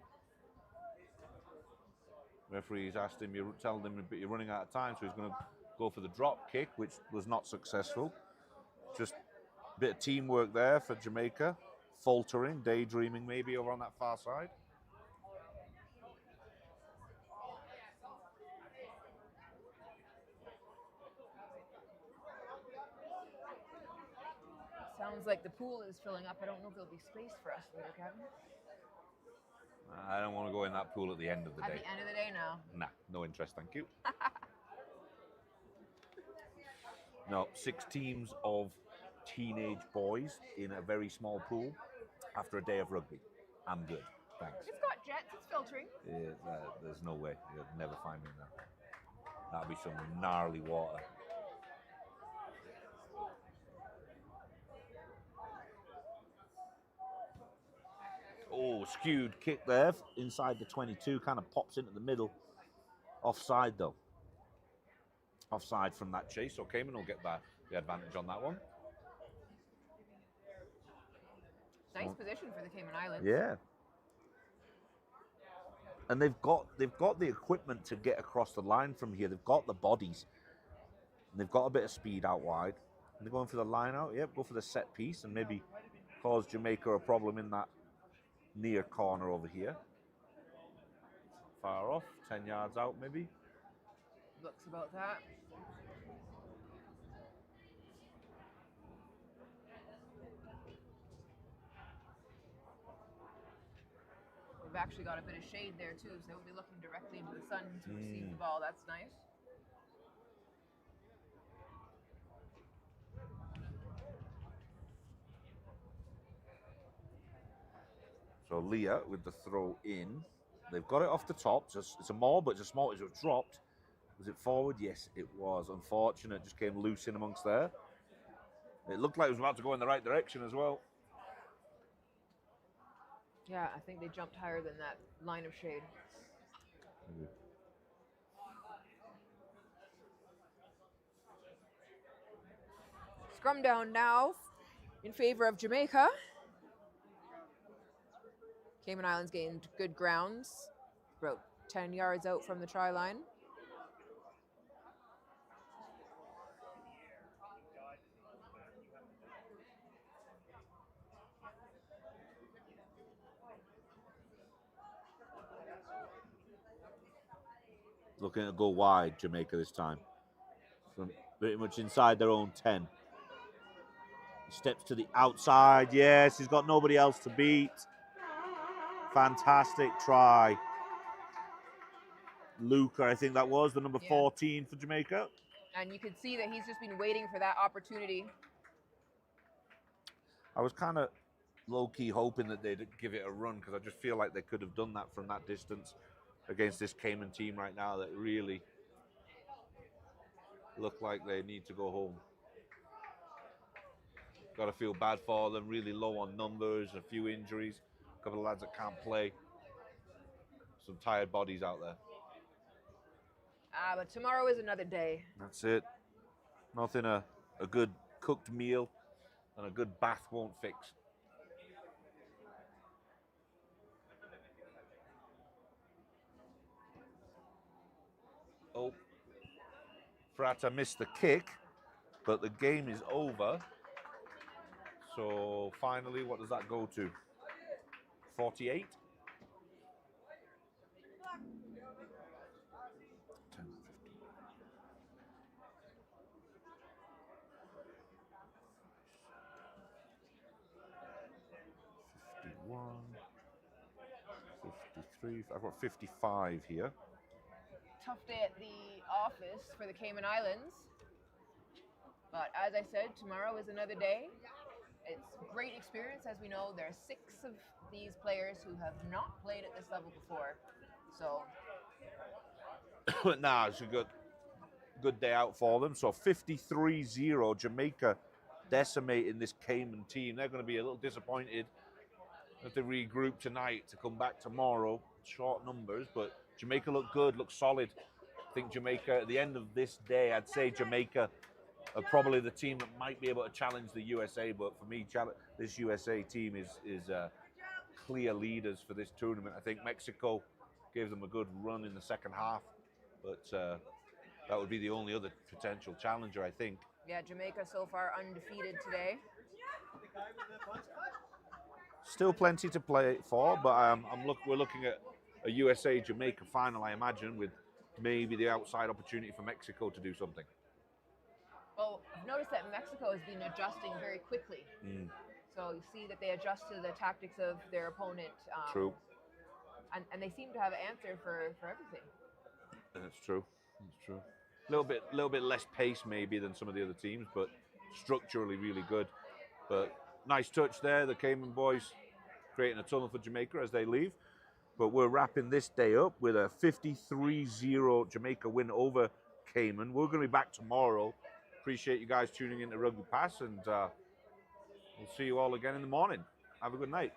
Referee's asked him, you're telling him you're running out of time, so he's going to go for the drop kick, which was not successful. Just a bit of teamwork there for Jamaica. Faltering, daydreaming maybe over on that far side. Sounds like the pool is filling up. I don't know if there'll be space for us later, Kevin. I don't want to go in that pool at the end of the At day. the end of the day now. Nah, no interest, thank you. No, 6 teams of teenage boys in a very small pool after a day of rugby. I'm good, thanks. It's got jets. It's filtering. There's no way. You'll never find me in there. That'll be some gnarly water. Oh, skewed kick there inside the 22, kind of pops into the middle. Offside though. Offside from that chase, so Cayman will get the advantage on that one. Nice position for the Cayman Islands. Yeah. And they've got the equipment to get across the line from here. They've got the bodies. And they've got a bit of speed out wide. And they're going for the line out. Yep, go for the set piece and maybe cause Jamaica a problem in that near corner over here. Far off, 10 yards out maybe. Looks about that. actually got a bit of shade there too, so they'll be looking directly into the sun to receive the ball. That's nice. So Leah with the throw in. They've got it off the top. It's a maul, but it's a small. It was dropped. Was it forward? Yes, it was. Unfortunate. Just came loose in amongst there. It looked like it was about to go in the right direction as well. Yeah, I think they jumped higher than that line of shade. Scrum down now in favor of Jamaica. Cayman Islands gained good grounds, about 10 yards out from the try line. Looking to go wide, Jamaica this time. From pretty much inside their own 10. He steps to the outside. Yes, he's got nobody else to beat. Fantastic try. Luca, I think that was the number 14 for Jamaica. And you can see that he's just been waiting for that opportunity. I was kind of low-key hoping that they'd give it a run because I just feel like they could have done that from that distance against this Cayman team right now that really look like they need to go home. Got to feel bad for them, really low on numbers, a few injuries, a couple of lads that can't play. Some tired bodies out there. But tomorrow is another day. That's it. Nothing a good cooked meal and a good bath won't fix. Oh, Frata missed the kick, but the game is over. So finally, what does that go to? 48? 10, 51, 53, I've got 55 here. Tough day at the office for the Cayman Islands. But as I said, tomorrow is another day. It's a great experience. As we know, there are 6 of these players who have not played at this level before. So, nah, it's a good day out for them. So 53-0, Jamaica decimating this Cayman team. They're going to be a little disappointed that they regroup tonight to come back tomorrow. Short numbers, but Jamaica look good, look solid. I think Jamaica, at the end of this day, I'd say Jamaica are probably the team that might be able to challenge the USA. But for me, this USA team is clear leaders for this tournament. I think Mexico gave them a good run in the second half, but that would be the only other potential challenger, I think. yeah, Jamaica so far undefeated today. Still plenty to play for, but we're looking at a USA-Jamaica final, I imagine, with maybe the outside opportunity for Mexico to do something. Well, I've noticed that Mexico has been adjusting very quickly. So you see that they adjust to the tactics of their opponent. True. And they seem to have an answer for everything. That's true. That's true. A little bit less pace maybe than some of the other teams, but structurally really good. But nice touch there, the Cayman boys creating a tunnel for Jamaica as they leave. But we're wrapping this day up with a 53-0 Jamaica win over Cayman. We're going to be back tomorrow. Appreciate you guys tuning in to Rugby Pass, and we'll see you all again in the morning. Have a good night.